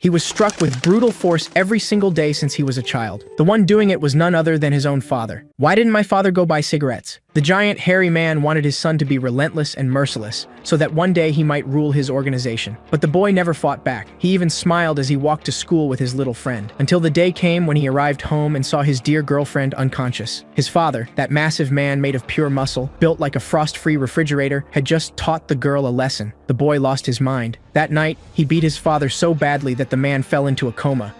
He was struck with brutal force every single day since he was a child. The one doing it was none other than his own father. Why didn't my father go buy cigarettes? The giant, hairy man wanted his son to be relentless and merciless, so that one day he might rule his organization. But the boy never fought back. He even smiled as he walked to school with his little friend, until the day came when he arrived home and saw his dear girlfriend unconscious. His father, that massive man made of pure muscle, built like a frost-free refrigerator, had just taught the girl a lesson. The boy lost his mind. That night, he beat his father so badly that the man fell into a coma.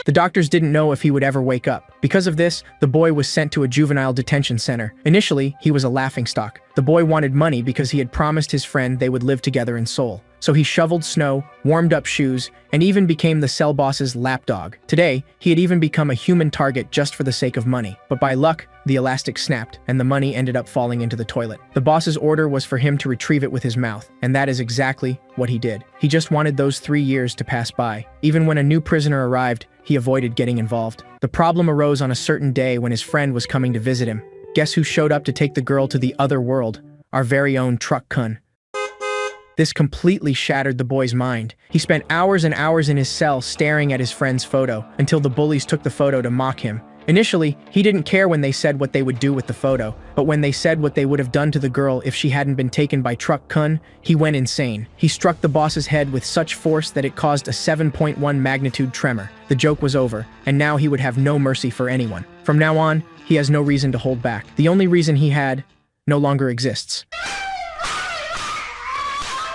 The doctors didn't know if he would ever wake up. Because of this, the boy was sent to a juvenile detention center. Initially, he was a laughingstock. The boy wanted money because he had promised his friend they would live together in Seoul. So he shoveled snow, warmed up shoes, and even became the cell boss's lapdog. Today, he had even become a human target just for the sake of money. But by luck, the elastic snapped, and the money ended up falling into the toilet. The boss's order was for him to retrieve it with his mouth, and that is exactly what he did. He just wanted those 3 years to pass by. Even when a new prisoner arrived, he avoided getting involved. The problem arose on a certain day when his friend was coming to visit him. Guess who showed up to take the girl to the other world? Our very own Truck Kun. This completely shattered the boy's mind. He spent hours and hours in his cell staring at his friend's photo, until the bullies took the photo to mock him. Initially, he didn't care when they said what they would do with the photo, but when they said what they would have done to the girl if she hadn't been taken by Truck Kun, he went insane. He struck the boss's head with such force that it caused a 7.1 magnitude tremor. The joke was over, and now he would have no mercy for anyone. From now on, he has no reason to hold back. The only reason he had no longer exists.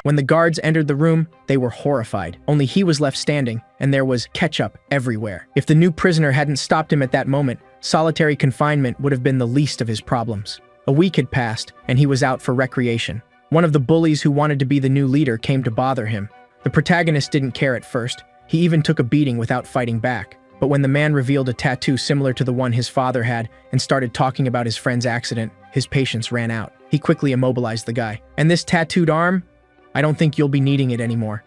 When the guards entered the room, they were horrified. Only he was left standing, and there was ketchup everywhere. If the new prisoner hadn't stopped him at that moment, solitary confinement would have been the least of his problems. A week had passed, and he was out for recreation. One of the bullies who wanted to be the new leader came to bother him. The protagonist didn't care at first. He even took a beating without fighting back. But when the man revealed a tattoo similar to the one his father had and started talking about his friend's accident, his patience ran out. He quickly immobilized the guy. And this tattooed arm? I don't think you'll be needing it anymore.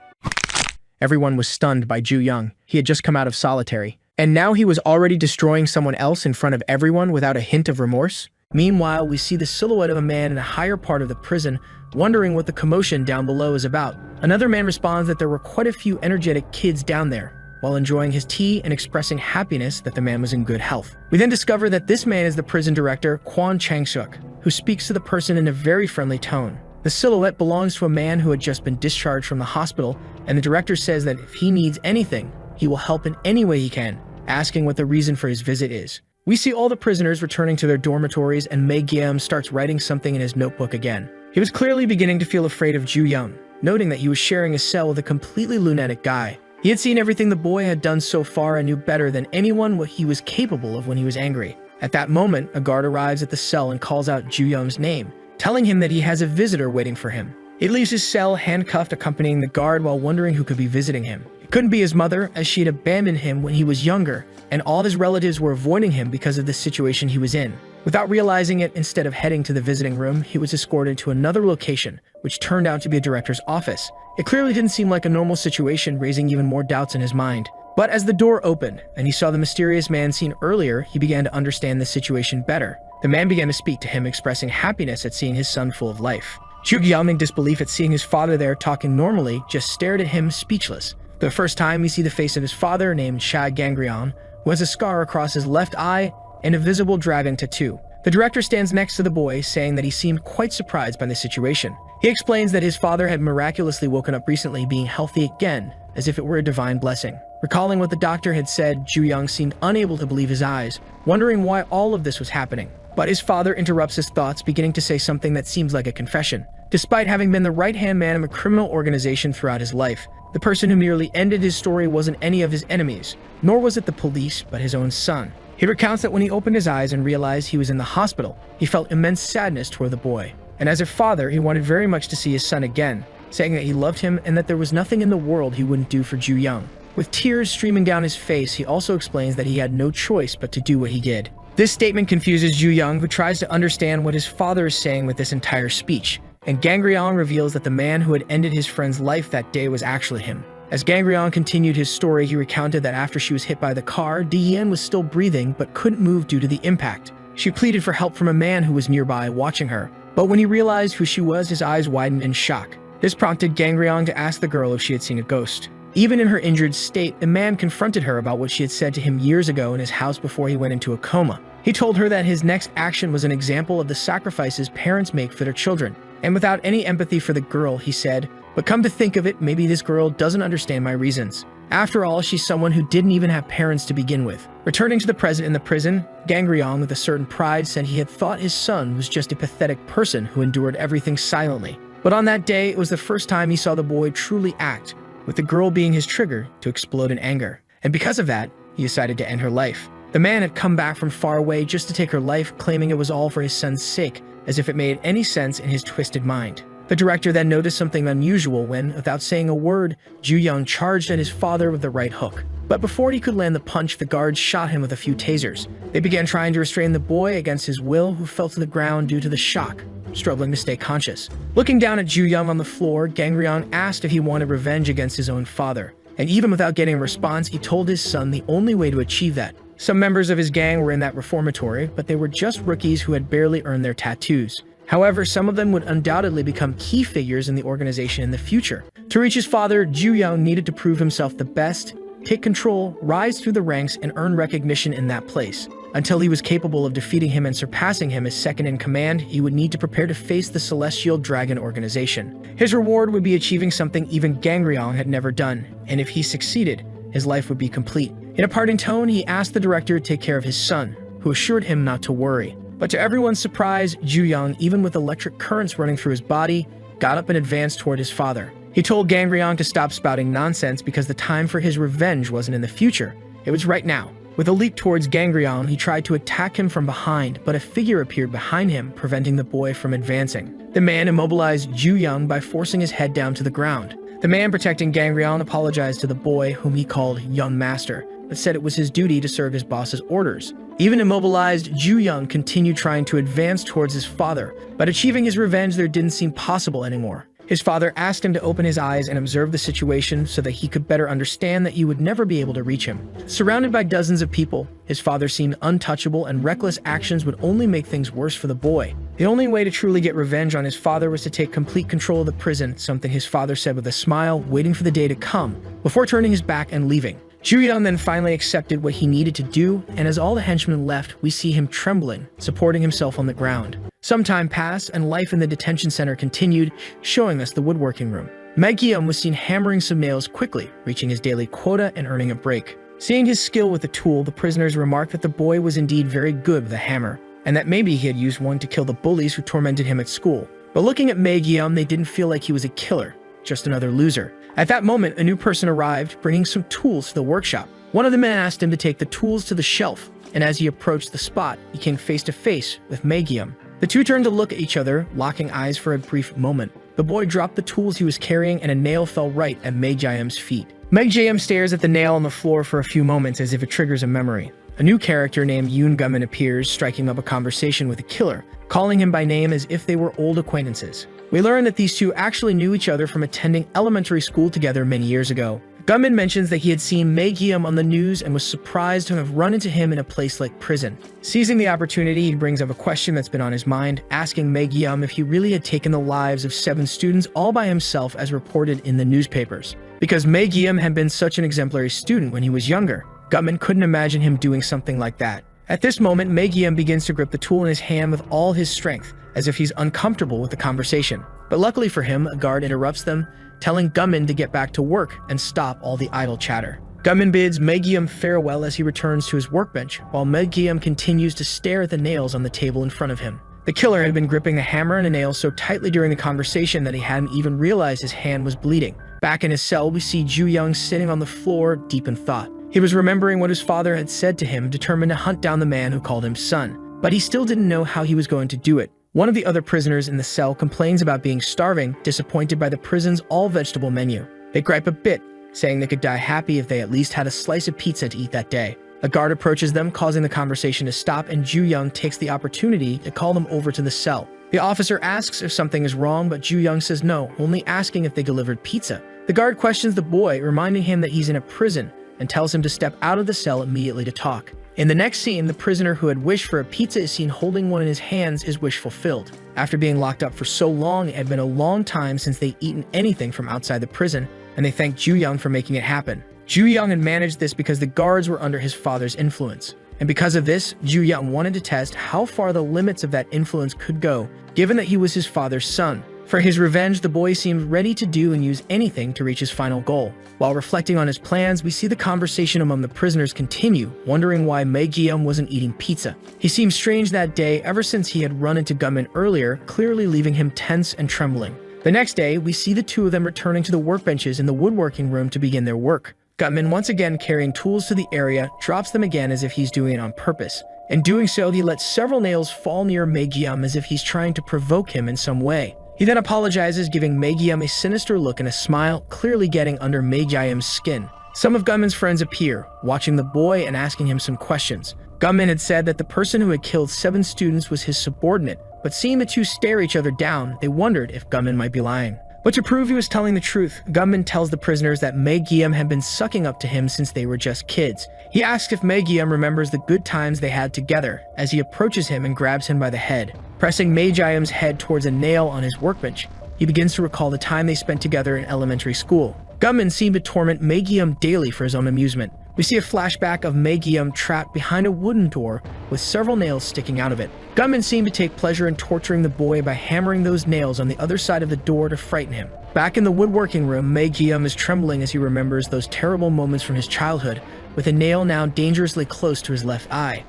Everyone was stunned by Ju Young. He had just come out of solitary. And now he was already destroying someone else in front of everyone without a hint of remorse? Meanwhile, we see the silhouette of a man in a higher part of the prison, wondering what the commotion down below is about. Another man responds that there were quite a few energetic kids down there, while enjoying his tea and expressing happiness that the man was in good health. We then discover that this man is the prison director, Kwon Chang-suk, who speaks to the person in a very friendly tone. The silhouette belongs to a man who had just been discharged from the hospital, and the director says that if he needs anything, he will help in any way he can, asking what the reason for his visit is. We see all the prisoners returning to their dormitories, and Mae Gyeom starts writing something in his notebook again. He was clearly beginning to feel afraid of Ju Young, noting that he was sharing a cell with a completely lunatic guy. He had seen everything the boy had done so far and knew better than anyone what he was capable of when he was angry. At that moment, a guard arrives at the cell and calls out Ju Young's name, telling him that he has a visitor waiting for him. He leaves his cell handcuffed, accompanying the guard while wondering who could be visiting him. It couldn't be his mother, as she had abandoned him when he was younger, and all of his relatives were avoiding him because of the situation he was in. Without realizing it, instead of heading to the visiting room, he was escorted to another location, which turned out to be a director's office. It clearly didn't seem like a normal situation, raising even more doubts in his mind. But as the door opened, and he saw the mysterious man seen earlier, he began to understand the situation better. The man began to speak to him, expressing happiness at seeing his son full of life. Ju Young, in disbelief at seeing his father there talking normally, just stared at him speechless. For the first time, we see the face of his father, named Cha Gangrion, who has a scar across his left eye and a visible dragon tattoo. The director stands next to the boy, saying that he seemed quite surprised by the situation. He explains that his father had miraculously woken up recently, being healthy again, as if it were a divine blessing. Recalling what the doctor had said, Ju Young seemed unable to believe his eyes, wondering why all of this was happening. But his father interrupts his thoughts, beginning to say something that seems like a confession. Despite having been the right-hand man of a criminal organization throughout his life, the person who nearly ended his story wasn't any of his enemies, nor was it the police, but his own son. He recounts that when he opened his eyes and realized he was in the hospital, he felt immense sadness toward the boy. And as a father, he wanted very much to see his son again, saying that he loved him and that there was nothing in the world he wouldn't do for Ju Young. With tears streaming down his face, he also explains that he had no choice but to do what he did. This statement confuses Ju Young, who tries to understand what his father is saying with this entire speech, and Gangrion reveals that the man who had ended his friend's life that day was actually him. As Gangrion continued his story, he recounted that after she was hit by the car, Diane was still breathing but couldn't move due to the impact. She pleaded for help from a man who was nearby watching her, but when he realized who she was, his eyes widened in shock. This prompted Gangrion to ask the girl if she had seen a ghost. Even in her injured state, the man confronted her about what she had said to him years ago in his house before he went into a coma. He told her that his next action was an example of the sacrifices parents make for their children. And without any empathy for the girl, he said, "But come to think of it, maybe this girl doesn't understand my reasons. After all, she's someone who didn't even have parents to begin with." Returning to the present in the prison, Gang Ryong with a certain pride said he had thought his son was just a pathetic person who endured everything silently. But on that day, it was the first time he saw the boy truly act, with the girl being his trigger to explode in anger. And because of that, he decided to end her life. The man had come back from far away just to take her life, claiming it was all for his son's sake, as if it made any sense in his twisted mind. The director then noticed something unusual when, without saying a word, Ju-young charged at his father with the right hook. But before he could land the punch, the guards shot him with a few tasers. They began trying to restrain the boy against his will, who fell to the ground due to the shock, struggling to stay conscious. Looking down at Ju-young on the floor, Gang Ryong asked if he wanted revenge against his own father. And even without getting a response, he told his son the only way to achieve that. Some members of his gang were in that reformatory, but they were just rookies who had barely earned their tattoos. However, some of them would undoubtedly become key figures in the organization in the future. To reach his father, Ju-young needed to prove himself the best, take control, rise through the ranks, and earn recognition in that place. Until he was capable of defeating him and surpassing him as second in command, he would need to prepare to face the Celestial Dragon organization. His reward would be achieving something even Gang Ryong had never done, and if he succeeded, his life would be complete. In a parting tone, he asked the director to take care of his son, who assured him not to worry. But to everyone's surprise, Ju-young, even with electric currents running through his body, got up and advanced toward his father. He told Gang Ryong to stop spouting nonsense because the time for his revenge wasn't in the future, it was right now. With a leap towards Gang Ryong, he tried to attack him from behind, but a figure appeared behind him, preventing the boy from advancing. The man immobilized Ju-young by forcing his head down to the ground. The man protecting Gang Ryong apologized to the boy, whom he called Young Master, but said it was his duty to serve his boss's orders. Even immobilized, Ju-young continued trying to advance towards his father, but achieving his revenge there didn't seem possible anymore. His father asked him to open his eyes and observe the situation so that he could better understand that he would never be able to reach him. Surrounded by dozens of people, his father seemed untouchable, and reckless actions would only make things worse for the boy. The only way to truly get revenge on his father was to take complete control of the prison, something his father said with a smile, waiting for the day to come, before turning his back and leaving. Ju-young then finally accepted what he needed to do, and as all the henchmen left, we see him trembling, supporting himself on the ground. Some time passed, and life in the detention center continued, showing us the woodworking room. Meg-yeom was seen hammering some nails quickly, reaching his daily quota and earning a break. Seeing his skill with the tool, the prisoners remarked that the boy was indeed very good with a hammer, and that maybe he had used one to kill the bullies who tormented him at school. But looking at Meg-yeom, they didn't feel like he was a killer, just another loser. At that moment, a new person arrived, bringing some tools to the workshop. One of the men asked him to take the tools to the shelf, and as he approached the spot, he came face to face with Meg-yeom. The two turned to look at each other, locking eyes for a brief moment. The boy dropped the tools he was carrying, and a nail fell right at Meg-yeom's feet. Meg-yeom stares at the nail on the floor for a few moments as if it triggers a memory. A new character named Yoon Gunmin appears, striking up a conversation with the killer, calling him by name as if they were old acquaintances. We learn that these two actually knew each other from attending elementary school together many years ago. Gunmin mentions that he had seen Meg-yeom on the news and was surprised to have run into him in a place like prison. Seizing the opportunity, he brings up a question that's been on his mind, asking Meg-yeom if he really had taken the lives of 7 students all by himself as reported in the newspapers. Because Meg-yeom had been such an exemplary student when he was younger, Gunmin couldn't imagine him doing something like that. At this moment, Meg-yeom begins to grip the tool in his hand with all his strength, as if he's uncomfortable with the conversation. But luckily for him, a guard interrupts them, telling Gunmin to get back to work and stop all the idle chatter. Gunmin bids Meg-yeom farewell as he returns to his workbench, while Meg-yeom continues to stare at the nails on the table in front of him. The killer had been gripping the hammer and a nail so tightly during the conversation that he hadn't even realized his hand was bleeding. Back in his cell, we see Ju-young sitting on the floor, deep in thought. He was remembering what his father had said to him, determined to hunt down the man who called him son. But he still didn't know how he was going to do it. One of the other prisoners in the cell complains about being starving, disappointed by the prison's all-vegetable menu. They gripe a bit, saying they could die happy if they at least had a slice of pizza to eat that day. A guard approaches them, causing the conversation to stop, and Ju-young takes the opportunity to call them over to the cell. The officer asks if something is wrong, but Ju-young says no, only asking if they delivered pizza. The guard questions the boy, reminding him that he's in a prison, and tells him to step out of the cell immediately to talk. In the next scene, the prisoner who had wished for a pizza is seen holding one in his hands, his wish fulfilled. After being locked up for so long, it had been a long time since they'd eaten anything from outside the prison, and they thank Ju-young for making it happen. Ju-young had managed this because the guards were under his father's influence. And because of this, Ju-young wanted to test how far the limits of that influence could go, given that he was his father's son. For his revenge, the boy seemed ready to do and use anything to reach his final goal. While reflecting on his plans, we see the conversation among the prisoners continue, wondering why Mae-gyeom wasn't eating pizza. He seemed strange that day ever since he had run into Gunman earlier, clearly leaving him tense and trembling. The next day, we see the two of them returning to the workbenches in the woodworking room to begin their work. Gutman, once again carrying tools to the area, drops them again as if he's doing it on purpose. In doing so, he lets several nails fall near Mae-gyeom as if he's trying to provoke him in some way. He then apologizes, giving Mae-gyeom a sinister look and a smile, clearly getting under Mae-gyeom's skin. Some of Gunman's friends appear, watching the boy and asking him some questions. Gunman had said that the person who had killed 7 students was his subordinate, but seeing the two stare each other down, they wondered if Gunman might be lying. But to prove he was telling the truth, Gunman tells the prisoners that Mae-gyeom had been sucking up to him since they were just kids. He asks if Mae-gyeom remembers the good times they had together, as he approaches him and grabs him by the head. Pressing Mae-gyeom's head towards a nail on his workbench, he begins to recall the time they spent together in elementary school. Gunman seemed to torment Mae-gyeom daily for his own amusement. We see a flashback of Mae-gyeom trapped behind a wooden door with several nails sticking out of it. Gunman seemed to take pleasure in torturing the boy by hammering those nails on the other side of the door to frighten him. Back in the woodworking room, Mae-gyeom is trembling as he remembers those terrible moments from his childhood, with a nail now dangerously close to his left eye.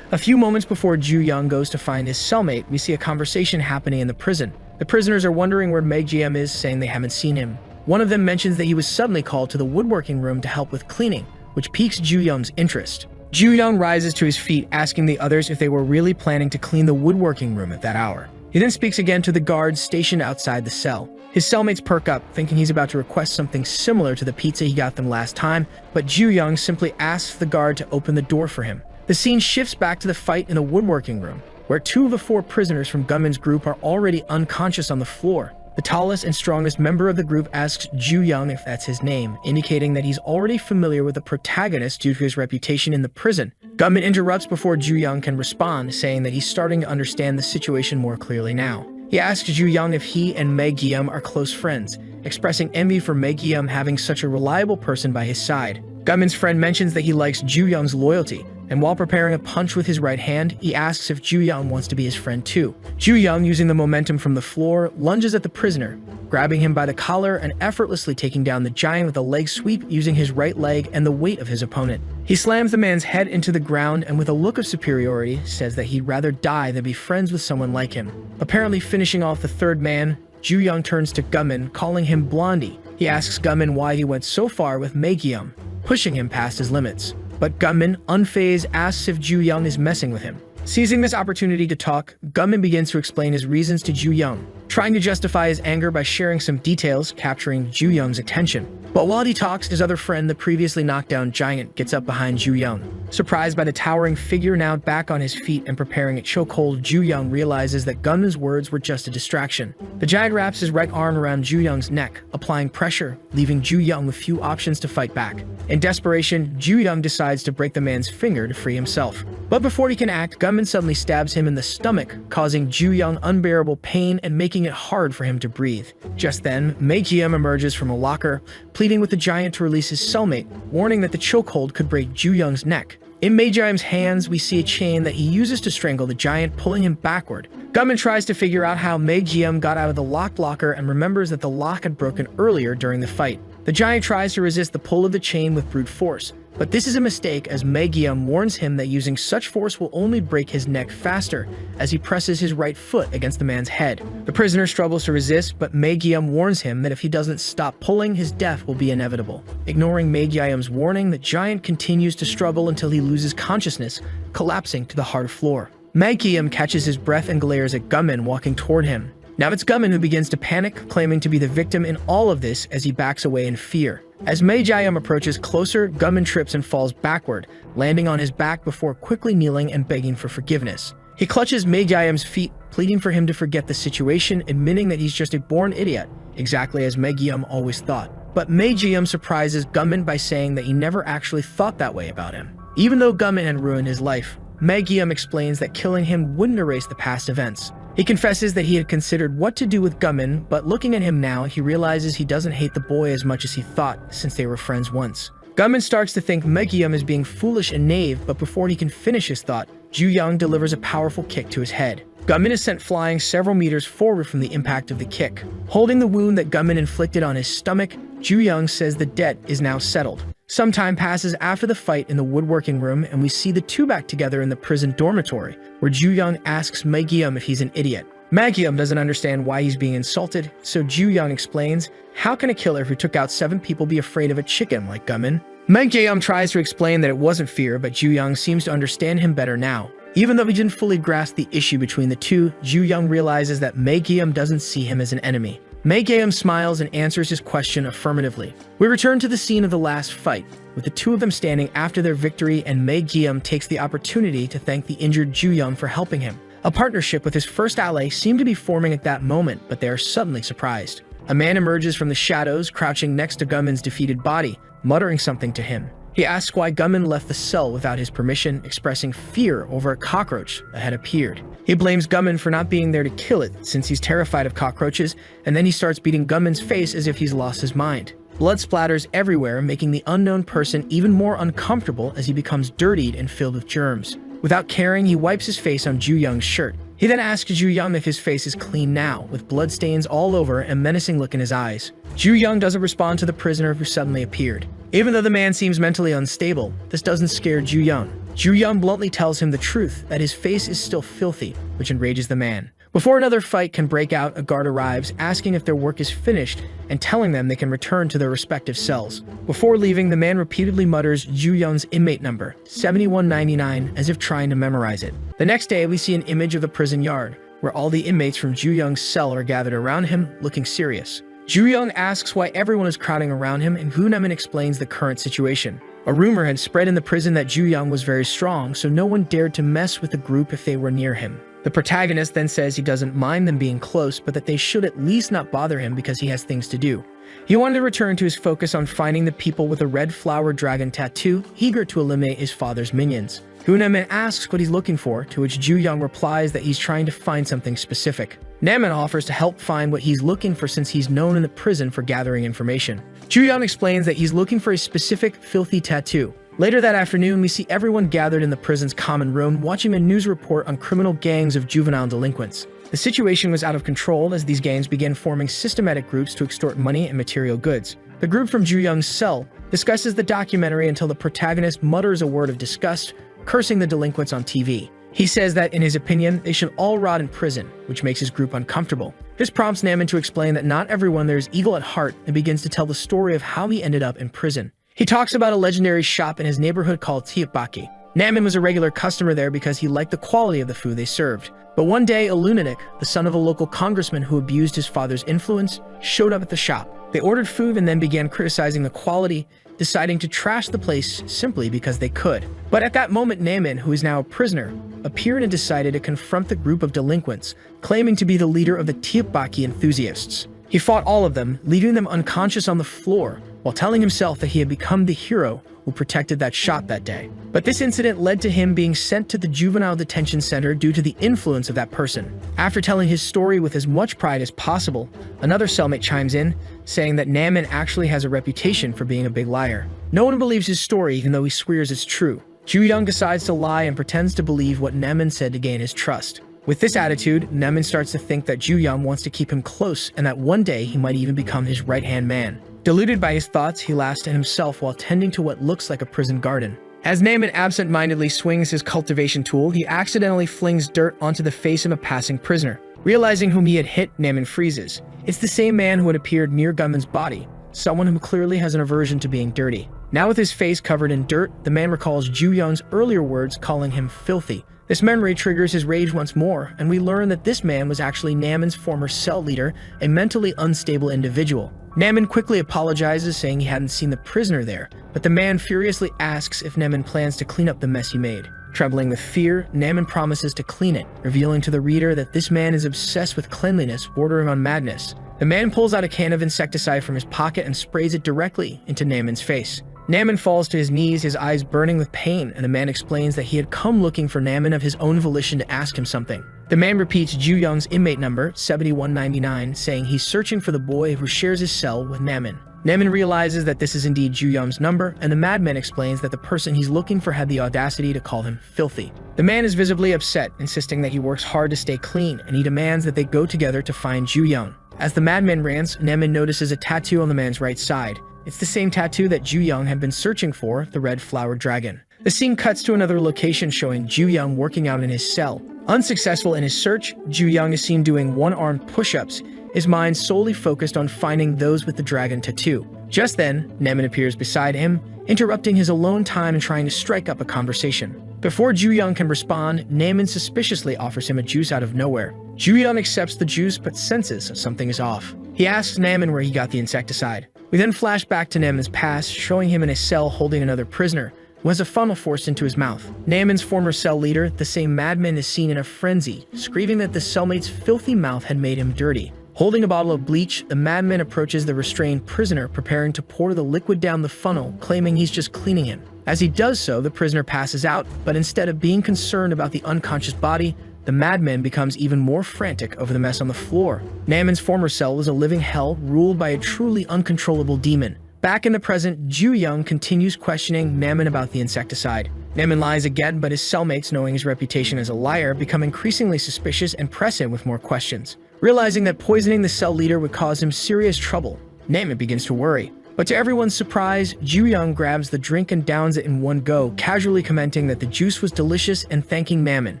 A few moments before Ju-young goes to find his cellmate, we see a conversation happening in the prison. The prisoners are wondering where Mae-gyeom is, saying they haven't seen him. One of them mentions that he was suddenly called to the woodworking room to help with cleaning, which piques Ju-young's interest. Ju-young rises to his feet, asking the others if they were really planning to clean the woodworking room at that hour. He then speaks again to the guards stationed outside the cell. His cellmates perk up, thinking he's about to request something similar to the pizza he got them last time, but Ju-young simply asks the guard to open the door for him. The scene shifts back to the fight in the woodworking room, where 2 of the 4 prisoners from Gunman's group are already unconscious on the floor. The tallest and strongest member of the group asks Ju-young if that's his name, indicating that he's already familiar with the protagonist due to his reputation in the prison. Gunman interrupts before Ju-young can respond, saying that he's starting to understand the situation more clearly now. He asks Ju-young if he and Mae-gyeom are close friends, expressing envy for Mae-gyeom having such a reliable person by his side. Gunman's friend mentions that he likes Ju-young's loyalty, and while preparing a punch with his right hand, he asks if Ju-young wants to be his friend too. Ju-young, using the momentum from the floor, lunges at the prisoner, grabbing him by the collar and effortlessly taking down the giant with a leg sweep using his right leg and the weight of his opponent. He slams the man's head into the ground and with a look of superiority says that he'd rather die than be friends with someone like him. Apparently finishing off the third man, Ju-young turns to Gunman, calling him Blondie. He asks Gunman why he went so far with Mae-gyeom, pushing him past his limits. But Gunman, unfazed, asks if Ju-young is messing with him. Seizing this opportunity to talk, Gunman begins to explain his reasons to Ju-young, trying to justify his anger by sharing some details, capturing Ju-young's attention. But while he talks, his other friend, the previously knocked down giant, gets up behind Ju-young. Surprised by the towering figure now back on his feet and preparing a chokehold, Ju-young realizes that Gunman's words were just a distraction. The giant wraps his right arm around Ju-young's neck, applying pressure, leaving Ju-young with few options to fight back. In desperation, Ju-young decides to break the man's finger to free himself. But before he can act, Gunman suddenly stabs him in the stomach, causing Ju-young unbearable pain and making it hard for him to breathe. Just then, Mae-gyeom emerges from a locker, pleading with the giant to release his cellmate, warning that the chokehold could break Ju-young's neck. In Mae-gyeom's hands, we see a chain that he uses to strangle the giant, pulling him backward. Gunman tries to figure out how Mae-gyeom got out of the locked locker and remembers that the lock had broken earlier during the fight. The giant tries to resist the pull of the chain with brute force, but this is a mistake as Mae-gyeom warns him that using such force will only break his neck faster as he presses his right foot against the man's head. The prisoner struggles to resist, but Mae-gyeom warns him that if he doesn't stop pulling, his death will be inevitable. Ignoring Mae-gyeom's warning, the giant continues to struggle until he loses consciousness, collapsing to the hard floor. Mae-gyeom catches his breath and glares at Gunman walking toward him. Now it's Gunman who begins to panic, claiming to be the victim in all of this as he backs away in fear. As Mae-gyeom approaches closer, Gunman trips and falls backward, landing on his back before quickly kneeling and begging for forgiveness. He clutches Mae-gyeom's feet, pleading for him to forget the situation, admitting that he's just a born idiot, exactly as Mae-gyeom always thought. But Mae-gyeom surprises Gunman by saying that he never actually thought that way about him. Even though Gunman had ruined his life, Mae-gyeom explains that killing him wouldn't erase the past events. He confesses that he had considered what to do with Gunman, but looking at him now, he realizes he doesn't hate the boy as much as he thought since they were friends once. Gunman starts to thank Megiyum as being foolish and naive, but before he can finish his thought, Ju-young delivers a powerful kick to his head. Gunman is sent flying several meters forward from the impact of the kick. Holding the wound that Gunman inflicted on his stomach, Ju-young says the debt is now settled. Some time passes after the fight in the woodworking room, and we see the two back together in the prison dormitory, where Ju-young asks Megiyum if he's an idiot. Megiyum doesn't understand why he's being insulted, so Ju-young explains, how can a killer who took out 7 people be afraid of a chicken like Gunman? Megiyum tries to explain that it wasn't fear, but Ju-young seems to understand him better now. Even though he didn't fully grasp the issue between the two, Ju-young realizes that Megiyum doesn't see him as an enemy. Megiyum smiles and answers his question affirmatively. We return to the scene of the last fight, with the two of them standing after their victory, and Megiyum takes the opportunity to thank the injured Ju-young for helping him. A partnership with his first ally seemed to be forming at that moment, but they are suddenly surprised. A man emerges from the shadows, crouching next to Gunman's defeated body, muttering something to him. He asks why Gunman left the cell without his permission, expressing fear over a cockroach that had appeared. He blames Gunman for not being there to kill it, since he's terrified of cockroaches, and then he starts beating Gunman's face as if he's lost his mind. Blood splatters everywhere, making the unknown person even more uncomfortable as he becomes dirtied and filled with germs. Without caring, he wipes his face on Ju-young's shirt. He then asks Ju-young if his face is clean now, with bloodstains all over and a menacing look in his eyes. Ju-young doesn't respond to the prisoner who suddenly appeared. Even though the man seems mentally unstable, this doesn't scare Ju-young. Ju-young bluntly tells him the truth, that his face is still filthy, which enrages the man. Before another fight can break out, a guard arrives, asking if their work is finished and telling them they can return to their respective cells. Before leaving, the man repeatedly mutters Ju-young's inmate number, 7199, as if trying to memorize it. The next day, we see an image of the prison yard, where all the inmates from Ju-young's cell are gathered around him, looking serious. Ju-young asks why everyone is crowding around him, and Gunman explains the current situation. A rumor had spread in the prison that Ju-young was very strong, so no one dared to mess with the group if they were near him. The protagonist then says he doesn't mind them being close, but that they should at least not bother him because he has things to do. He wanted to return to his focus on finding the people with a red flower dragon tattoo, eager to eliminate his father's minions. Gunman asks what he's looking for, to which Ju-young replies that he's trying to find something specific. Naman offers to help find what he's looking for since he's known in the prison for gathering information. Ju-young explains that he's looking for a specific filthy tattoo. Later that afternoon, we see everyone gathered in the prison's common room watching a news report on criminal gangs of juvenile delinquents. The situation was out of control as these gangs began forming systematic groups to extort money and material goods. The group from Ju-young's cell discusses the documentary until the protagonist mutters a word of disgust, cursing the delinquents on TV. He says that, in his opinion, they should all rot in prison, which makes his group uncomfortable. This prompts Naman to explain that not everyone there is evil at heart and begins to tell the story of how he ended up in prison. He talks about a legendary shop in his neighborhood called Teppanyaki. Naman was a regular customer there because he liked the quality of the food they served. But one day, a lunatic, the son of a local congressman who abused his father's influence, showed up at the shop. They ordered food and then began criticizing the quality, deciding to trash the place simply because they could. But at that moment, Naman, who is now a prisoner, appeared and decided to confront the group of delinquents, claiming to be the leader of the Teppanyaki enthusiasts. He fought all of them, leaving them unconscious on the floor, while telling himself that he had become the hero who protected that shop that day. But this incident led to him being sent to the juvenile detention center due to the influence of that person. After telling his story with as much pride as possible, another cellmate chimes in, saying that Naman actually has a reputation for being a big liar. No one believes his story even though he swears it's true. Ju-young decides to lie and pretends to believe what Naman said to gain his trust. With this attitude, Naman starts to think that Ju-young wants to keep him close and that one day he might even become his right-hand man. Deluded by his thoughts, he laughs to himself while tending to what looks like a prison garden. As Naman absent-mindedly swings his cultivation tool, he accidentally flings dirt onto the face of a passing prisoner. Realizing whom he had hit, Naman freezes. It's the same man who had appeared near Gunman's body, someone who clearly has an aversion to being dirty. Now with his face covered in dirt, the man recalls Ju-young's earlier words calling him filthy. This memory triggers his rage once more, and we learn that this man was actually Naman's former cell leader, a mentally unstable individual. Naman quickly apologizes, saying he hadn't seen the prisoner there, but the man furiously asks if Naman plans to clean up the mess he made. Trembling with fear, Naman promises to clean it, revealing to the reader that this man is obsessed with cleanliness, bordering on madness. The man pulls out a can of insecticide from his pocket and sprays it directly into Naman's face. Namin falls to his knees, his eyes burning with pain, and the man explains that he had come looking for Namin of his own volition to ask him something. The man repeats Ju Young's inmate number, 7199, saying he's searching for the boy who shares his cell with Namin. Namin realizes that this is indeed Ju Young's number, and the madman explains that the person he's looking for had the audacity to call him filthy. The man is visibly upset, insisting that he works hard to stay clean, and he demands that they go together to find Ju Young. As the madman rants, Namin notices a tattoo on the man's right side. It's the same tattoo that Ju Young had been searching for, the red flowered dragon. The scene cuts to another location showing Ju Young working out in his cell. Unsuccessful in his search, Ju Young is seen doing one-armed push-ups, his mind solely focused on finding those with the dragon tattoo. Just then, Namin appears beside him, interrupting his alone time and trying to strike up a conversation. Before Ju Young can respond, Namin suspiciously offers him a juice out of nowhere. Ju Young accepts the juice but senses something is off. He asks Namin where he got the insecticide. We then flash back to Namin's past, showing him in a cell holding another prisoner, who has a funnel forced into his mouth. Namin's former cell leader, the same madman, is seen in a frenzy, screaming that the cellmate's filthy mouth had made him dirty. Holding a bottle of bleach, the madman approaches the restrained prisoner, preparing to pour the liquid down the funnel, claiming he's just cleaning him. As he does so, the prisoner passes out, but instead of being concerned about the unconscious body, the madman becomes even more frantic over the mess on the floor. Namin's former cell was a living hell ruled by a truly uncontrollable demon. Back in the present, Ju Young continues questioning Namin about the insecticide. Namin lies again, but his cellmates, knowing his reputation as a liar, become increasingly suspicious and press him with more questions. Realizing that poisoning the cell leader would cause him serious trouble, Namin begins to worry. But to everyone's surprise, Ju Young grabs the drink and downs it in one go, casually commenting that the juice was delicious and thanking Namin.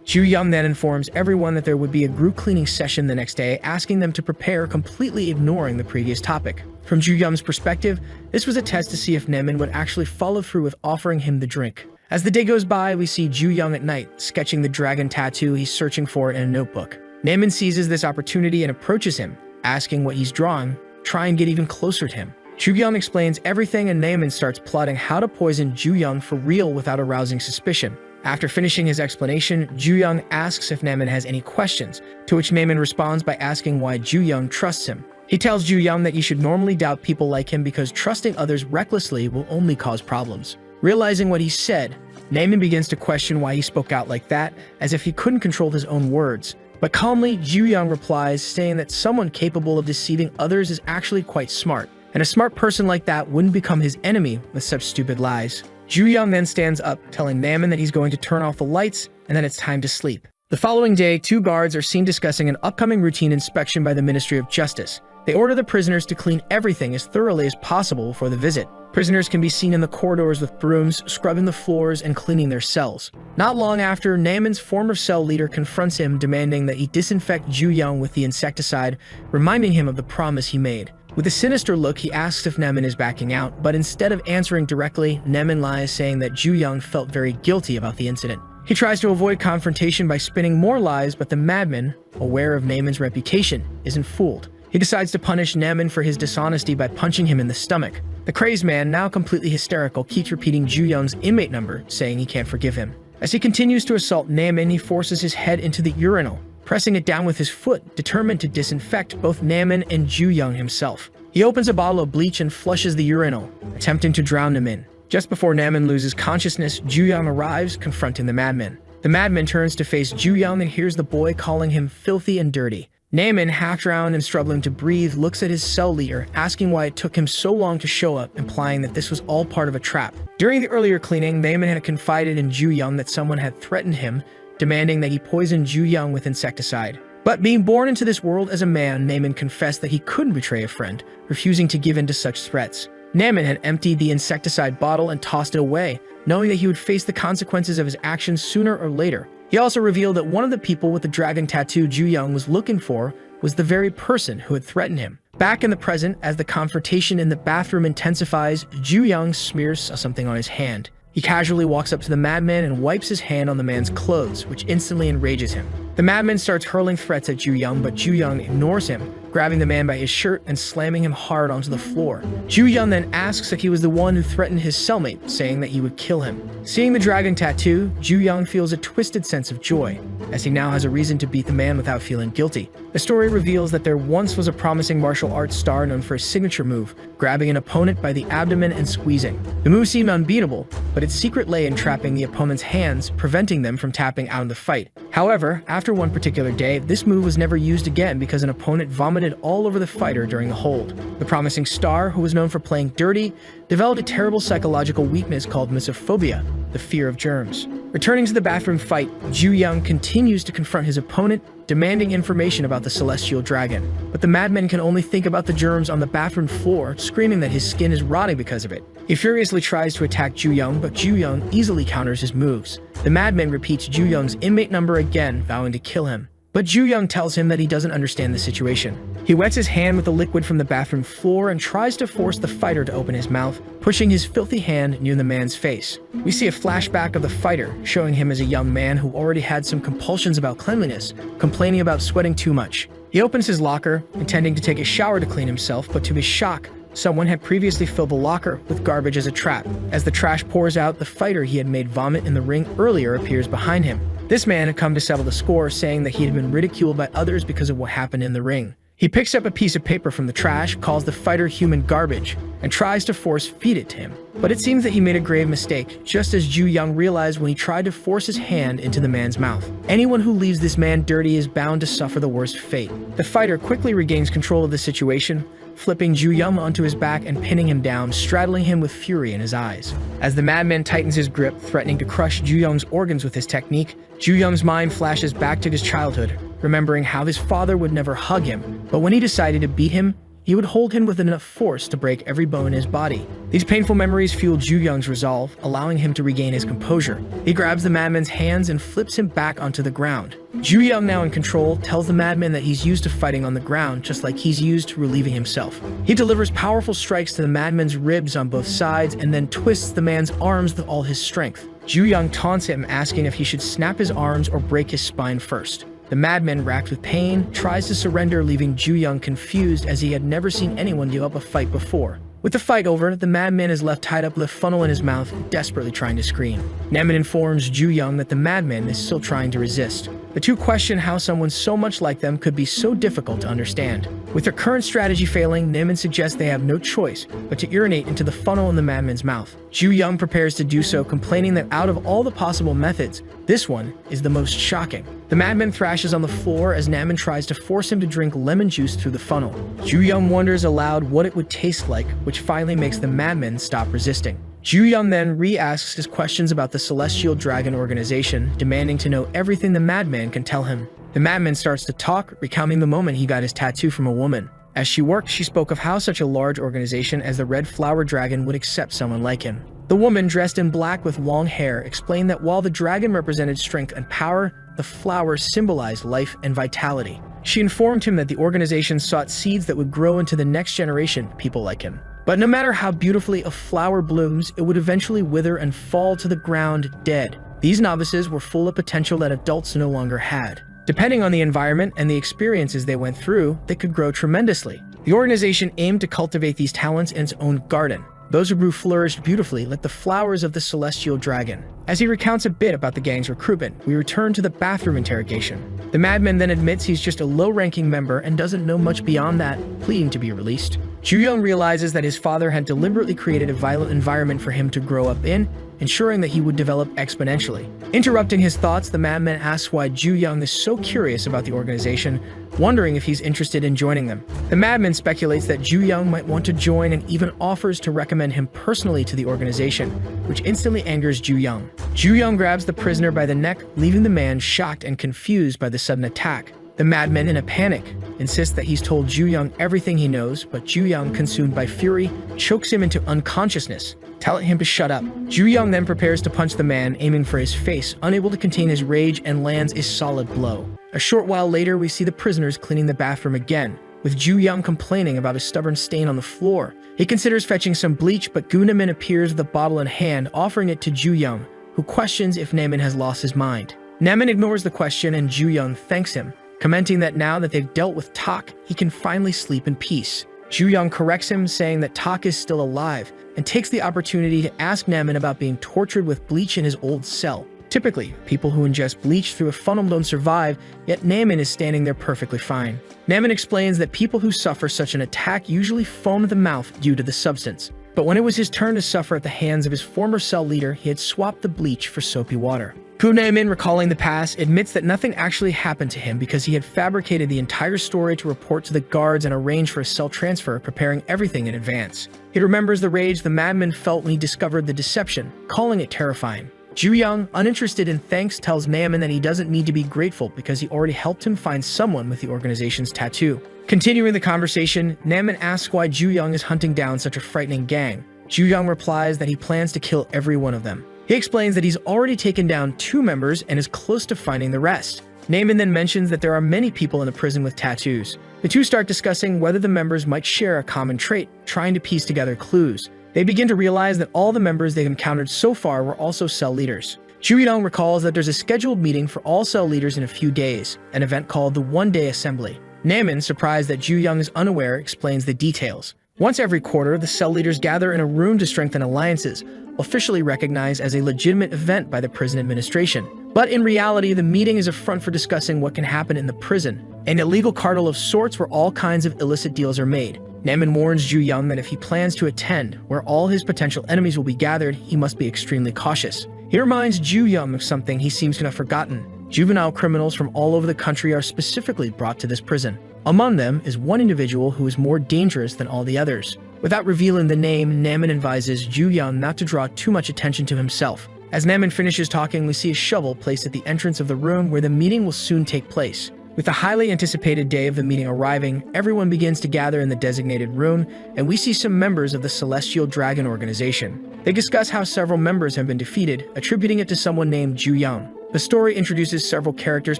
Ju Young then informs everyone that there would be a group cleaning session the next day, asking them to prepare, completely ignoring the previous topic. From Ju Young's perspective, this was a test to see if Namin would actually follow through with offering him the drink. As the day goes by, we see Ju Young at night, sketching the dragon tattoo he's searching for in a notebook. Namin seizes this opportunity and approaches him, asking what he's drawing, try and get even closer to him. Ju Young explains everything and Namin starts plotting how to poison Ju Young for real without arousing suspicion. After finishing his explanation, Ju Young asks if Namin has any questions, to which Namin responds by asking why Ju Young trusts him. He tells Ju Young that he should normally doubt people like him because trusting others recklessly will only cause problems. Realizing what he said, Namin begins to question why he spoke out like that, as if he couldn't control his own words. But calmly, Ju Young replies, saying that someone capable of deceiving others is actually quite smart, and a smart person like that wouldn't become his enemy with such stupid lies. Ju Young then stands up, telling Namin that he's going to turn off the lights and that it's time to sleep. The following day, two guards are seen discussing an upcoming routine inspection by the Ministry of Justice. They order the prisoners to clean everything as thoroughly as possible before the visit. Prisoners can be seen in the corridors with brooms, scrubbing the floors and cleaning their cells. Not long after, Namin's former cell leader confronts him, demanding that he disinfect Ju Young with the insecticide, reminding him of the promise he made. With a sinister look, he asks if Namin is backing out, but instead of answering directly, Namin lies, saying that Ju Young felt very guilty about the incident. He tries to avoid confrontation by spinning more lies, but the madman, aware of Namin's reputation, isn't fooled. He decides to punish Namin for his dishonesty by punching him in the stomach. The crazed man, now completely hysterical, keeps repeating Ju Young's inmate number, saying he can't forgive him. As he continues to assault Namin, he forces his head into the urinal, pressing it down with his foot, determined to disinfect both Namin and Ju Young himself. He opens a bottle of bleach and flushes the urinal, attempting to drown Namin. Just before Namin loses consciousness, Ju Young arrives, confronting the madman. The madman turns to face Ju Young and hears the boy calling him filthy and dirty. Namin, half-drowned and struggling to breathe, looks at his cell leader, asking why it took him so long to show up, implying that this was all part of a trap. During the earlier cleaning, Namin had confided in Ju Young that someone had threatened him, demanding that he poison Ju Young with insecticide. But being born into this world as a man, Namin confessed that he couldn't betray a friend, refusing to give in to such threats. Namin had emptied the insecticide bottle and tossed it away, knowing that he would face the consequences of his actions sooner or later. He also revealed that one of the people with the dragon tattoo Ju Young was looking for was the very person who had threatened him. Back in the present, as the confrontation in the bathroom intensifies, Ju Young smears something on his hand. He casually walks up to the madman and wipes his hand on the man's clothes, which instantly enrages him. The madman starts hurling threats at Ju Young, but Ju Young ignores him, grabbing the man by his shirt and slamming him hard onto the floor. Ju Young then asks if he was the one who threatened his cellmate, saying that he would kill him. Seeing the dragon tattoo, Ju Young feels a twisted sense of joy, as he now has a reason to beat the man without feeling guilty. The story reveals that there once was a promising martial arts star known for his signature move, grabbing an opponent by the abdomen and squeezing. The move seemed unbeatable, but its secret lay in trapping the opponent's hands, preventing them from tapping out in the fight. However, after one particular day, this move was never used again because an opponent vomited all over the fighter during the hold. The promising star, who was known for playing dirty, developed a terrible psychological weakness called mysophobia, the fear of germs. Returning to the bathroom fight, Ju Young continues to confront his opponent, demanding information about the celestial dragon. But the madman can only think about the germs on the bathroom floor, screaming that his skin is rotting because of it. He furiously tries to attack Ju Young, but Ju Young easily counters his moves. The madman repeats Ju Young's inmate number again, vowing to kill him. But Ju Young tells him that he doesn't understand the situation. He wets his hand with the liquid from the bathroom floor and tries to force the fighter to open his mouth, pushing his filthy hand near the man's face. We see a flashback of the fighter, showing him as a young man who already had some compulsions about cleanliness, complaining about sweating too much. He opens his locker, intending to take a shower to clean himself, but to his shock, someone had previously filled the locker with garbage as a trap. As the trash pours out, the fighter he had made vomit in the ring earlier appears behind him. This man had come to settle the score, saying that he had been ridiculed by others because of what happened in the ring. He picks up a piece of paper from the trash, calls the fighter human garbage, and tries to force-feed it to him. But it seems that he made a grave mistake, just as Ju Young realized when he tried to force his hand into the man's mouth. Anyone who leaves this man dirty is bound to suffer the worst fate. The fighter quickly regains control of the situation, flipping Ju Young onto his back and pinning him down, straddling him with fury in his eyes. As the madman tightens his grip, threatening to crush Ju Young's organs with his technique, Ju Young's mind flashes back to his childhood, remembering how his father would never hug him, but when he decided to beat him, he would hold him with enough force to break every bone in his body. These painful memories fueled Ju Young's resolve, allowing him to regain his composure. He grabs the madman's hands and flips him back onto the ground. Ju Young, now in control, tells the madman that he's used to fighting on the ground, just like he's used to relieving himself. He delivers powerful strikes to the madman's ribs on both sides and then twists the man's arms with all his strength. Ju Young taunts him, asking if he should snap his arms or break his spine first. The madman, racked with pain, tries to surrender, leaving Ju Young confused as he had never seen anyone give up a fight before. With the fight over, the madman is left tied up with a funnel in his mouth, desperately trying to scream. Nemin informs Ju Young that the madman is still trying to resist. The two question how someone so much like them could be so difficult to understand. With their current strategy failing, Nemin suggests they have no choice but to urinate into the funnel in the madman's mouth. Ju Young prepares to do so, complaining that out of all the possible methods, this one is the most shocking. The madman thrashes on the floor as Nemin tries to force him to drink lemon juice through the funnel. Ju Young wonders aloud what it would taste like, which finally makes the madman stop resisting. Ju Young then re-asks his questions about the Celestial Dragon organization, demanding to know everything the madman can tell him. The madman starts to talk, recounting the moment he got his tattoo from a woman. As she worked, she spoke of how such a large organization as the Red Flower Dragon would accept someone like him. The woman, dressed in black with long hair, explained that while the dragon represented strength and power, the flowers symbolized life and vitality. She informed him that the organization sought seeds that would grow into the next generation, people like him. But no matter how beautifully a flower blooms, it would eventually wither and fall to the ground dead. These novices were full of potential that adults no longer had. Depending on the environment and the experiences they went through, they could grow tremendously. The organization aimed to cultivate these talents in its own garden. Those who grew flourished beautifully like the flowers of the Celestial Dragon. As he recounts a bit about the gang's recruitment, we return to the bathroom interrogation. The madman then admits he's just a low-ranking member and doesn't know much beyond that, pleading to be released. Ju Young realizes that his father had deliberately created a violent environment for him to grow up in, ensuring that he would develop exponentially. Interrupting his thoughts, the madman asks why Ju Young is so curious about the organization, wondering if he's interested in joining them. The madman speculates that Ju Young might want to join and even offers to recommend him personally to the organization, which instantly angers Ju Young. Ju Young grabs the prisoner by the neck, leaving the man shocked and confused by the sudden attack. The madman, in a panic, insists that he's told Ju Young everything he knows, but Ju Young, consumed by fury, chokes him into unconsciousness, telling him to shut up. Ju Young then prepares to punch the man, aiming for his face, unable to contain his rage, and lands a solid blow. A short while later, we see the prisoners cleaning the bathroom again, with Ju Young complaining about a stubborn stain on the floor. He considers fetching some bleach, but Gu Namin appears with a bottle in hand, offering it to Ju Young, who questions if Namin has lost his mind. Namin ignores the question and Ju Young thanks him, commenting that now that they've dealt with Tak, he can finally sleep in peace. Ju Young corrects him, saying that Tak is still alive, and takes the opportunity to ask Namin about being tortured with bleach in his old cell. Typically, people who ingest bleach through a funnel don't survive, yet Namin is standing there perfectly fine. Namin explains that people who suffer such an attack usually foam at the mouth due to the substance. But when it was his turn to suffer at the hands of his former cell leader, he had swapped the bleach for soapy water. Gu Namin, recalling the past, admits that nothing actually happened to him because he had fabricated the entire story to report to the guards and arrange for a cell transfer, preparing everything in advance. He remembers the rage the madman felt when he discovered the deception, calling it terrifying. Ju Young, uninterested in thanks, tells Namin that he doesn't need to be grateful because he already helped him find someone with the organization's tattoo. Continuing the conversation, Namin asks why Ju Young is hunting down such a frightening gang. Ju Young replies that he plans to kill every one of them. He explains that he's already taken down 2 members and is close to finding the rest. Namin then mentions that there are many people in the prison with tattoos. The two start discussing whether the members might share a common trait, trying to piece together clues. They begin to realize that all the members they've encountered so far were also cell leaders. Ju Young recalls that there's a scheduled meeting for all cell leaders in a few days, an event called the One-Day Assembly. Namin, surprised that Ju Young is unaware, explains the details. Once every quarter, the cell leaders gather in a room to strengthen alliances, officially recognized as a legitimate event by the prison administration. But in reality, the meeting is a front for discussing what can happen in the prison, an illegal cartel of sorts where all kinds of illicit deals are made. Namin warns Ju Young that if he plans to attend, where all his potential enemies will be gathered, he must be extremely cautious. He reminds Ju Young of something he seems to have forgotten. Juvenile criminals from all over the country are specifically brought to this prison. Among them is one individual who is more dangerous than all the others. Without revealing the name, Namin advises Ju Young not to draw too much attention to himself. As Namin finishes talking, we see a shovel placed at the entrance of the room where the meeting will soon take place. With the highly anticipated day of the meeting arriving, everyone begins to gather in the designated room, and we see some members of the Celestial Dragon organization. They discuss how several members have been defeated, attributing it to someone named Ju Young. The story introduces several characters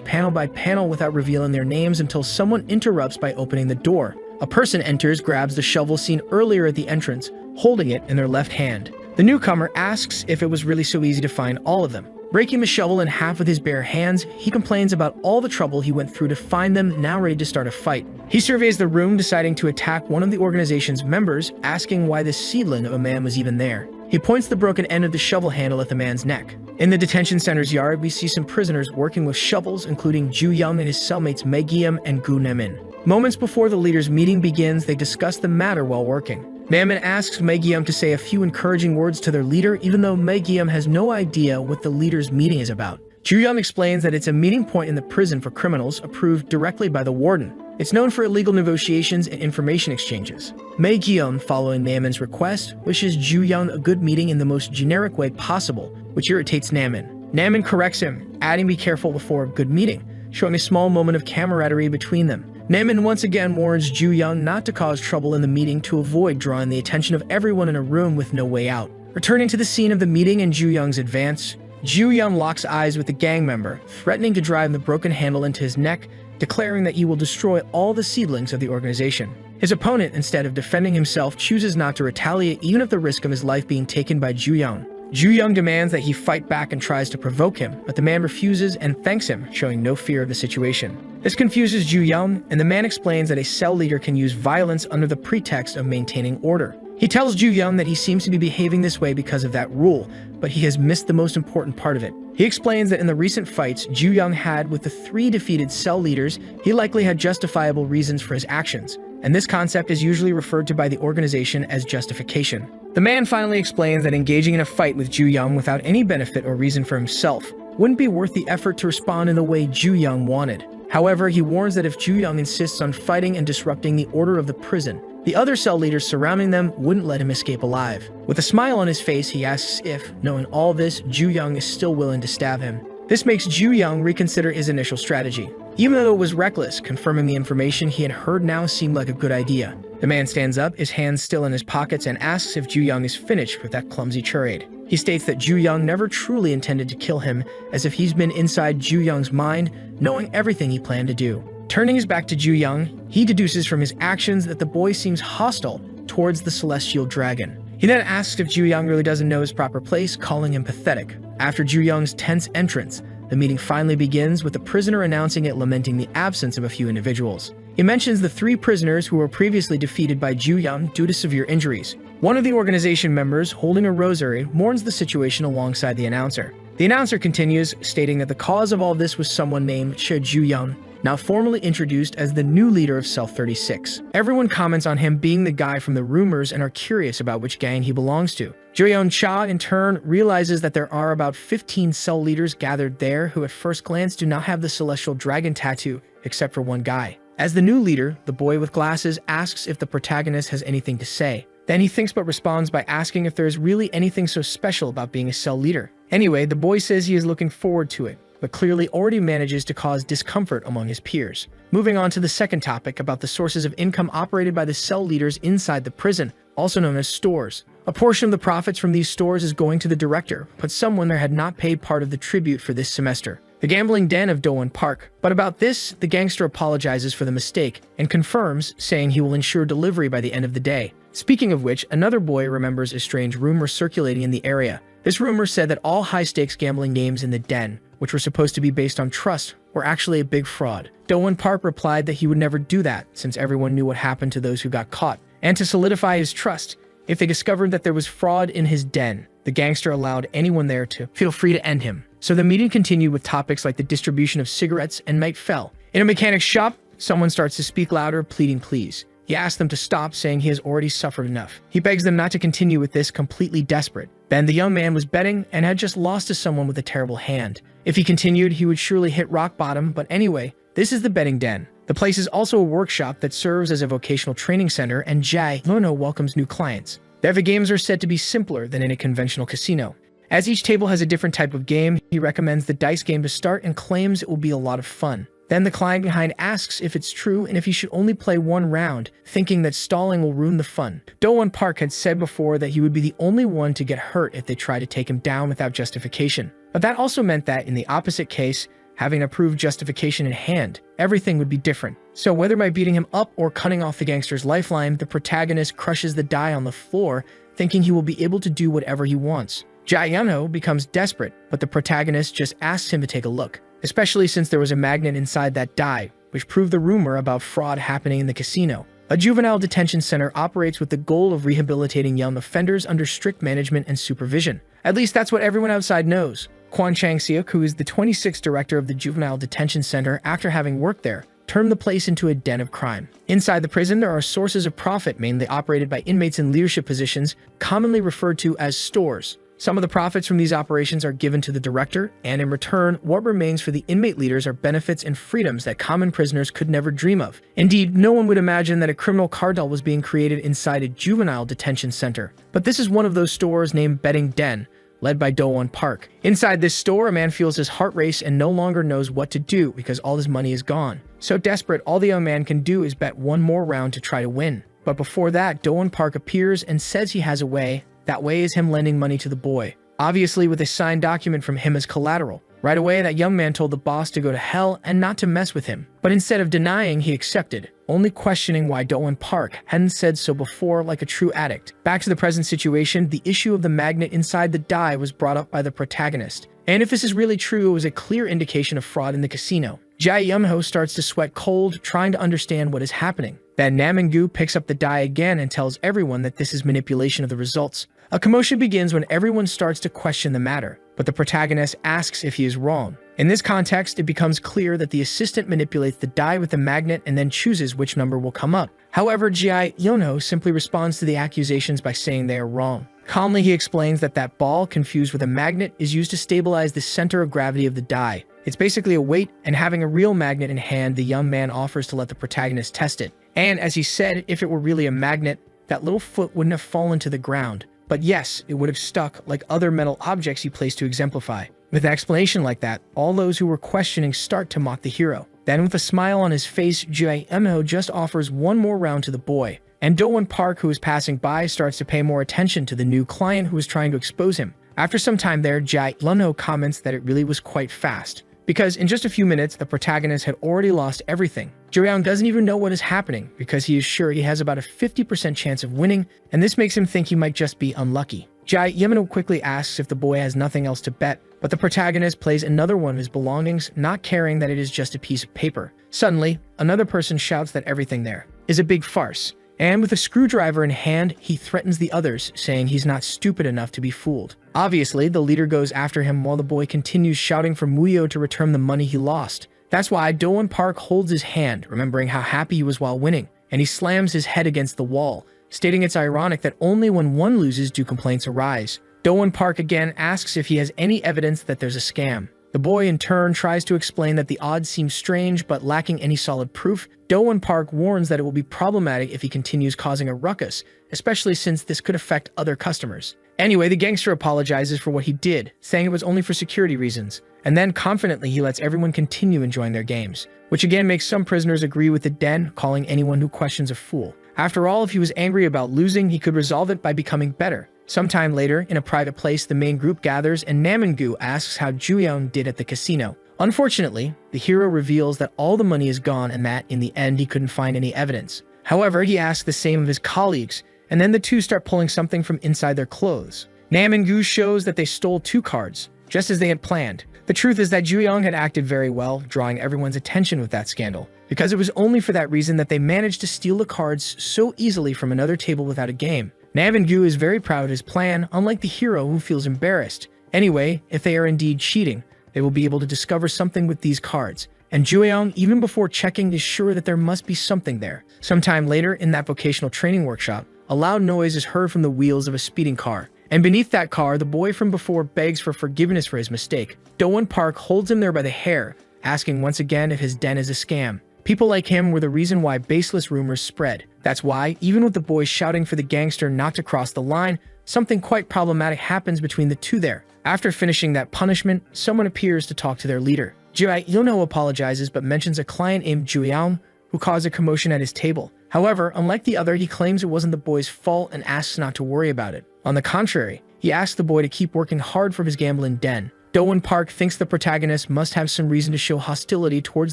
panel by panel without revealing their names until someone interrupts by opening the door. A person enters, grabs the shovel seen earlier at the entrance, holding it in their left hand. The newcomer asks if it was really so easy to find all of them. Breaking the shovel in half with his bare hands, he complains about all the trouble he went through to find them, now ready to start a fight. He surveys the room, deciding to attack one of the organization's members, asking why this seedling of a man was even there. He points the broken end of the shovel handle at the man's neck. In the detention center's yard, we see some prisoners working with shovels, including Ju Young and his cellmates Megyeom and Gu Namin. Moments before the leaders' meeting begins, they discuss the matter while working. Namin asks Megyeom to say a few encouraging words to their leader, even though Megyeom has no idea what the leaders' meeting is about. Ju Young explains that it's a meeting point in the prison for criminals approved directly by the warden. It's known for illegal negotiations and information exchanges. Megyeom, following Namin's request, wishes Ju Young a good meeting in the most generic way possible, which irritates Namin. Namin corrects him, adding be careful before a good meeting, showing a small moment of camaraderie between them. Namin once again warns Ju Young not to cause trouble in the meeting to avoid drawing the attention of everyone in a room with no way out. Returning to the scene of the meeting and Ju Young's advance, Ju Young locks eyes with the gang member, threatening to drive the broken handle into his neck, declaring that he will destroy all the seedlings of the organization. His opponent, instead of defending himself, chooses not to retaliate even at the risk of his life being taken by Ju Young. Ju Young demands that he fight back and tries to provoke him, but the man refuses and thanks him, showing no fear of the situation. This confuses Ju Young, and the man explains that a cell leader can use violence under the pretext of maintaining order. He tells Ju Young that he seems to be behaving this way because of that rule, but he has missed the most important part of it. He explains that in the recent fights Ju Young had with the 3 defeated cell leaders, he likely had justifiable reasons for his actions, and this concept is usually referred to by the organization as justification. The man finally explains that engaging in a fight with Ju Young without any benefit or reason for himself wouldn't be worth the effort to respond in the way Ju Young wanted. However, he warns that if Ju Young insists on fighting and disrupting the order of the prison, the other cell leaders surrounding them wouldn't let him escape alive. With a smile on his face, he asks if, knowing all this, Ju Young is still willing to stab him. This makes Ju Young reconsider his initial strategy. Even though it was reckless, confirming the information he had heard now seemed like a good idea. The man stands up, his hands still in his pockets, and asks if Ju Young is finished with that clumsy charade. He states that Ju Young never truly intended to kill him, as if he's been inside Ju Young's mind, knowing everything he planned to do. Turning his back to Ju Young, he deduces from his actions that the boy seems hostile towards the celestial dragon. He then asks if Ju Young really doesn't know his proper place, calling him pathetic. After Ju Young's tense entrance, the meeting finally begins with the prisoner announcing it, lamenting the absence of a few individuals. He mentions the 3 prisoners who were previously defeated by Ju Young due to severe injuries. One of the organization members, holding a rosary, mourns the situation alongside the announcer. The announcer continues, stating that the cause of all this was someone named Ju Young, now formally introduced as the new leader of Cell 36. Everyone comments on him being the guy from the rumors and are curious about which gang he belongs to. Joyeon Cha, in turn, realizes that there are about 15 cell leaders gathered there who at first glance do not have the celestial dragon tattoo, except for one guy. As the new leader, the boy with glasses asks if the protagonist has anything to say. Then he thinks but responds by asking if there is really anything so special about being a cell leader. Anyway, the boy says he is looking forward to it, but clearly already manages to cause discomfort among his peers. Moving on to the second topic about the sources of income operated by the cell leaders inside the prison, also known as stores. A portion of the profits from these stores is going to the director, but someone there had not paid part of the tribute for this semester, the gambling den of Dowon Park. But about this, the gangster apologizes for the mistake and confirms, saying he will ensure delivery by the end of the day. Speaking of which, another boy remembers a strange rumor circulating in the area. This rumor said that all high-stakes gambling games in the den, which were supposed to be based on trust, were actually a big fraud. Dowon Park replied that he would never do that, since everyone knew what happened to those who got caught. And to solidify his trust, if they discovered that there was fraud in his den, the gangster allowed anyone there to feel free to end him. So the meeting continued with topics like the distribution of cigarettes and Mike fell. In a mechanic's shop, someone starts to speak louder, pleading please. He asks them to stop, saying he has already suffered enough. He begs them not to continue with this, completely desperate. Then the young man was betting and had just lost to someone with a terrible hand. If he continued, he would surely hit rock bottom, but anyway, this is the betting den. The place is also a workshop that serves as a vocational training center, and Jae Lono welcomes new clients. The games are said to be simpler than in a conventional casino. As each table has a different type of game, he recommends the dice game to start and claims it will be a lot of fun. Then the client behind asks if it's true and if he should only play one round, thinking that stalling will ruin the fun. Dowon Park had said before that he would be the only one to get hurt if they tried to take him down without justification. But that also meant that in the opposite case, having a proved justification in hand, everything would be different. So whether by beating him up or cutting off the gangster's lifeline, the protagonist crushes the die on the floor, thinking he will be able to do whatever he wants. Jae-yeon-ho becomes desperate, but the protagonist just asks him to take a look, especially since there was a magnet inside that die, which proved the rumor about fraud happening in the casino. A juvenile detention center operates with the goal of rehabilitating young offenders under strict management and supervision. At least that's what everyone outside knows. Kwon Chang-seok, who is the 26th director of the juvenile detention center after having worked there, turned the place into a den of crime. Inside the prison, there are sources of profit mainly operated by inmates in leadership positions, commonly referred to as stores. Some of the profits from these operations are given to the director, and in return, what remains for the inmate leaders are benefits and freedoms that common prisoners could never dream of. Indeed, no one would imagine that a criminal cartel was being created inside a juvenile detention center. But this is one of those stores named Betting Den, led by Dowon Park. Inside this store, a man feels his heart race and no longer knows what to do because all his money is gone. So desperate, all the young man can do is bet one more round to try to win. But before that, Dowon Park appears and says he has a way. That way is him lending money to the boy, obviously with a signed document from him as collateral. Right away, that young man told the boss to go to hell and not to mess with him. But instead of denying, he accepted, only questioning why Dowon Park hadn't said so before like a true addict. Back to the present situation, the issue of the magnet inside the die was brought up by the protagonist. And if this is really true, it was a clear indication of fraud in the casino. Jae-yeon-ho starts to sweat cold, trying to understand what is happening. Then Nam-in-gu picks up the die again and tells everyone that this is manipulation of the results. A commotion begins when everyone starts to question the matter, but the protagonist asks if he is wrong. In this context, it becomes clear that the assistant manipulates the die with the magnet and then chooses which number will come up. However, Jae-yeon-ho simply responds to the accusations by saying they are wrong. Calmly, he explains that that ball, confused with a magnet, is used to stabilize the center of gravity of the die. It's basically a weight, and having a real magnet in hand, the young man offers to let the protagonist test it. And as he said, if it were really a magnet, that little foot wouldn't have fallen to the ground. But yes, it would have stuck like other metal objects he placed to exemplify. With an explanation like that, all those who were questioning start to mock the hero. Then with a smile on his face, Jae-yeon-ho just offers one more round to the boy. And Dowon Park, who is passing by, starts to pay more attention to the new client who is trying to expose him. After some time there, Jae-yeon-ho comments that it really was quite fast, because in just a few minutes, the protagonist had already lost everything. Juyoung doesn't even know what is happening because he is sure he has about a 50% chance of winning, and this makes him think he might just be unlucky. Jai Yemeno quickly asks if the boy has nothing else to bet, but the protagonist plays another one of his belongings, not caring that it is just a piece of paper. Suddenly, another person shouts that everything there is a big farce, and with a screwdriver in hand, he threatens the others, saying he's not stupid enough to be fooled. Obviously, the leader goes after him while the boy continues shouting for Muyo to return the money he lost. That's why Do-won Park holds his hand, remembering how happy he was while winning, and he slams his head against the wall, stating it's ironic that only when one loses do complaints arise. Do-won Park again asks if he has any evidence that there's a scam. The boy in turn tries to explain that the odds seem strange, but lacking any solid proof, Do-won Park warns that it will be problematic if he continues causing a ruckus, especially since this could affect other customers. Anyway, the gangster apologizes for what he did, saying it was only for security reasons, and then confidently he lets everyone continue enjoying their games, which again makes some prisoners agree with the den, calling anyone who questions a fool. After all, if he was angry about losing, he could resolve it by becoming better. Sometime later, in a private place, the main group gathers and Namingu asks how Juyoung did at the casino. Unfortunately, the hero reveals that all the money is gone and that, in the end, he couldn't find any evidence. However, he asks the same of his colleagues, and then the two start pulling something from inside their clothes. Namingu shows that they stole 2 cards, just as they had planned. The truth is that Juyoung had acted very well, drawing everyone's attention with that scandal, because it was only for that reason that they managed to steal the cards so easily from another table without a game. Namingu is very proud of his plan, unlike the hero who feels embarrassed. Anyway, if they are indeed cheating, they will be able to discover something with these cards, and Juyoung, even before checking, is sure that there must be something there. Sometime later, in that vocational training workshop, a loud noise is heard from the wheels of a speeding car, and beneath that car, the boy from before begs for forgiveness for his mistake. Do-won Park holds him there by the hair, asking once again if his den is a scam. People like him were the reason why baseless rumors spread. That's why, even with the boys shouting for the gangster not to cross the line, something quite problematic happens between the two there. After finishing that punishment, someone appears to talk to their leader. Jai Yono apologizes but mentions a client named Juyoung who caused a commotion at his table. However, unlike the other, he claims it wasn't the boy's fault and asks not to worry about it. On the contrary, he asks the boy to keep working hard for his gambling den. Do-won Park thinks the protagonist must have some reason to show hostility towards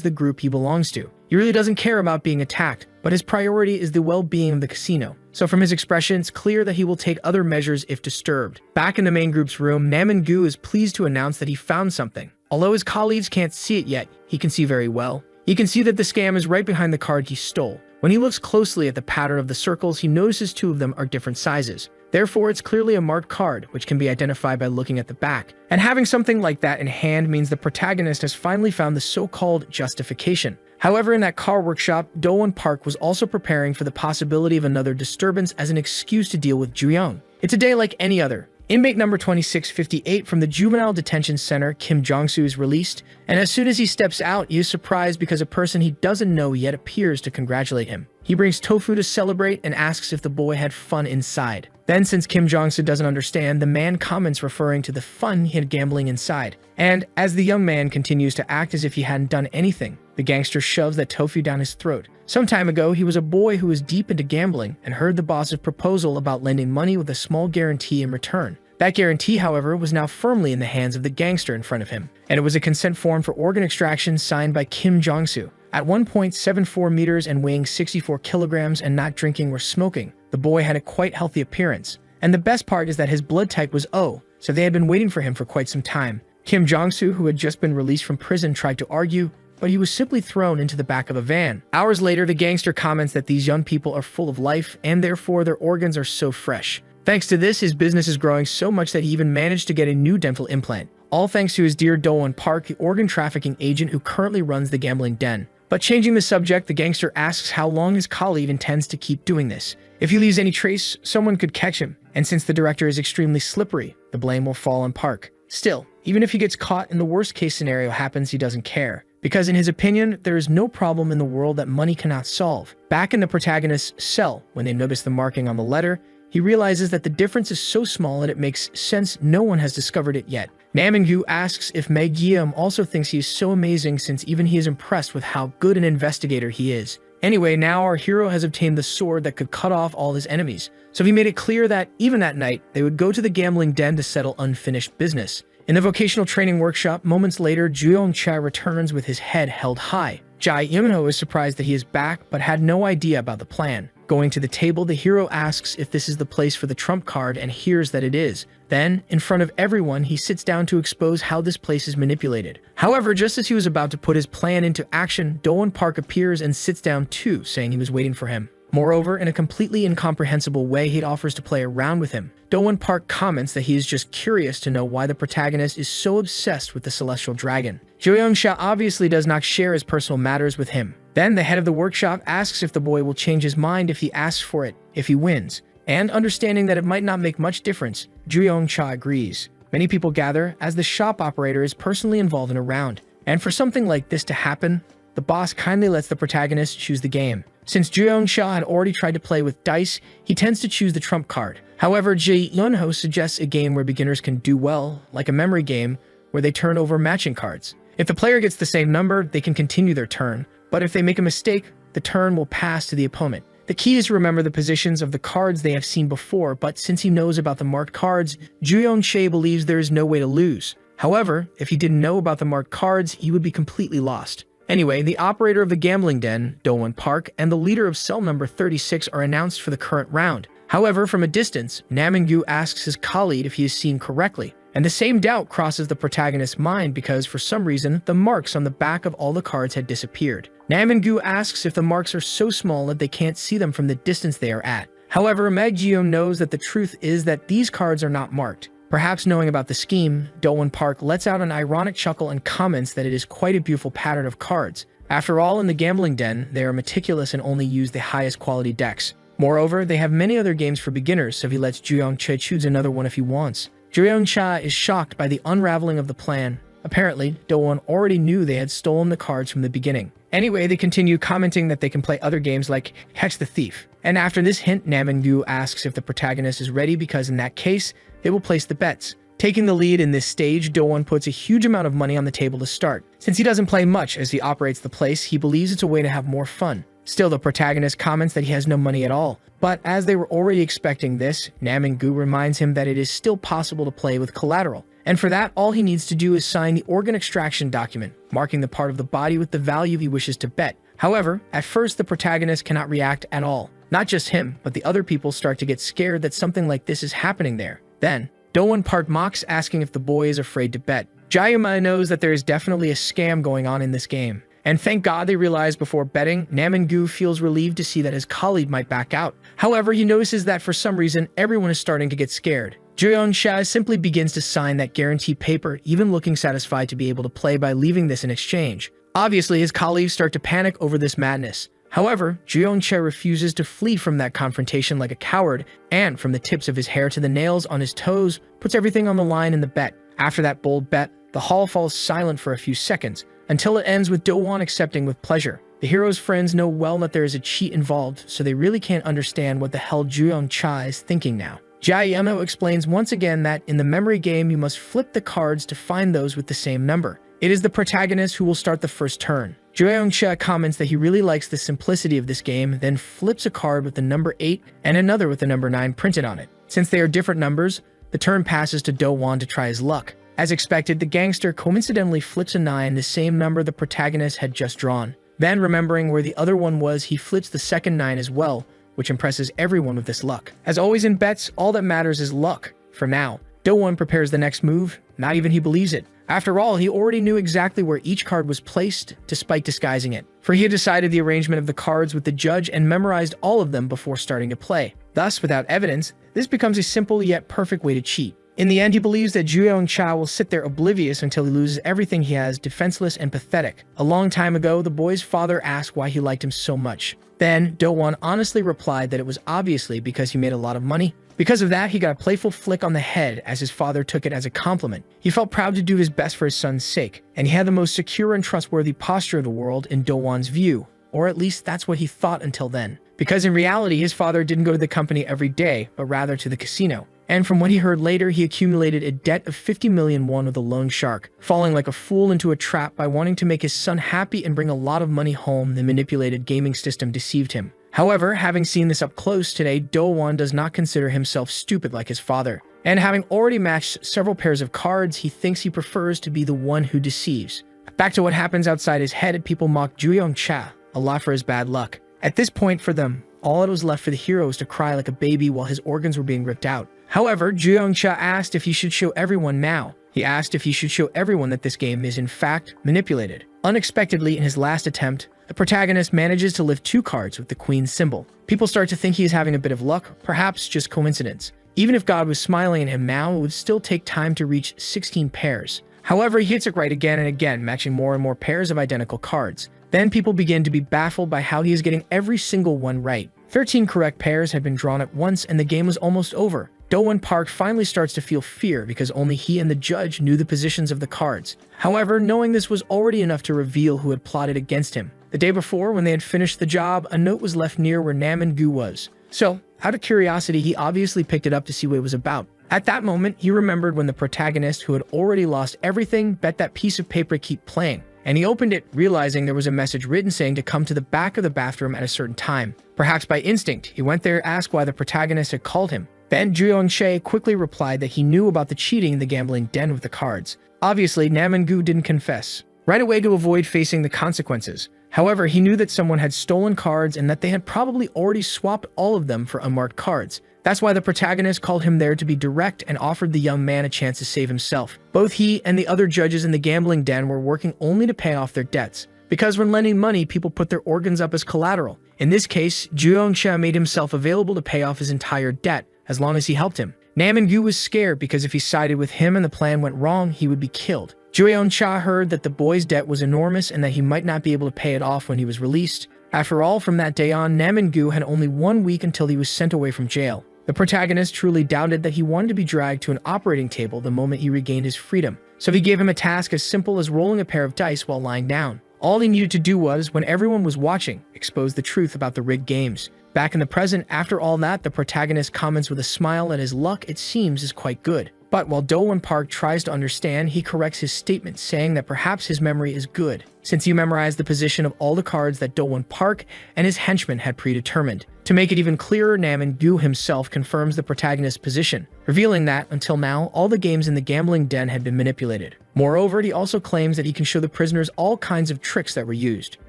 the group he belongs to. He really doesn't care about being attacked, but his priority is the well-being of the casino. So from his expression, it's clear that he will take other measures if disturbed. Back in the main group's room, Namingu is pleased to announce that he found something. Although his colleagues can't see it yet, he can see very well. He can see that the scam is right behind the card he stole. When he looks closely at the pattern of the circles, he notices 2 of them are different sizes. Therefore, it's clearly a marked card, which can be identified by looking at the back. And having something like that in hand means the protagonist has finally found the so-called justification. However, in that car workshop, Do-won Park was also preparing for the possibility of another disturbance as an excuse to deal with Juyoung. It's a day like any other. Inmate number 2658 from the Juvenile Detention Center, Kim Jong-soo, is released, and as soon as he steps out, he is surprised because a person he doesn't know yet appears to congratulate him. He brings tofu to celebrate and asks if the boy had fun inside. Then, since Kim Jong-soo doesn't understand, the man comments referring to the fun he had gambling inside. And as the young man continues to act as if he hadn't done anything, the gangster shoves that tofu down his throat. Some time ago, he was a boy who was deep into gambling and heard the boss's proposal about lending money with a small guarantee in return. That guarantee, however, was now firmly in the hands of the gangster in front of him, and it was a consent form for organ extraction signed by Kim Jong-soo. At 1.74 meters and weighing 64 kilograms and not drinking or smoking, the boy had a quite healthy appearance. And the best part is that his blood type was O, so they had been waiting for him for quite some time. Kim Jong-soo, who had just been released from prison, tried to argue, but he was simply thrown into the back of a van. Hours later, the gangster comments that these young people are full of life and therefore their organs are so fresh. Thanks to this, his business is growing so much that he even managed to get a new dental implant. All thanks to his dear Do-won Park, the organ trafficking agent who currently runs the gambling den. But changing the subject, the gangster asks how long his colleague intends to keep doing this. If he leaves any trace, someone could catch him, and since the director is extremely slippery, the blame will fall on Park. Still, even if he gets caught and the worst case scenario happens, he doesn't care. Because in his opinion, there is no problem in the world that money cannot solve. Back in the protagonist's cell, when they notice the marking on the letter, he realizes that the difference is so small that it makes sense no one has discovered it yet. Namingu asks if Meg Yeom also thinks he is so amazing since even he is impressed with how good an investigator he is. Anyway, now our hero has obtained the sword that could cut off all his enemies, so he made it clear that even that night, they would go to the gambling den to settle unfinished business. In the vocational training workshop, moments later, Ju-Yong-cha returns with his head held high. Jae-Eun-ho is surprised that he is back, but had no idea about the plan. Going to the table, the hero asks if this is the place for the trump card and hears that it is. Then, in front of everyone, he sits down to expose how this place is manipulated. However, just as he was about to put his plan into action, Do-won Park appears and sits down too, saying he was waiting for him. Moreover, in a completely incomprehensible way, he offers to play around with him. Do-won Park comments that he is just curious to know why the protagonist is so obsessed with the celestial dragon. Jo-young-sha obviously does not share his personal matters with him. Then the head of the workshop asks if the boy will change his mind if he asks for it, if he wins. And understanding that it might not make much difference, Ju-Yong-cha agrees. Many people gather as the shop operator is personally involved in a round. And for something like this to happen, the boss kindly lets the protagonist choose the game. Since Ju-Yong-cha had already tried to play with dice, he tends to choose the trump card. However, Jae-Yun-ho suggests a game where beginners can do well, like a memory game, where they turn over matching cards. If the player gets the same number, they can continue their turn, but if they make a mistake, the turn will pass to the opponent. The key is to remember the positions of the cards they have seen before, but since he knows about the marked cards, Ju-Yong-cha believes there is no way to lose. However, if he didn't know about the marked cards, he would be completely lost. Anyway, the operator of the gambling den, Do-won Park, and the leader of cell number 36 are announced for the current round. However, from a distance, Nam-in-gyu asks his colleague if he is seen correctly, and the same doubt crosses the protagonist's mind because, for some reason, the marks on the back of all the cards had disappeared. Nam-in-gyu asks if the marks are so small that they can't see them from the distance they are at. However, Mag-jeom knows that the truth is that these cards are not marked. Perhaps knowing about the scheme, Do-won Park lets out an ironic chuckle and comments that it is quite a beautiful pattern of cards. After all, in the gambling den, they are meticulous and only use the highest quality decks. Moreover, they have many other games for beginners, so he lets Ju-Yong-cha choose another one if he wants. Ju-Yong-cha is shocked by the unraveling of the plan. Apparently, Do-won already knew they had stolen the cards from the beginning. Anyway, they continue commenting that they can play other games like Catch the Thief. And after this hint, Nam-in-gyu asks if the protagonist is ready because in that case, they will place the bets. Taking the lead in this stage, Do-won puts a huge amount of money on the table to start. Since he doesn't play much as he operates the place, he believes it's a way to have more fun. Still, the protagonist comments that he has no money at all. But as they were already expecting this, Nam-in-gyu reminds him that it is still possible to play with collateral. And for that, all he needs to do is sign the organ extraction document, marking the part of the body with the value he wishes to bet. However, at first the protagonist cannot react at all. Not just him, but the other people start to get scared that something like this is happening there. Then, Do-won Park mocks asking if the boy is afraid to bet. Jae-yuma knows that there is definitely a scam going on in this game. And thank God they realized before betting, Nam-in-gyu feels relieved to see that his colleague might back out. However, he notices that for some reason, everyone is starting to get scared. Ju-Yong-cha simply begins to sign that guarantee paper, even looking satisfied to be able to play by leaving this in exchange. Obviously, his colleagues start to panic over this madness. However, Ju-Yong-cha refuses to flee from that confrontation like a coward, and from the tips of his hair to the nails on his toes, puts everything on the line in the bet. After that bold bet, the hall falls silent for a few seconds, until it ends with Do-won accepting with pleasure. The hero's friends know well that there is a cheat involved, so they really can't understand what the hell Ju-Yong-cha is thinking now. Jae-yuma explains once again that in the memory game you must flip the cards to find those with the same number. It is the protagonist who will start the first turn. Ju-Yong-cha comments that he really likes the simplicity of this game, then flips a card with the number 8 and another with the number 9 printed on it. Since they are different numbers, the turn passes to Do-won to try his luck. As expected, the gangster coincidentally flips a 9, the same number the protagonist had just drawn. Then, remembering where the other one was, he flips the second 9 as well, which impresses everyone with this luck. As always in bets, all that matters is luck. For now, Do-won prepares the next move, not even he believes it. After all, he already knew exactly where each card was placed, despite disguising it. For he had decided the arrangement of the cards with the judge and memorized all of them before starting to play. Thus, without evidence, this becomes a simple yet perfect way to cheat. In the end, he believes that Ju-Yong-cha will sit there oblivious until he loses everything he has, defenseless and pathetic. A long time ago, the boy's father asked why he liked him so much. Then, Do-won honestly replied that it was obviously because he made a lot of money. Because of that, he got a playful flick on the head as his father took it as a compliment. He felt proud to do his best for his son's sake, and he had the most secure and trustworthy posture of the world in Do-won's view, or at least that's what he thought until then. Because in reality, his father didn't go to the company every day, but rather to the casino. And from what he heard later, he accumulated a debt of 50 million won with a loan shark, falling like a fool into a trap by wanting to make his son happy and bring a lot of money home. The manipulated gaming system deceived him. However, having seen this up close today, Do-won does not consider himself stupid like his father. And having already matched several pairs of cards, he thinks he prefers to be the one who deceives. Back to what happens outside his head, people mock Ju-Young-cha a lot for his bad luck. At this point for them, all it was left for the hero was to cry like a baby while his organs were being ripped out. However, Ju-Young-cha asked if he should show everyone now. He asked if he should show everyone that this game is in fact manipulated. Unexpectedly, in his last attempt, the protagonist manages to lift 2 cards with the Queen's symbol. People start to think he is having a bit of luck, perhaps just coincidence. Even if God was smiling at him now, it would still take time to reach 16 pairs. However, he hits it right again and again, matching more and more pairs of identical cards. Then people begin to be baffled by how he is getting every single one right. 13 correct pairs had been drawn at once and the game was almost over. Do-won Park finally starts to feel fear because only he and the judge knew the positions of the cards. However, knowing this was already enough to reveal who had plotted against him. The day before, when they had finished the job, a note was left near where Nam-in-gu was. So, out of curiosity, he obviously picked it up to see what it was about. At that moment, he remembered when the protagonist, who had already lost everything, bet that piece of paper keep playing. And he opened it, realizing there was a message written saying to come to the back of the bathroom at a certain time. Perhaps by instinct, he went there to ask why the protagonist had called him. Then Ju-Young-chae quickly replied that he knew about the cheating in the gambling den with the cards. Obviously, Nam-in-gu didn't confess right away to avoid facing the consequences. However, he knew that someone had stolen cards and that they had probably already swapped all of them for unmarked cards. That's why the protagonist called him there to be direct and offered the young man a chance to save himself. Both he and the other judges in the gambling den were working only to pay off their debts. Because when lending money, people put their organs up as collateral. In this case, Ju-Young-chae made himself available to pay off his entire debt, as long as he helped him. Nam-in-gu was scared because if he sided with him and the plan went wrong, he would be killed. Ju-Young-chae heard that the boy's debt was enormous and that he might not be able to pay it off when he was released. After all, from that day on, Nam-in-gu had only 1 week until he was sent away from jail. The protagonist truly doubted that he wanted to be dragged to an operating table the moment he regained his freedom, so he gave him a task as simple as rolling a pair of dice while lying down. All he needed to do was, when everyone was watching, expose the truth about the rigged games. Back in the present, after all that, the protagonist comments with a smile that his luck, it seems, is quite good. But while Do-won Park tries to understand, he corrects his statement, saying that perhaps his memory is good, since he memorized the position of all the cards that Do-won Park and his henchmen had predetermined. To make it even clearer, Nam-in-gu himself confirms the protagonist's position, revealing that, until now, all the games in the gambling den had been manipulated. Moreover, he also claims that he can show the prisoners all kinds of tricks that were used.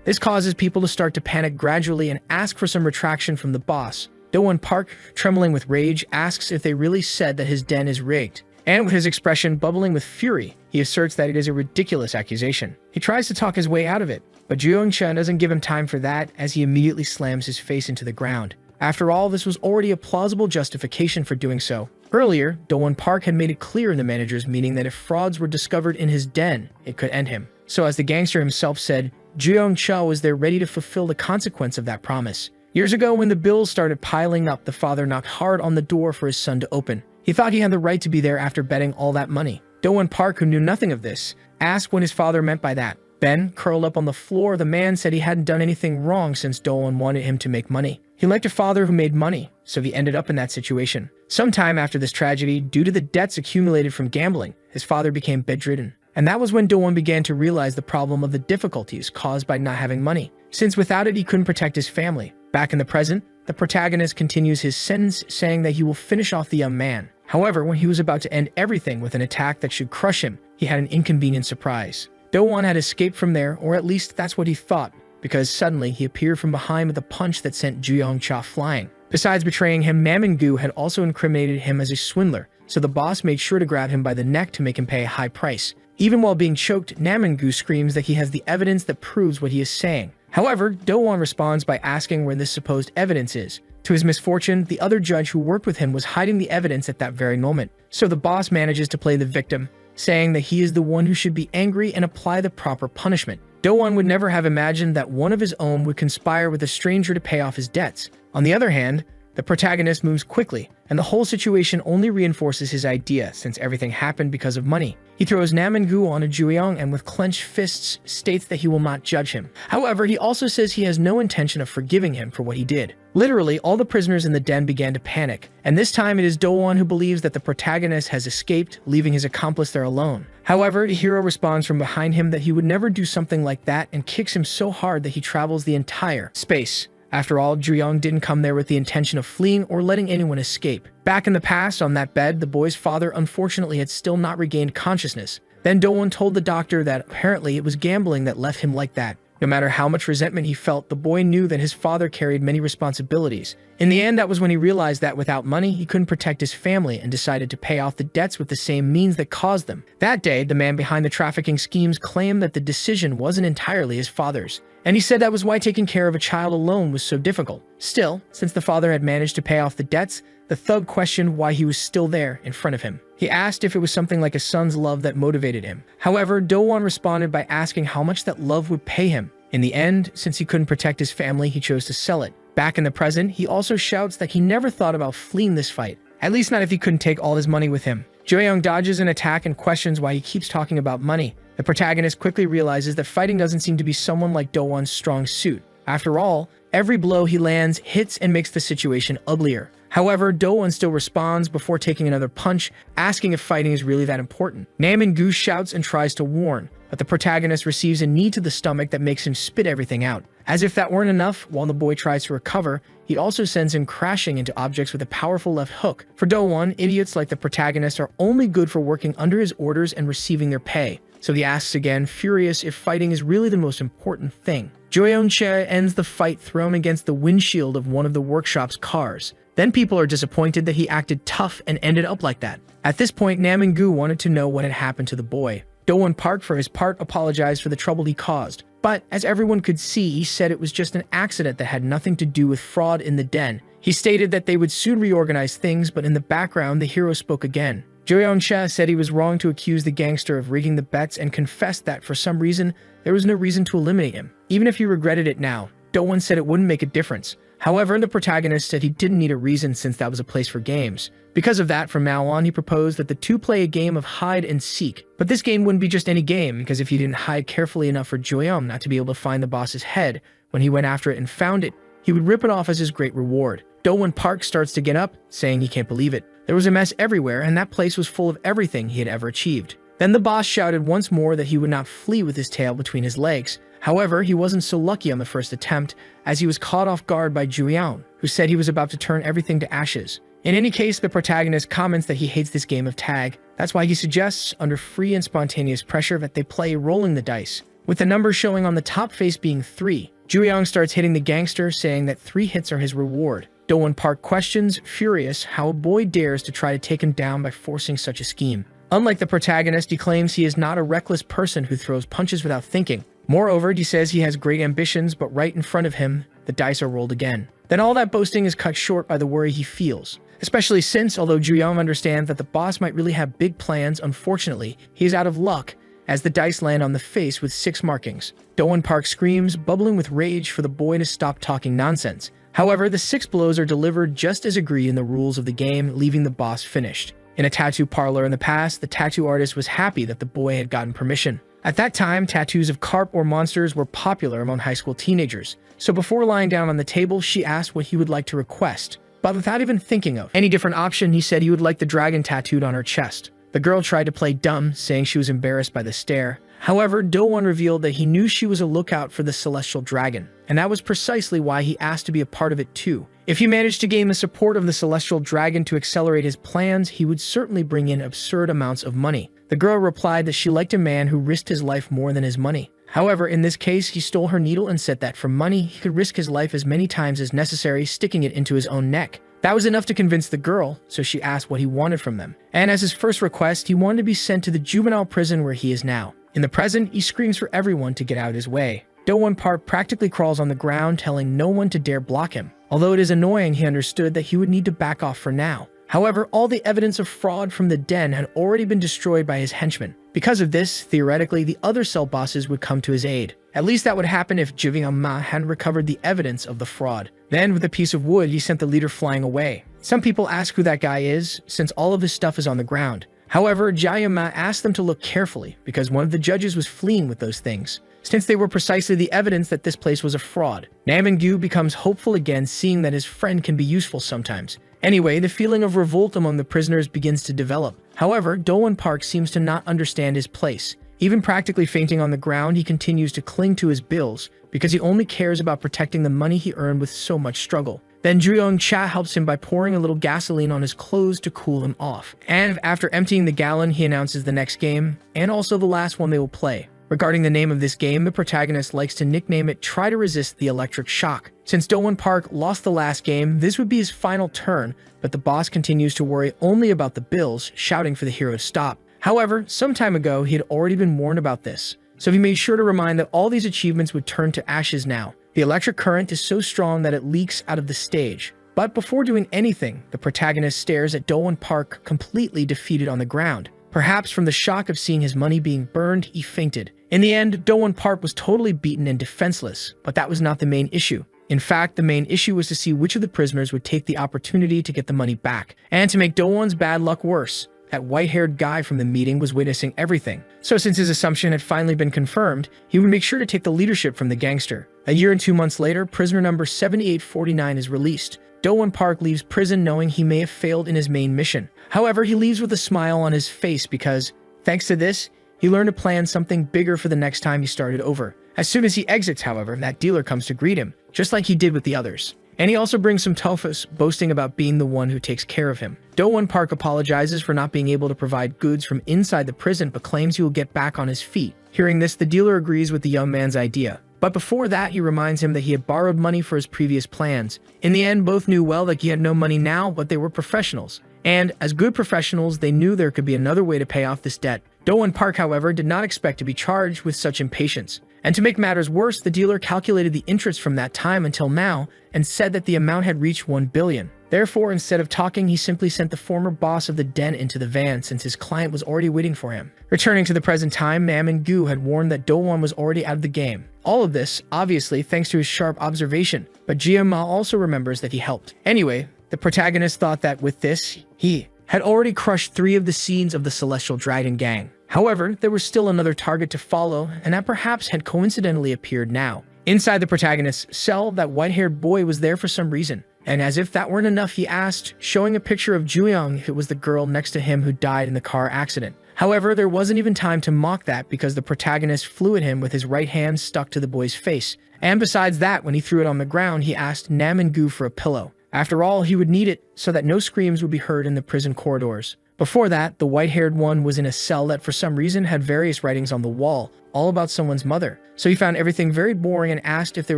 This causes people to start to panic gradually and ask for some retraction from the boss. Do-won Park, trembling with rage, asks if they really said that his den is rigged. And with his expression bubbling with fury, he asserts that it is a ridiculous accusation. He tries to talk his way out of it, but Ju-Young-chae doesn't give him time for that as he immediately slams his face into the ground. After all, this was already a plausible justification for doing so. Earlier, Do-won Park had made it clear in the manager's meeting that if frauds were discovered in his den, it could end him. So as the gangster himself said, Ju-Young-chae was there ready to fulfill the consequence of that promise. Years ago, when the bills started piling up, the father knocked hard on the door for his son to open. He thought he had the right to be there after betting all that money. Do-won Park, who knew nothing of this, asked what his father meant by that. Ben, curled up on the floor, the man said he hadn't done anything wrong since Do-won wanted him to make money. He liked a father who made money, so he ended up in that situation. Sometime after this tragedy, due to the debts accumulated from gambling, his father became bedridden. And that was when Do-won began to realize the problem of the difficulties caused by not having money, since without it he couldn't protect his family. Back in the present, the protagonist continues his sentence, saying that he will finish off the young man. However, when he was about to end everything with an attack that should crush him, he had an inconvenient surprise. Do-won had escaped from there, or at least that's what he thought, because suddenly he appeared from behind with a punch that sent Ju-Young-chae flying. Besides betraying him, Nam-in-gu had also incriminated him as a swindler, so the boss made sure to grab him by the neck to make him pay a high price. Even while being choked, Nam-in-gu screams that he has the evidence that proves what he is saying. However, Do-won responds by asking where this supposed evidence is. To his misfortune, the other judge who worked with him was hiding the evidence at that very moment. So the boss manages to play the victim, saying that he is the one who should be angry and apply the proper punishment. Do-won would never have imagined that one of his own would conspire with a stranger to pay off his debts. On the other hand, the protagonist moves quickly, and the whole situation only reinforces his idea since everything happened because of money. He throws Nam-in-gu on a Ju-young and with clenched fists states that he will not judge him. However, he also says he has no intention of forgiving him for what he did. Literally, all the prisoners in the den began to panic, and this time it is Do-won who believes that the protagonist has escaped, leaving his accomplice there alone. However, the hero responds from behind him that he would never do something like that and kicks him so hard that he travels the entire space. After all, Ju-young didn't come there with the intention of fleeing or letting anyone escape. Back in the past, on that bed, the boy's father unfortunately had still not regained consciousness. Then Do-won told the doctor that apparently it was gambling that left him like that. No matter how much resentment he felt, the boy knew that his father carried many responsibilities. In the end, that was when he realized that without money, he couldn't protect his family and decided to pay off the debts with the same means that caused them. That day, the man behind the trafficking schemes claimed that the decision wasn't entirely his father's. And he said that was why taking care of a child alone was so difficult. Still, since the father had managed to pay off the debts, the thug questioned why he was still there in front of him. He asked if it was something like a son's love that motivated him. However, Do-won responded by asking how much that love would pay him. In the end, since he couldn't protect his family, he chose to sell it. Back in the present, he also shouts that he never thought about fleeing this fight, at least not if he couldn't take all his money with him. Jo-young dodges an attack and questions why he keeps talking about money. The protagonist quickly realizes that fighting doesn't seem to be someone like Do-won's strong suit. After all, every blow he lands hits and makes the situation uglier. However, Do-won still responds before taking another punch, asking if fighting is really that important. Namin-gu shouts and tries to warn, but the protagonist receives a knee to the stomach that makes him spit everything out. As if that weren't enough, while the boy tries to recover, he also sends him crashing into objects with a powerful left hook. For Do-won, idiots like the protagonist are only good for working under his orders and receiving their pay. So he asks again, furious if fighting is really the most important thing. Jo-young-che ends the fight thrown against the windshield of one of the workshop's cars. Then people are disappointed that he acted tough and ended up like that. At this point, Namin-gu wanted to know what had happened to the boy. Do-won Park, for his part, apologized for the trouble he caused. But, as everyone could see, he said it was just an accident that had nothing to do with fraud in the den. He stated that they would soon reorganize things, but in the background, the hero spoke again. Jo-young-che said he was wrong to accuse the gangster of rigging the bets and confessed that, for some reason, there was no reason to eliminate him. Even if he regretted it now, Do-won said it wouldn't make a difference. However, the protagonist said he didn't need a reason since that was a place for games. Because of that, from now on, he proposed that the two play a game of hide and seek. But this game wouldn't be just any game, because if he didn't hide carefully enough for Jo-young not to be able to find the boss's head, when he went after it and found it, he would rip it off as his great reward. Do-won Park starts to get up, saying he can't believe it. There was a mess everywhere, and that place was full of everything he had ever achieved. Then the boss shouted once more that he would not flee with his tail between his legs. However, he wasn't so lucky on the first attempt, as he was caught off guard by Ju-young, who said he was about to turn everything to ashes. In any case, the protagonist comments that he hates this game of tag. That's why he suggests, under free and spontaneous pressure, that they play rolling the dice, with the number showing on the top face being 3. Ju-young starts hitting the gangster, saying that 3 hits are his reward. Do-won Park questions, furious, how a boy dares to try to take him down by forcing such a scheme. Unlike the protagonist, he claims he is not a reckless person who throws punches without thinking. Moreover, he says he has great ambitions, but right in front of him, the dice are rolled again. Then all that boasting is cut short by the worry he feels. Especially since, although Ju-young understands that the boss might really have big plans, unfortunately, he is out of luck, as the dice land on the face with 6 markings. Do-won Park screams, bubbling with rage for the boy to stop talking nonsense. However, the 6 blows are delivered just as agreed in the rules of the game, leaving the boss finished. In a tattoo parlor in the past, the tattoo artist was happy that the boy had gotten permission. At that time, tattoos of carp or monsters were popular among high school teenagers. So before lying down on the table, she asked what he would like to request. But without even thinking of any different option, he said he would like the dragon tattooed on her chest. The girl tried to play dumb, saying she was embarrassed by the stare. However, Do-won revealed that he knew she was a lookout for the celestial dragon, and that was precisely why he asked to be a part of it too. If he managed to gain the support of the celestial dragon to accelerate his plans, he would certainly bring in absurd amounts of money. The girl replied that she liked a man who risked his life more than his money. However, in this case, he stole her needle and said that for money, he could risk his life as many times as necessary, sticking it into his own neck. That was enough to convince the girl, so she asked what he wanted from them. And as his first request, he wanted to be sent to the juvenile prison where he is now. In the present, he screams for everyone to get out of his way. Do-won Park practically crawls on the ground, telling no one to dare block him. Although it is annoying, he understood that he would need to back off for now. However, all the evidence of fraud from the den had already been destroyed by his henchmen. Because of this, theoretically, the other cell bosses would come to his aid. At least that would happen if Ju-young hadn't recovered the evidence of the fraud. Then, with a piece of wood, he sent the leader flying away. Some people ask who that guy is, since all of his stuff is on the ground. However, Ju-young asked them to look carefully, because one of the judges was fleeing with those things, since they were precisely the evidence that this place was a fraud. Namin-gu becomes hopeful again, seeing that his friend can be useful sometimes. Anyway, the feeling of revolt among the prisoners begins to develop. However, Do-won Park seems to not understand his place. Even practically fainting on the ground, he continues to cling to his bills because he only cares about protecting the money he earned with so much struggle. Then Ju-young-cha helps him by pouring a little gasoline on his clothes to cool him off. And after emptying the gallon, he announces the next game, and also the last one they will play. Regarding the name of this game, the protagonist likes to nickname it Try to Resist the Electric Shock. Since Do-won Park lost the last game, this would be his final turn, but the boss continues to worry only about the bills, shouting for the hero to stop. However, some time ago, he had already been warned about this, so he made sure to remind that all these achievements would turn to ashes now. The electric current is so strong that it leaks out of the stage. But before doing anything, the protagonist stares at Do-won Park completely defeated on the ground. Perhaps from the shock of seeing his money being burned, he fainted. In the end, Do-won Park was totally beaten and defenseless, but that was not the main issue. In fact, the main issue was to see which of the prisoners would take the opportunity to get the money back. And to make Do-won's bad luck worse, that white-haired guy from the meeting was witnessing everything. So since his assumption had finally been confirmed, he would make sure to take the leadership from the gangster. A year and 2 months later, prisoner number 7849 is released. Do-won Park leaves prison knowing he may have failed in his main mission. However, he leaves with a smile on his face because, thanks to this, he learned to plan something bigger for the next time he started over. As soon as he exits, however, that dealer comes to greet him, just like he did with the others. And he also brings some tofu's, boasting about being the one who takes care of him. Do-won Park apologizes for not being able to provide goods from inside the prison but claims he will get back on his feet. Hearing this, the dealer agrees with the young man's idea. But before that, he reminds him that he had borrowed money for his previous plans. In the end, both knew well that he had no money now, but they were professionals. And as good professionals, they knew there could be another way to pay off this debt. Do-won Park, however, did not expect to be charged with such impatience. And to make matters worse, the dealer calculated the interest from that time until now and said that the amount had reached 1 billion. Therefore, instead of talking, he simply sent the former boss of the den into the van since his client was already waiting for him. Returning to the present time, Nam and Gu had warned that Do-won was already out of the game. All of this, obviously, thanks to his sharp observation, but Jia-ma also remembers that he helped. Anyway, the protagonist thought that with this, he had already crushed 3 of the seeds of the Celestial Dragon Gang. However, there was still another target to follow, and that perhaps had coincidentally appeared now. Inside the protagonist's cell, that white-haired boy was there for some reason. And as if that weren't enough, he asked, showing a picture of Ju-young if it was the girl next to him who died in the car accident. However, there wasn't even time to mock that because the protagonist flew at him with his right hand stuck to the boy's face. And besides that, when he threw it on the ground, he asked Nam and Gu for a pillow. After all, he would need it so that no screams would be heard in the prison corridors. Before that, the white-haired one was in a cell that for some reason had various writings on the wall, all about someone's mother. So he found everything very boring and asked if there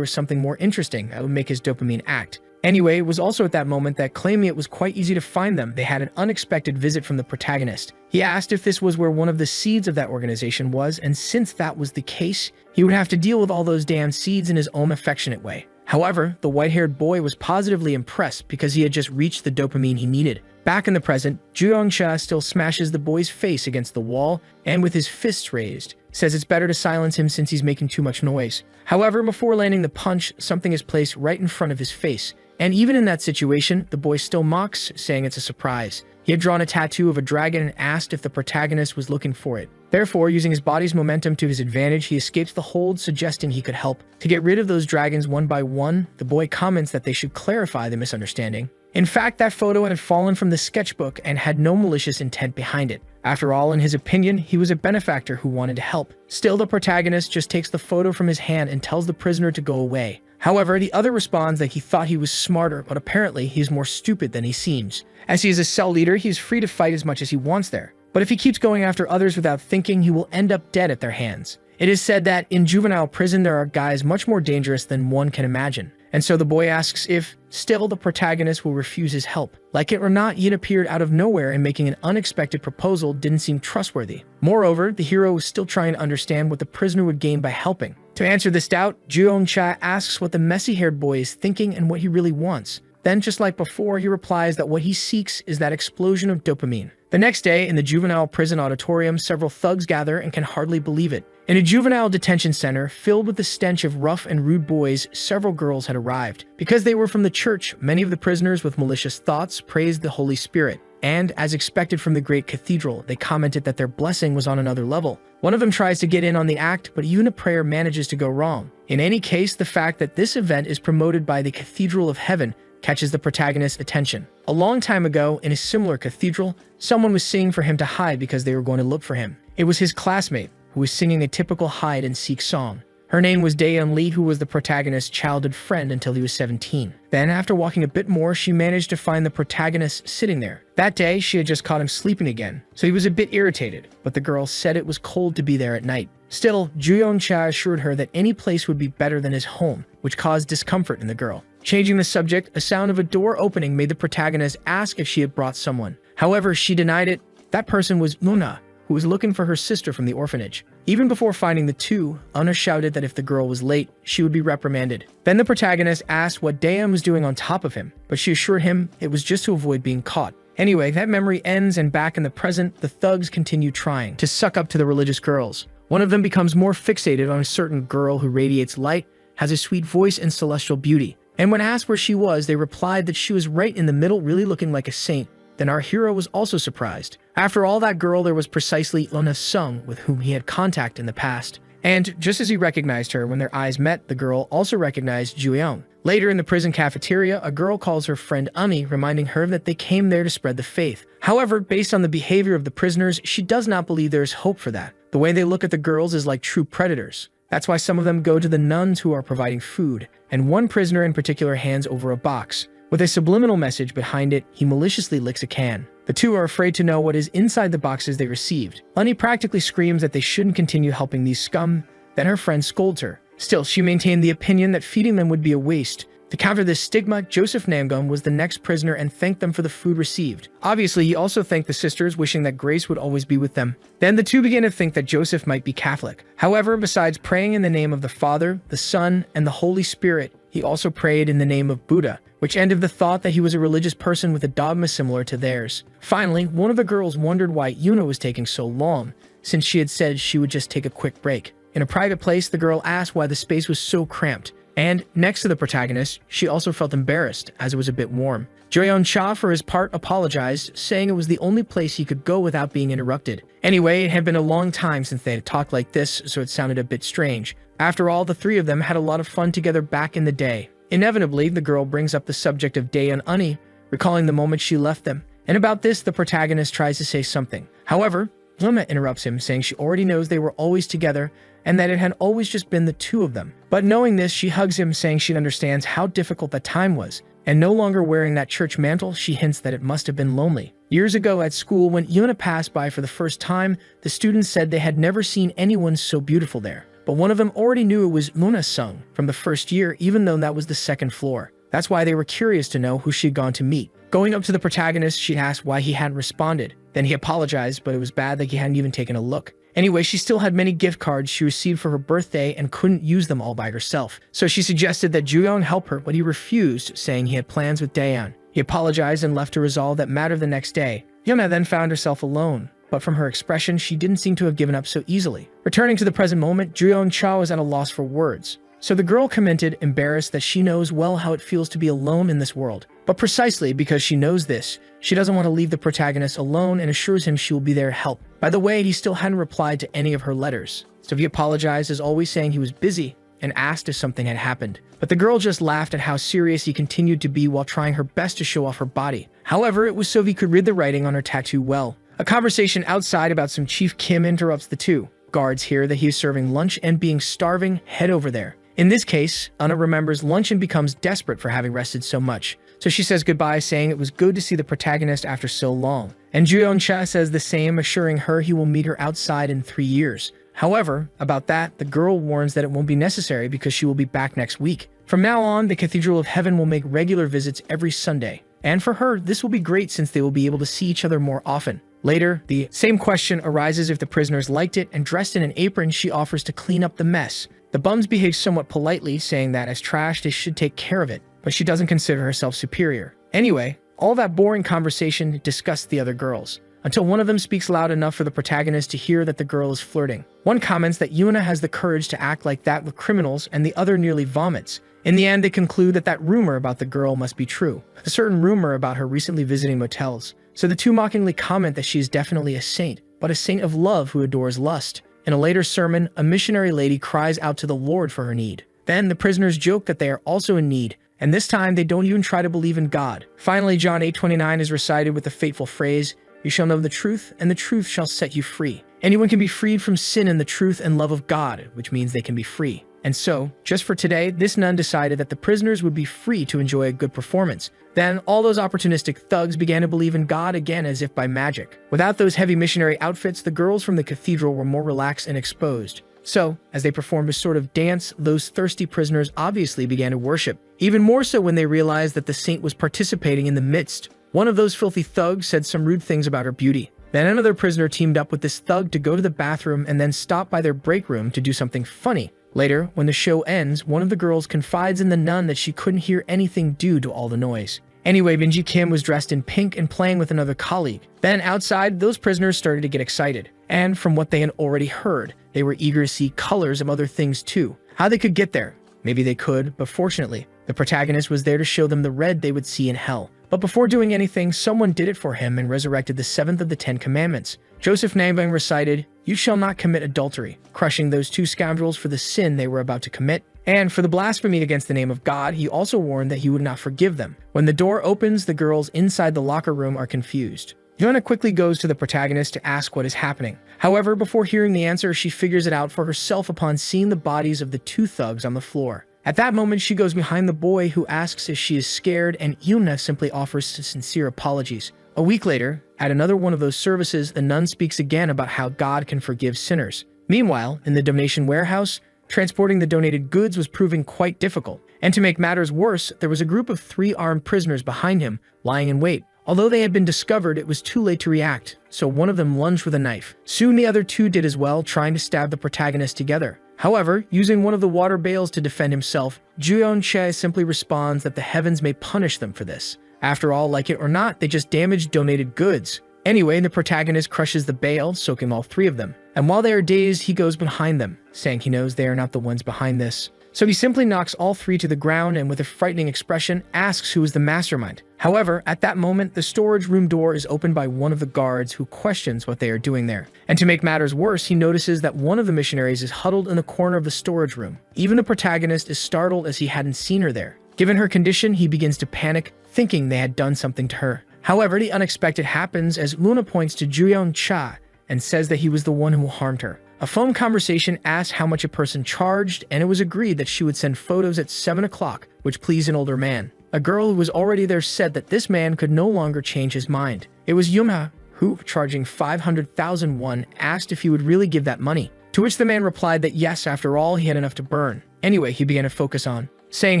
was something more interesting that would make his dopamine act. Anyway, it was also at that moment that, claiming it was quite easy to find them, they had an unexpected visit from the protagonist. He asked if this was where one of the seeds of that organization was, and since that was the case, he would have to deal with all those damn seeds in his own affectionate way. However, the white-haired boy was positively impressed because he had just reached the dopamine he needed. Back in the present, Ju-young-cha still smashes the boy's face against the wall and with his fists raised, says it's better to silence him since he's making too much noise. However, before landing the punch, something is placed right in front of his face. And even in that situation, the boy still mocks, saying it's a surprise. He had drawn a tattoo of a dragon and asked if the protagonist was looking for it. Therefore, using his body's momentum to his advantage, he escapes the hold, suggesting he could help. To get rid of those dragons one by one, the boy comments that they should clarify the misunderstanding. In fact, that photo had fallen from the sketchbook and had no malicious intent behind it. After all, in his opinion, he was a benefactor who wanted to help. Still, the protagonist just takes the photo from his hand and tells the prisoner to go away. However, the other responds that he thought he was smarter, but apparently he's more stupid than he seems. As he is a cell leader, he is free to fight as much as he wants there. But if he keeps going after others without thinking, he will end up dead at their hands. It is said that in juvenile prison there are guys much more dangerous than one can imagine. And so the boy asks if, still, the protagonist will refuse his help. Like it or not, he had appeared out of nowhere and making an unexpected proposal didn't seem trustworthy. Moreover, the hero was still trying to understand what the prisoner would gain by helping. To answer this doubt, Ju-young-cha asks what the messy-haired boy is thinking and what he really wants. Then, just like before, he replies that what he seeks is that explosion of dopamine. The next day, in the juvenile prison auditorium, several thugs gather and can hardly believe it. In a juvenile detention center, filled with the stench of rough and rude boys, several girls had arrived. Because they were from the church, many of the prisoners with malicious thoughts praised the Holy Spirit. And, as expected from the great cathedral, they commented that their blessing was on another level. One of them tries to get in on the act, but even a prayer manages to go wrong. In any case, the fact that this event is promoted by the Cathedral of Heaven catches the protagonist's attention. A long time ago, in a similar cathedral, someone was singing for him to hide because they were going to look for him. It was his classmate. who was singing a typical hide-and-seek song. Her name was Daeyeon Lee, who was the protagonist's childhood friend until he was 17. Then, after walking a bit more, she managed to find the protagonist sitting there. That day, she had just caught him sleeping again, so he was a bit irritated, but the girl said it was cold to be there at night. Still, Joo-yeon-cha assured her that any place would be better than his home, which caused discomfort in the girl. Changing the subject, a sound of a door opening made the protagonist ask if she had brought someone. However, she denied it. That person was Nona, who was looking for her sister from the orphanage. Even before finding the two, Anna shouted that if the girl was late, she would be reprimanded. Then the protagonist asked what Daeyeon was doing on top of him, but she assured him it was just to avoid being caught. Anyway, that memory ends, and back in the present, the thugs continue trying to suck up to the religious girls. One of them becomes more fixated on a certain girl who radiates light, has a sweet voice and celestial beauty. And when asked where she was, they replied that she was right in the middle, really looking like a saint. Then our hero was also surprised. After all, that girl there was precisely Lona Sung, with whom he had contact in the past. And just as he recognized her, when their eyes met, the girl also recognized Joo-yeon. Later in the prison cafeteria, a girl calls her friend Ami, reminding her that they came there to spread the faith. However, based on the behavior of the prisoners, she does not believe there is hope for that. The way they look at the girls is like true predators. That's why some of them go to the nuns who are providing food, and one prisoner in particular hands over a box. With a subliminal message behind it, he maliciously licks a can. The two are afraid to know what is inside the boxes they received. Lani practically screams that they shouldn't continue helping these scum. Then her friend scolds her. Still, she maintained the opinion that feeding them would be a waste. To counter this stigma, Joseph Namgum was the next prisoner and thanked them for the food received. Obviously, he also thanked the sisters, wishing that grace would always be with them. Then the two began to think that Joseph might be Catholic. However, besides praying in the name of the Father, the Son, and the Holy Spirit, he also prayed in the name of Buddha, which ended the thought that he was a religious person with a dogma similar to theirs. Finally, one of the girls wondered why Yuna was taking so long, since she had said she would just take a quick break. In a private place, the girl asked why the space was so cramped. And next to the protagonist, she also felt embarrassed, as it was a bit warm. Joo-yeon-cha, for his part, apologized, saying it was the only place he could go without being interrupted. Anyway, it had been a long time since they had talked like this, so it sounded a bit strange. After all, the three of them had a lot of fun together back in the day. Inevitably, the girl brings up the subject of Dae and Unni, recalling the moment she left them. And about this, the protagonist tries to say something. However, Luna interrupts him, saying she already knows they were always together and that it had always just been the two of them. But knowing this, she hugs him, saying she understands how difficult that time was. And no longer wearing that church mantle, she hints that it must have been lonely. Years ago at school, when Yuna passed by for the first time, the students said they had never seen anyone so beautiful there. But one of them already knew it was Luna Sung from the first year, even though that was the second floor. That's why they were curious to know who she'd gone to meet. Going up to the protagonist, she asked why he hadn't responded. Then he apologized, but it was bad that he hadn't even taken a look. Anyway, she still had many gift cards she received for her birthday and couldn't use them all by herself. So she suggested that Joo-yeon help her, but he refused, saying he had plans with Daeyeon. He apologized and left to resolve that matter the next day. Yuna then found herself alone, but from her expression, she didn't seem to have given up so easily. Returning to the present moment, Joo-yeon-cha was at a loss for words. So the girl commented, embarrassed, that she knows well how it feels to be alone in this world. But precisely because she knows this, she doesn't want to leave the protagonist alone and assures him she will be there to help. By the way, he still hadn't replied to any of her letters. So he apologized, as always, saying he was busy and asked if something had happened. But the girl just laughed at how serious he continued to be while trying her best to show off her body. However, it was so he could read the writing on her tattoo well. A conversation outside about some Chief Kim interrupts the two. Guards hear that he is serving lunch and being starving, head over there. In this case, Anna remembers lunch and becomes desperate for having rested so much. So she says goodbye, saying it was good to see the protagonist after so long. And Joo-yeon-cha says the same, assuring her he will meet her outside in 3 years. However, about that, the girl warns that it won't be necessary because she will be back next week. From now on, the Cathedral of Heaven will make regular visits every Sunday. And for her, this will be great since they will be able to see each other more often. Later, the same question arises if the prisoners liked it, and dressed in an apron, she offers to clean up the mess. The bums behave somewhat politely, saying that as trash, they should take care of it, but she doesn't consider herself superior. Anyway, all that boring conversation disgusts the other girls, until one of them speaks loud enough for the protagonist to hear that the girl is flirting. One comments that Yuna has the courage to act like that with criminals, and the other nearly vomits. In the end, they conclude that rumor about the girl must be true, a certain rumor about her recently visiting motels. So the two mockingly comment that she is definitely a saint, but a saint of love who adores lust. In a later sermon, a missionary lady cries out to the Lord for her need. Then the prisoners joke that they are also in need, and this time they don't even try to believe in God. Finally, John 8:29 is recited with the fateful phrase, "You shall know the truth, and the truth shall set you free." Anyone can be freed from sin in the truth and love of God, which means they can be free. And so, just for today, this nun decided that the prisoners would be free to enjoy a good performance. Then, all those opportunistic thugs began to believe in God again as if by magic. Without those heavy missionary outfits, the girls from the cathedral were more relaxed and exposed. So, as they performed a sort of dance, those thirsty prisoners obviously began to worship. Even more so when they realized that the saint was participating in the midst. One of those filthy thugs said some rude things about her beauty. Then another prisoner teamed up with this thug to go to the bathroom and then stop by their break room to do something funny. Later, when the show ends, one of the girls confides in the nun that she couldn't hear anything due to all the noise. Anyway, Minji Kim was dressed in pink and playing with another colleague. Then outside, those prisoners started to get excited. And from what they had already heard, they were eager to see colors of other things too. How they could get there? Maybe they could, but fortunately, the protagonist was there to show them the red they would see in hell. But before doing anything, someone did it for him and resurrected the 7th of the 10 Commandments. Joseph Nangbang recited, "You shall not commit adultery," crushing those two scoundrels for the sin they were about to commit. And for the blasphemy against the name of God, he also warned that he would not forgive them. When the door opens, the girls inside the locker room are confused. Yuna quickly goes to the protagonist to ask what is happening. However, before hearing the answer, she figures it out for herself upon seeing the bodies of the two thugs on the floor. At that moment, she goes behind the boy who asks if she is scared, and Yuna simply offers sincere apologies. A week later, at another one of those services, the nun speaks again about how God can forgive sinners. Meanwhile, in the donation warehouse, transporting the donated goods was proving quite difficult. And to make matters worse, there was a group of 3 armed prisoners behind him, lying in wait. Although they had been discovered, it was too late to react, so one of them lunged with a knife. Soon the other 2 did as well, trying to stab the protagonist together. However, using one of the water bales to defend himself, Juyeon Che simply responds that the heavens may punish them for this. After all, like it or not, they just damaged donated goods. Anyway, the protagonist crushes the bale, soaking all 3 of them. And while they are dazed, he goes behind them, saying he knows they are not the ones behind this. So he simply knocks all 3 to the ground and with a frightening expression asks who is the mastermind. However, at that moment, the storage room door is opened by one of the guards who questions what they are doing there. And to make matters worse, he notices that one of the missionaries is huddled in the corner of the storage room. Even the protagonist is startled as he hadn't seen her there. Given her condition, he begins to panic, thinking they had done something to her. However, the unexpected happens as Luna points to Juyeon Cha and says that he was the one who harmed her. A phone conversation asked how much a person charged, and it was agreed that she would send photos at 7 o'clock, which pleased an older man. A girl who was already there said that this man could no longer change his mind. It was Yumha who, charging 500,000 won, asked if he would really give that money. To which the man replied that yes, after all, he had enough to burn. Anyway, he began to focus on saying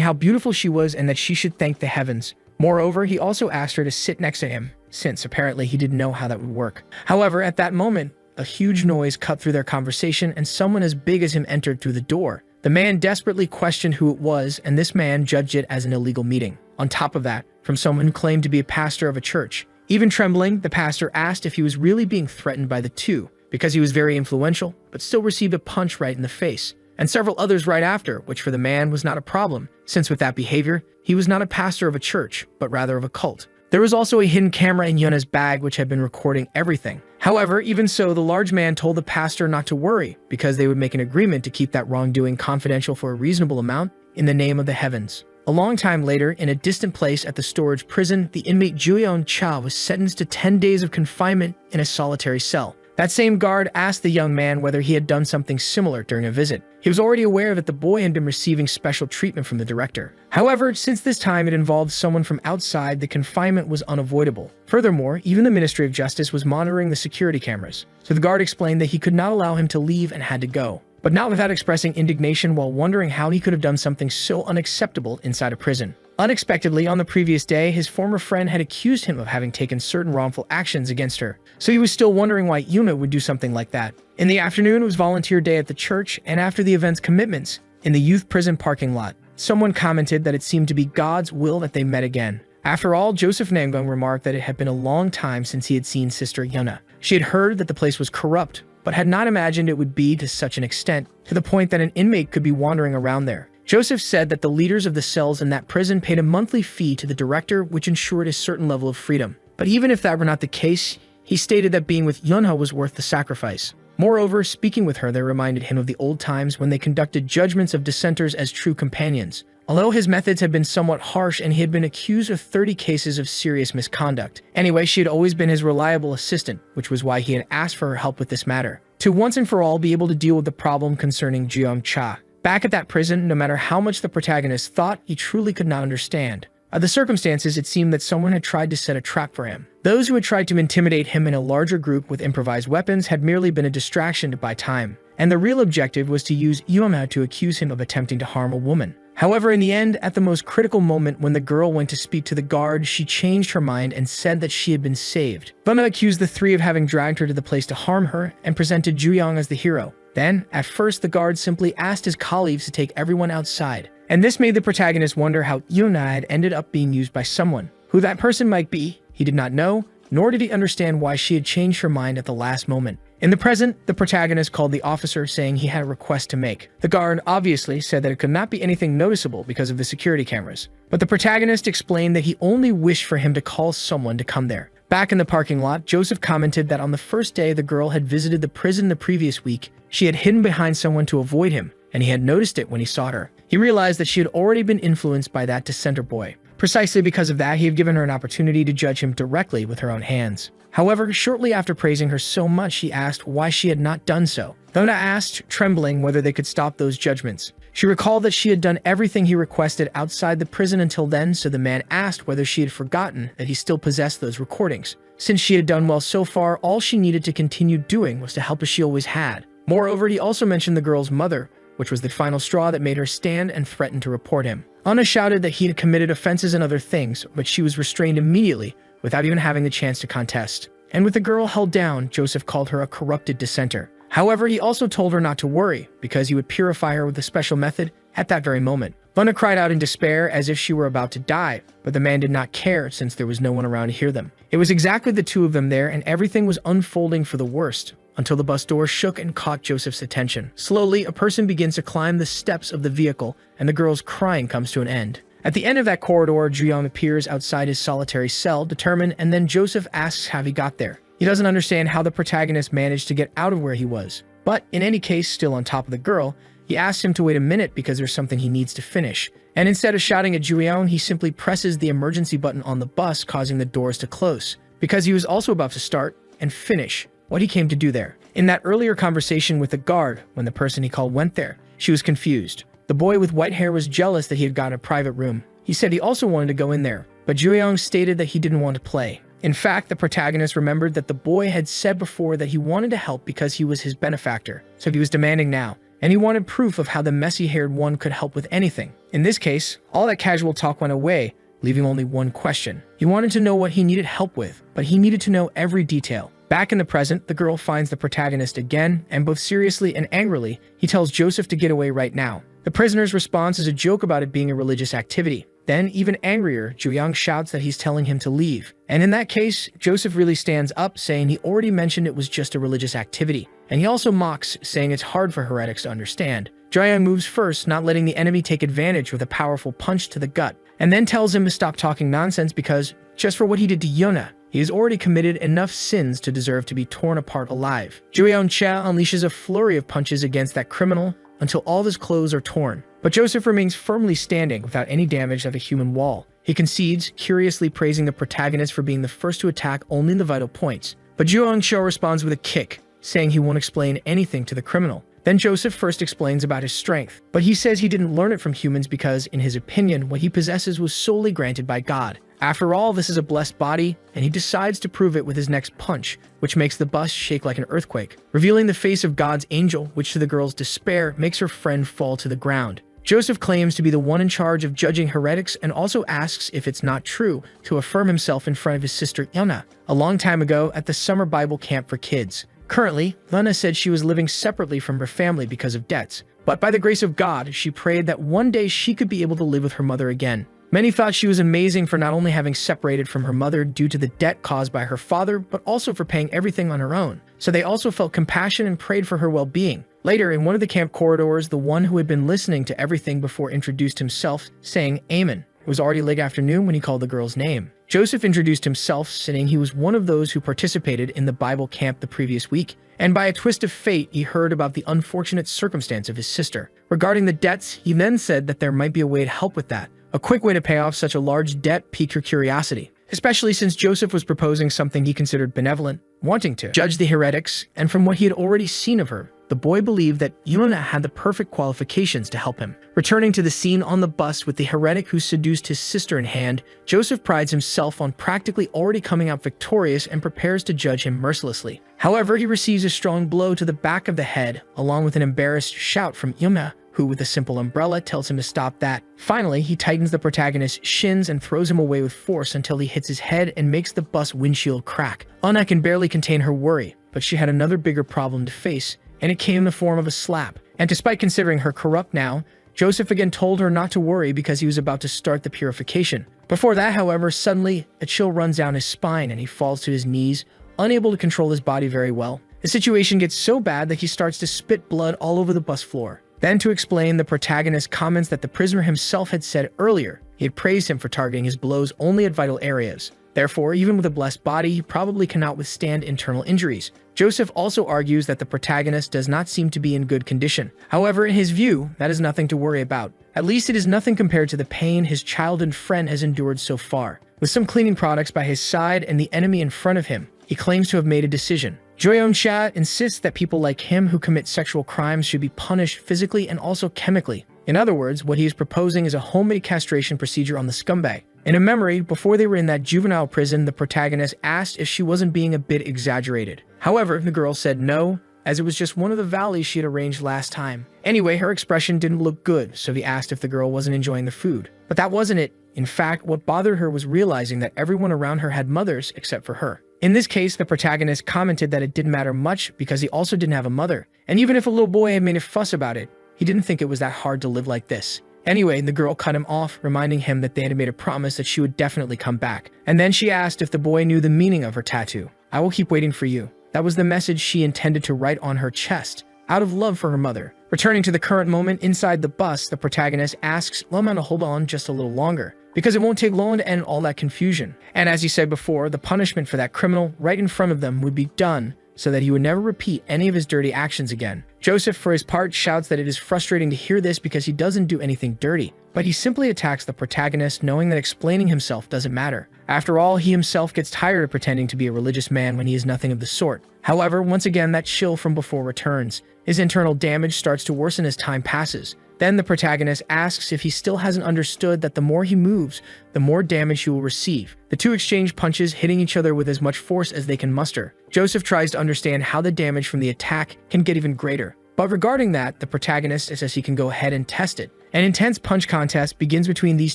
how beautiful she was and that she should thank the heavens. Moreover, he also asked her to sit next to him, since apparently he didn't know how that would work. However, at that moment, a huge noise cut through their conversation and someone as big as him entered through the door. The man desperately questioned who it was, and this man judged it as an illegal meeting. On top of that, from someone who claimed to be a pastor of a church. Even trembling, the pastor asked if he was really being threatened by the 2, because he was very influential, but still received a punch right in the face. And several others right after, which for the man was not a problem, since with that behavior, he was not a pastor of a church, but rather of a cult. There was also a hidden camera in Yuna's bag which had been recording everything. However, even so, the large man told the pastor not to worry, because they would make an agreement to keep that wrongdoing confidential for a reasonable amount in the name of the heavens. A long time later, in a distant place at the storage prison, the inmate Juyeon Cha was sentenced to 10 days of confinement in a solitary cell. That same guard asked the young man whether he had done something similar during a visit. He was already aware that the boy had been receiving special treatment from the director. However, since this time it involved someone from outside, the confinement was unavoidable. Furthermore, even the Ministry of Justice was monitoring the security cameras. So the guard explained that he could not allow him to leave and had to go. But not without expressing indignation while wondering how he could have done something so unacceptable inside a prison. Unexpectedly, on the previous day, his former friend had accused him of having taken certain wrongful actions against her. So he was still wondering why Yuna would do something like that. In the afternoon was volunteer day at the church, and after the event's commitments, in the youth prison parking lot, someone commented that it seemed to be God's will that they met again. After all, Joseph Namgung remarked that it had been a long time since he had seen Sister Yuna. She had heard that the place was corrupt, but had not imagined it would be to such an extent, to the point that an inmate could be wandering around there. Joseph said that the leaders of the cells in that prison paid a monthly fee to the director, which ensured a certain level of freedom. But even if that were not the case, he stated that being with Yunha was worth the sacrifice. Moreover, speaking with her, they reminded him of the old times when they conducted judgments of dissenters as true companions. Although his methods had been somewhat harsh and he had been accused of 30 cases of serious misconduct. Anyway, she had always been his reliable assistant, which was why he had asked for her help with this matter. to once and for all be able to deal with the problem concerning Jeong-cha. Back at that prison, no matter how much the protagonist thought, he truly could not understand. The circumstances, it seemed that someone had tried to set a trap for him. Those who had tried to intimidate him in a larger group with improvised weapons had merely been a distraction to buy time, and the real objective was to use Yuna to accuse him of attempting to harm a woman. However, in the end, at the most critical moment when the girl went to speak to the guard, she changed her mind and said that she had been saved. Luna accused the three of having dragged her to the place to harm her and presented Juyong as the hero. Then, at first, the guard simply asked his colleagues to take everyone outside. And this made the protagonist wonder how Yuna had ended up being used by someone. Who that person might be, he did not know, nor did he understand why she had changed her mind at the last moment. In the present, the protagonist called the officer saying he had a request to make. The guard obviously said that it could not be anything noticeable because of the security cameras. But the protagonist explained that he only wished for him to call someone to come there. Back in the parking lot, Joseph commented that on the first day the girl had visited the prison the previous week, she had hidden behind someone to avoid him, and he had noticed it when he saw her. He realized that she had already been influenced by that dissenter boy. Precisely because of that, he had given her an opportunity to judge him directly with her own hands. However, shortly after praising her so much, he asked why she had not done so. Luna asked, trembling, whether they could stop those judgments. She recalled that she had done everything he requested outside the prison until then, so the man asked whether she had forgotten that he still possessed those recordings. Since she had done well so far, all she needed to continue doing was to help as she always had. Moreover, he also mentioned the girl's mother, which was the final straw that made her stand and threaten to report him. Anna shouted that he had committed offenses and other things, but she was restrained immediately, without even having the chance to contest. And with the girl held down, Joseph called her a corrupted dissenter. However, he also told her not to worry, because he would purify her with a special method at that very moment. Luna cried out in despair as if she were about to die, but the man did not care since there was no one around to hear them. It was exactly the two of them there, and everything was unfolding for the worst, until the bus door shook and caught Joseph's attention. Slowly, a person begins to climb the steps of the vehicle, and the girl's crying comes to an end. At the end of that corridor, Juyong appears outside his solitary cell, determined, and then Joseph asks how he got there. He doesn't understand how the protagonist managed to get out of where he was. But, in any case, still on top of the girl, he asks him to wait a minute because there's something he needs to finish. And instead of shouting at Juyong, he simply presses the emergency button on the bus, causing the doors to close, because he was also about to start and finish what he came to do there. In that earlier conversation with the guard, when the person he called went there, she was confused. The boy with white hair was jealous that he had gotten a private room. He said he also wanted to go in there, but Juyong stated that he didn't want to play. In fact, the protagonist remembered that the boy had said before that he wanted to help because he was his benefactor, so he was demanding now, and he wanted proof of how the messy-haired one could help with anything. In this case, all that casual talk went away, leaving only one question. He wanted to know what he needed help with, but he needed to know every detail. Back in the present, the girl finds the protagonist again, and both seriously and angrily, he tells Joseph to get away right now. The prisoner's response is a joke about it being a religious activity. Then, even angrier, Juyong shouts that he's telling him to leave. And in that case, Joseph really stands up, saying he already mentioned it was just a religious activity. And he also mocks, saying it's hard for heretics to understand. Juyong moves first, not letting the enemy take advantage with a powerful punch to the gut, and then tells him to stop talking nonsense because, just for what he did to Yuna, he has already committed enough sins to deserve to be torn apart alive. Juyong-cha unleashes a flurry of punches against that criminal until all of his clothes are torn. But Joseph remains firmly standing without any damage of a human wall. He concedes, curiously praising the protagonist for being the first to attack only the vital points. But Juyong-cha responds with a kick, saying he won't explain anything to the criminal. Then Joseph first explains about his strength, but he says he didn't learn it from humans because, in his opinion, what he possesses was solely granted by God. After all, this is a blessed body, and he decides to prove it with his next punch, which makes the bus shake like an earthquake, revealing the face of God's angel, which to the girl's despair makes her friend fall to the ground. Joseph claims to be the one in charge of judging heretics and also asks if it's not true to affirm himself in front of his sister Yuna, a long time ago at the summer Bible camp for kids. Currently, Luna said she was living separately from her family because of debts, but by the grace of God, she prayed that one day she could be able to live with her mother again. Many thought she was amazing for not only having separated from her mother due to the debt caused by her father, but also for paying everything on her own. So they also felt compassion and prayed for her well-being. Later, in one of the camp corridors, the one who had been listening to everything before introduced himself, saying Amen. It was already late afternoon when he called the girl's name. Joseph introduced himself, saying he was one of those who participated in the Bible camp the previous week, and by a twist of fate, he heard about the unfortunate circumstance of his sister. Regarding the debts, he then said that there might be a way to help with that. A quick way to pay off such a large debt piqued her curiosity. especially since Joseph was proposing something he considered benevolent, wanting to judge the heretics, and from what he had already seen of her, the boy believed that Yuna had the perfect qualifications to help him. Returning to the scene on the bus with the heretic who seduced his sister in hand, Joseph prides himself on practically already coming out victorious and prepares to judge him mercilessly. However, he receives a strong blow to the back of the head, along with an embarrassed shout from Yuna, who with a simple umbrella tells him to stop that. Finally, he tightens the protagonist's shins and throws him away with force until he hits his head and makes the bus windshield crack. Anna can barely contain her worry, but she had another bigger problem to face, and it came in the form of a slap. And despite considering her corrupt now, Joseph again told her not to worry because he was about to start the purification. Before that, however, suddenly a chill runs down his spine and he falls to his knees, unable to control his body very well. The situation gets so bad that he starts to spit blood all over the bus floor. Then, to explain, the protagonist comments that the prisoner himself had said earlier he had praised him for targeting his blows only at vital areas. Therefore, even with a blessed body, he probably cannot withstand internal injuries. Joseph also argues that the protagonist does not seem to be in good condition. However, in his view, that is nothing to worry about. At least it is nothing compared to the pain his childhood friend has endured so far. With some cleaning products by his side and the enemy in front of him, he claims to have made a decision. Joyeon-cha insists that people like him who commit sexual crimes should be punished physically and also chemically. In other words, what he is proposing is a homemade castration procedure on the scumbag. In a memory, before they were in that juvenile prison, the protagonist asked if she wasn't being a bit exaggerated. However, the girl said no, as it was just one of the valleys she had arranged last time. Anyway, her expression didn't look good, so he asked if the girl wasn't enjoying the food. But that wasn't it. In fact, what bothered her was realizing that everyone around her had mothers except for her. In this case, the protagonist commented that it didn't matter much because he also didn't have a mother. And even if a little boy had made a fuss about it, he didn't think it was that hard to live like this. Anyway, the girl cut him off, reminding him that they had made a promise that she would definitely come back. And then she asked if the boy knew the meaning of her tattoo. "I will keep waiting for you." That was the message she intended to write on her chest, out of love for her mother. Returning to the current moment inside the bus, the protagonist asks Loman to hold on just a little longer, because it won't take long to end all that confusion. And as he said before, the punishment for that criminal right in front of them would be done so that he would never repeat any of his dirty actions again. Joseph, for his part, shouts that it is frustrating to hear this because he doesn't do anything dirty, but he simply attacks the protagonist, knowing that explaining himself doesn't matter. After all, he himself gets tired of pretending to be a religious man when he is nothing of the sort. However, once again, that chill from before returns. His internal damage starts to worsen as time passes. Then the protagonist asks if he still hasn't understood that the more he moves, the more damage he will receive. The two exchange punches, hitting each other with as much force as they can muster. Joseph tries to understand how the damage from the attack can get even greater. But regarding that, the protagonist says he can go ahead and test it. An intense punch contest begins between these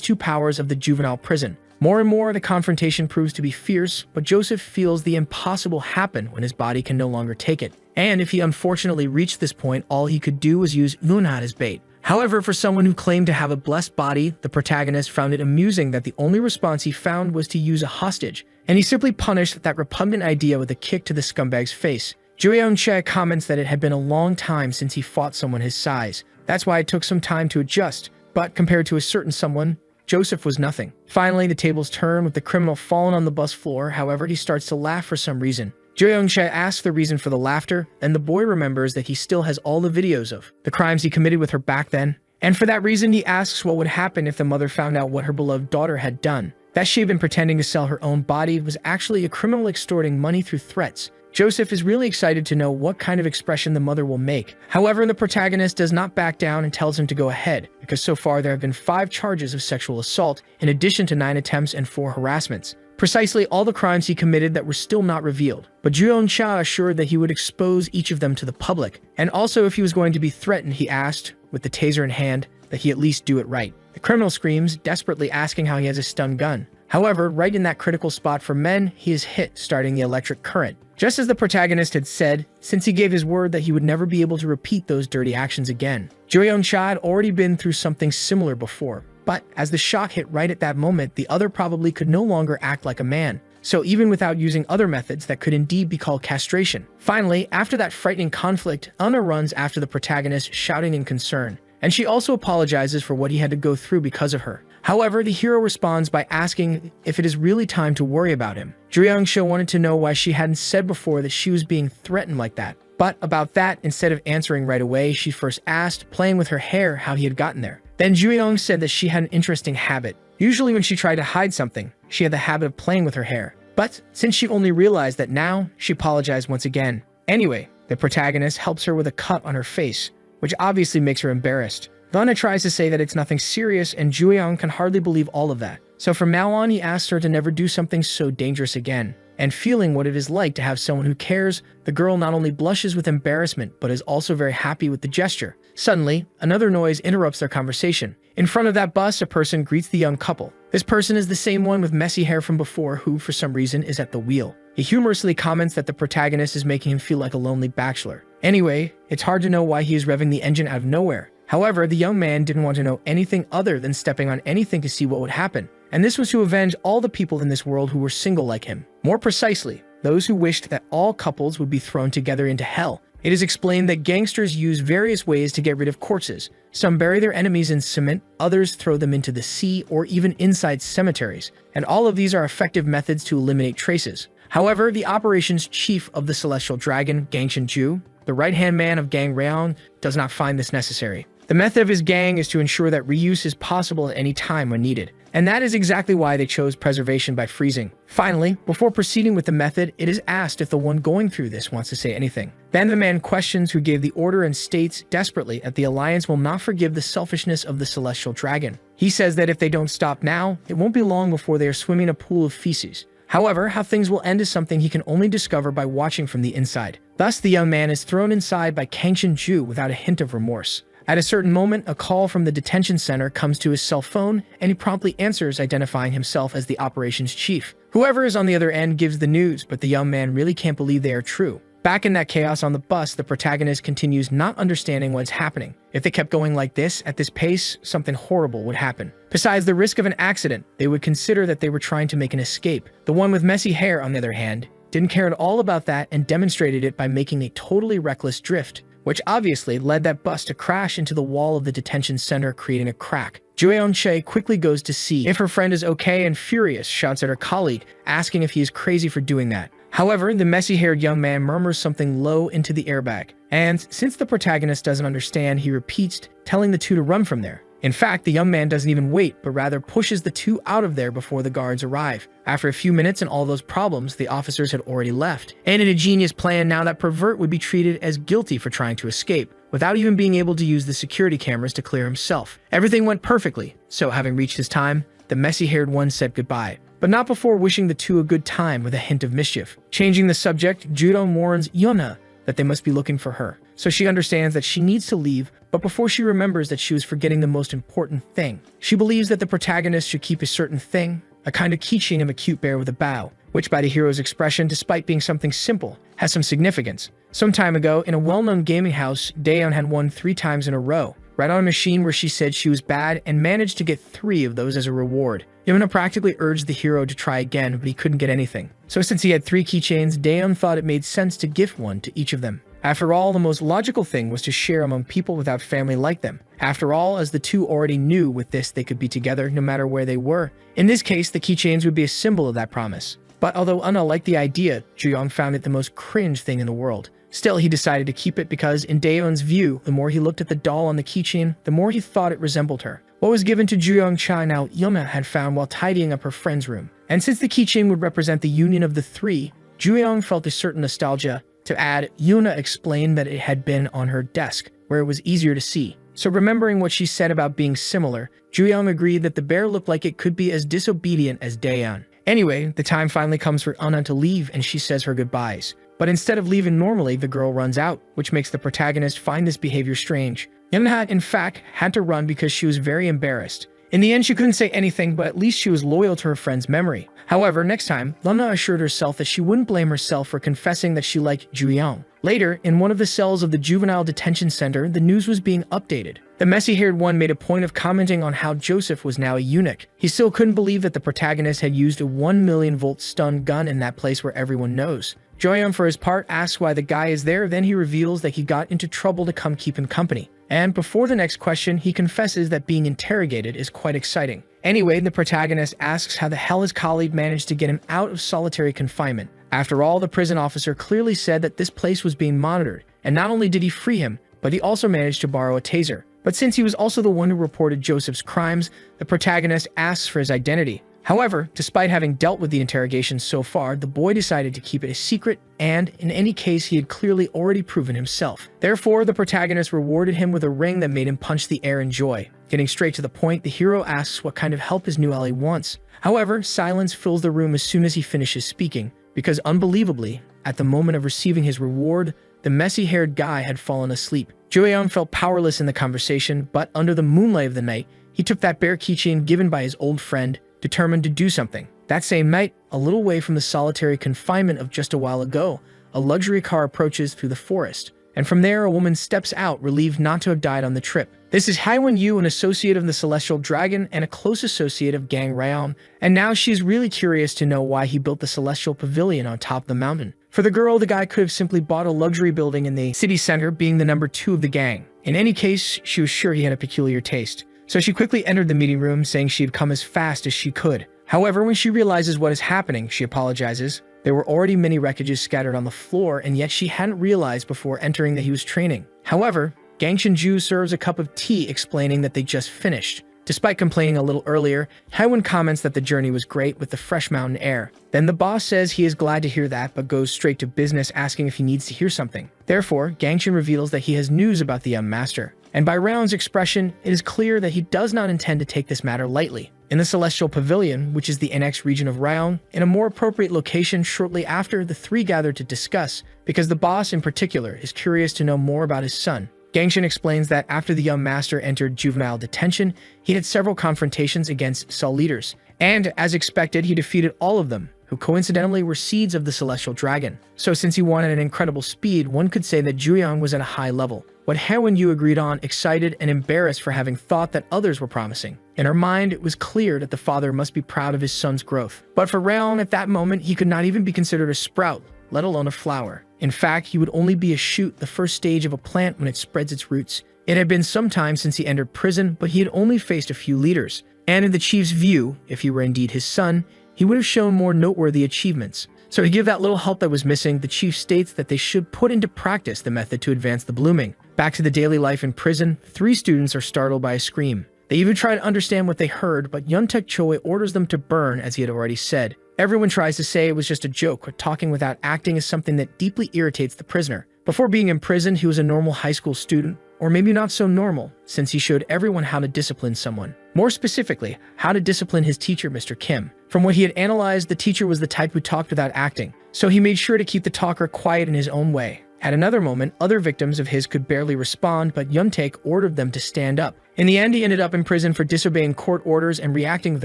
two powers of the juvenile prison. More and more, the confrontation proves to be fierce, but Joseph feels the impossible happen when his body can no longer take it. And if he unfortunately reached this point, all he could do was use Luna as bait. However, for someone who claimed to have a blessed body, the protagonist found it amusing that the only response he found was to use a hostage, and he simply punished that repugnant idea with a kick to the scumbag's face. Joyeon-cha comments that it had been a long time since he fought someone his size. That's why it took some time to adjust, but compared to a certain someone, Joseph was nothing. Finally, the tables turn with the criminal fallen on the bus floor. However, he starts to laugh for some reason. Joyeon-cha asks the reason for the laughter, and the boy remembers that he still has all the videos of the crimes he committed with her back then. And for that reason, he asks what would happen if the mother found out what her beloved daughter had done. That she had been pretending to sell her own body was actually a criminal extorting money through threats. Joseph is really excited to know what kind of expression the mother will make. However, the protagonist does not back down and tells him to go ahead, because so far there have been 5 charges of sexual assault, in addition to 9 attempts and 4 harassments. Precisely all the crimes he committed that were still not revealed. But Joyeon-cha assured that he would expose each of them to the public. And also, if he was going to be threatened, he asked, with the taser in hand, that he at least do it right. The criminal screams, desperately asking how he has a stun gun. However, right in that critical spot for men, he is hit, starting the electric current. Just as the protagonist had said, since he gave his word that he would never be able to repeat those dirty actions again. Joyeon-cha had already been through something similar before. But as the shock hit right at that moment, the other probably could no longer act like a man. So even without using other methods that could indeed be called castration. Finally, after that frightening conflict, Anna runs after the protagonist, shouting in concern. And she also apologizes for what he had to go through because of her. However, the hero responds by asking if it is really time to worry about him. Joyeon-cha wanted to know why she hadn't said before that she was being threatened like that. But about that, instead of answering right away, she first asked, playing with her hair, how he had gotten there. Then Joyeon said that she had an interesting habit. Usually when she tried to hide something, she had the habit of playing with her hair. But since she only realized that now, she apologized once again. Anyway, the protagonist helps her with a cut on her face, which obviously makes her embarrassed. Lana tries to say that it's nothing serious, and Juyeong can hardly believe all of that. So from now on, he asks her to never do something so dangerous again. And feeling what it is like to have someone who cares, the girl not only blushes with embarrassment, but is also very happy with the gesture. Suddenly, another noise interrupts their conversation. In front of that bus, a person greets the young couple. This person is the same one with messy hair from before who, for some reason, is at the wheel. He humorously comments that the protagonist is making him feel like a lonely bachelor. Anyway, it's hard to know why he is revving the engine out of nowhere. However, the young man didn't want to know anything other than stepping on anything to see what would happen. And this was to avenge all the people in this world who were single like him. More precisely, those who wished that all couples would be thrown together into hell. It is explained that gangsters use various ways to get rid of corpses. Some bury their enemies in cement, others throw them into the sea or even inside cemeteries. And all of these are effective methods to eliminate traces. However, the operations chief of the Celestial Dragon, Gang Shinju, the right-hand man of Gang Ryeon, does not find this necessary. The method of his gang is to ensure that reuse is possible at any time when needed. And that is exactly why they chose preservation by freezing. Finally, before proceeding with the method, it is asked if the one going through this wants to say anything. Then the man questions who gave the order and states desperately that the Alliance will not forgive the selfishness of the Celestial Dragon. He says that if they don't stop now, it won't be long before they are swimming in a pool of feces. However, how things will end is something he can only discover by watching from the inside. Thus, the young man is thrown inside by Kang Shin-ju without a hint of remorse. At a certain moment, a call from the detention center comes to his cell phone, and he promptly answers, identifying himself as the operations chief. Whoever is on the other end gives the news, but the young man really can't believe they are true. Back in that chaos on the bus, the protagonist continues not understanding what's happening. If they kept going like this, at this pace, something horrible would happen. Besides the risk of an accident, they would consider that they were trying to make an escape. The one with messy hair, on the other hand, didn't care at all about that and demonstrated it by making a totally reckless drift, which obviously led that bus to crash into the wall of the detention center, creating a crack. Juyeon-chae quickly goes to see if her friend is okay and furious shouts at her colleague, asking if he is crazy for doing that. However, the messy-haired young man murmurs something low into the airbag, and since the protagonist doesn't understand, he repeats, telling the two to run from there. In fact, the young man doesn't even wait, but rather pushes the two out of there before the guards arrive. After a few minutes and all those problems, the officers had already left. And in a genius plan, now that pervert would be treated as guilty for trying to escape, without even being able to use the security cameras to clear himself. Everything went perfectly, so having reached his time, the messy-haired one said goodbye. But not before wishing the two a good time with a hint of mischief. Changing the subject, Judo warns Yuna that they must be looking for her. So she understands that she needs to leave, but before she remembers that she was forgetting the most important thing. She believes that the protagonist should keep a certain thing, a kind of keychain of a cute bear with a bow, which by the hero's expression, despite being something simple, has some significance. Some time ago, in a well-known gaming house, Daeyeon had won 3 times in a row, right on a machine where she said she was bad and managed to get 3 of those as a reward. Yuna practically urged the hero to try again, but he couldn't get anything. So since he had 3 keychains, Daeyeon thought it made sense to gift one to each of them. After all, the most logical thing was to share among people without family like them. After all, as the two already knew with this they could be together no matter where they were. In this case, the keychains would be a symbol of that promise. But although Una liked the idea, Juyeon found it the most cringe thing in the world. Still, he decided to keep it because, in Daeyeon's view, the more he looked at the doll on the keychain, the more he thought it resembled her. What was given to Juyeon-chae now Yuna had found while tidying up her friend's room. And since the keychain would represent the union of the 3, Juyeon felt a certain nostalgia. To add, Yuna explained that it had been on her desk, where it was easier to see. So remembering what she said about being similar, Juyeon agreed that the bear looked like it could be as disobedient as Daeyeon. Anyway, the time finally comes for Una to leave and she says her goodbyes. But instead of leaving normally, the girl runs out, which makes the protagonist find this behavior strange. Yuna, in fact, had to run because she was very embarrassed. In the end, she couldn't say anything, but at least she was loyal to her friend's memory. However, next time, Luna assured herself that she wouldn't blame herself for confessing that she liked Juyeon. Later, in one of the cells of the juvenile detention center, the news was being updated. The messy-haired one made a point of commenting on how Joseph was now a eunuch. He still couldn't believe that the protagonist had used a 1 million volt stun gun in that place where everyone knows. Juyeon, for his part, asks why the guy is there, then he reveals that he got into trouble to come keep him company. And before the next question, he confesses that being interrogated is quite exciting. Anyway, the protagonist asks how the hell his colleague managed to get him out of solitary confinement. After all, the prison officer clearly said that this place was being monitored, and not only did he free him, but he also managed to borrow a taser. But since he was also the one who reported Joseph's crimes, the protagonist asks for his identity. However, despite having dealt with the interrogation so far, the boy decided to keep it a secret, and in any case he had clearly already proven himself. Therefore, the protagonist rewarded him with a ring that made him punch the air in joy. Getting straight to the point, the hero asks what kind of help his new ally wants. However, silence fills the room as soon as he finishes speaking, because unbelievably, at the moment of receiving his reward, the messy-haired guy had fallen asleep. Joo-young felt powerless in the conversation, but under the moonlight of the night, he took that bear keychain given by his old friend, determined to do something. That same night, a little way from the solitary confinement of just a while ago, a luxury car approaches through the forest, and from there a woman steps out, relieved not to have died on the trip. This is Haiwen Yu, an associate of the Celestial Dragon and a close associate of Gang Ryan, and now she's really curious to know why he built the Celestial Pavilion on top of the mountain. For the girl, the guy could have simply bought a luxury building in the city center, being the number 2 of the gang. In any case, she was sure he had a peculiar taste. So she quickly entered the meeting room, saying she had come as fast as she could. However, when she realizes what is happening, she apologizes. There were already many wreckages scattered on the floor, and yet she hadn't realized before entering that he was training. However, Gang Shinju serves a cup of tea, explaining that they just finished. Despite complaining a little earlier, Haiwen comments that the journey was great with the fresh mountain air. Then the boss says he is glad to hear that, but goes straight to business, asking if he needs to hear something. Therefore, Gangshin reveals that he has news about the young master. And by Raon's expression, it is clear that he does not intend to take this matter lightly. In the Celestial Pavilion, which is the NX region of Raon, in a more appropriate location shortly after, the three gather to discuss, because the boss in particular is curious to know more about his son. Gangshin explains that after the young master entered juvenile detention, he had several confrontations against cell leaders, and as expected, he defeated all of them, who coincidentally were seeds of the Celestial Dragon. So since he won at an incredible speed, one could say that Joo-young was at a high level. What Haiwen Yu agreed on, excited and embarrassed for having thought that others were promising. In her mind, it was clear that the father must be proud of his son's growth. But for Raon, at that moment, he could not even be considered a sprout, let alone a flower. In fact, he would only be a shoot, the first stage of a plant when it spreads its roots. It had been some time since he entered prison, but he had only faced a few leaders. And in the chief's view, if he were indeed his son, he would have shown more noteworthy achievements. So to give that little help that was missing, the chief states that they should put into practice the method to advance the blooming. Back to the daily life in prison, 3 students are startled by a scream. They even try to understand what they heard, but Yuntek Choi orders them to burn, as he had already said. Everyone tries to say it was just a joke, but talking without acting is something that deeply irritates the prisoner. Before being imprisoned, he was a normal high school student, or maybe not so normal, since he showed everyone how to discipline someone. More specifically, how to discipline his teacher, Mr. Kim. From what he had analyzed, the teacher was the type who talked without acting, so he made sure to keep the talker quiet in his own way. At another moment, other victims of his could barely respond, but Yuntek ordered them to stand up. In the end, he ended up in prison for disobeying court orders and reacting with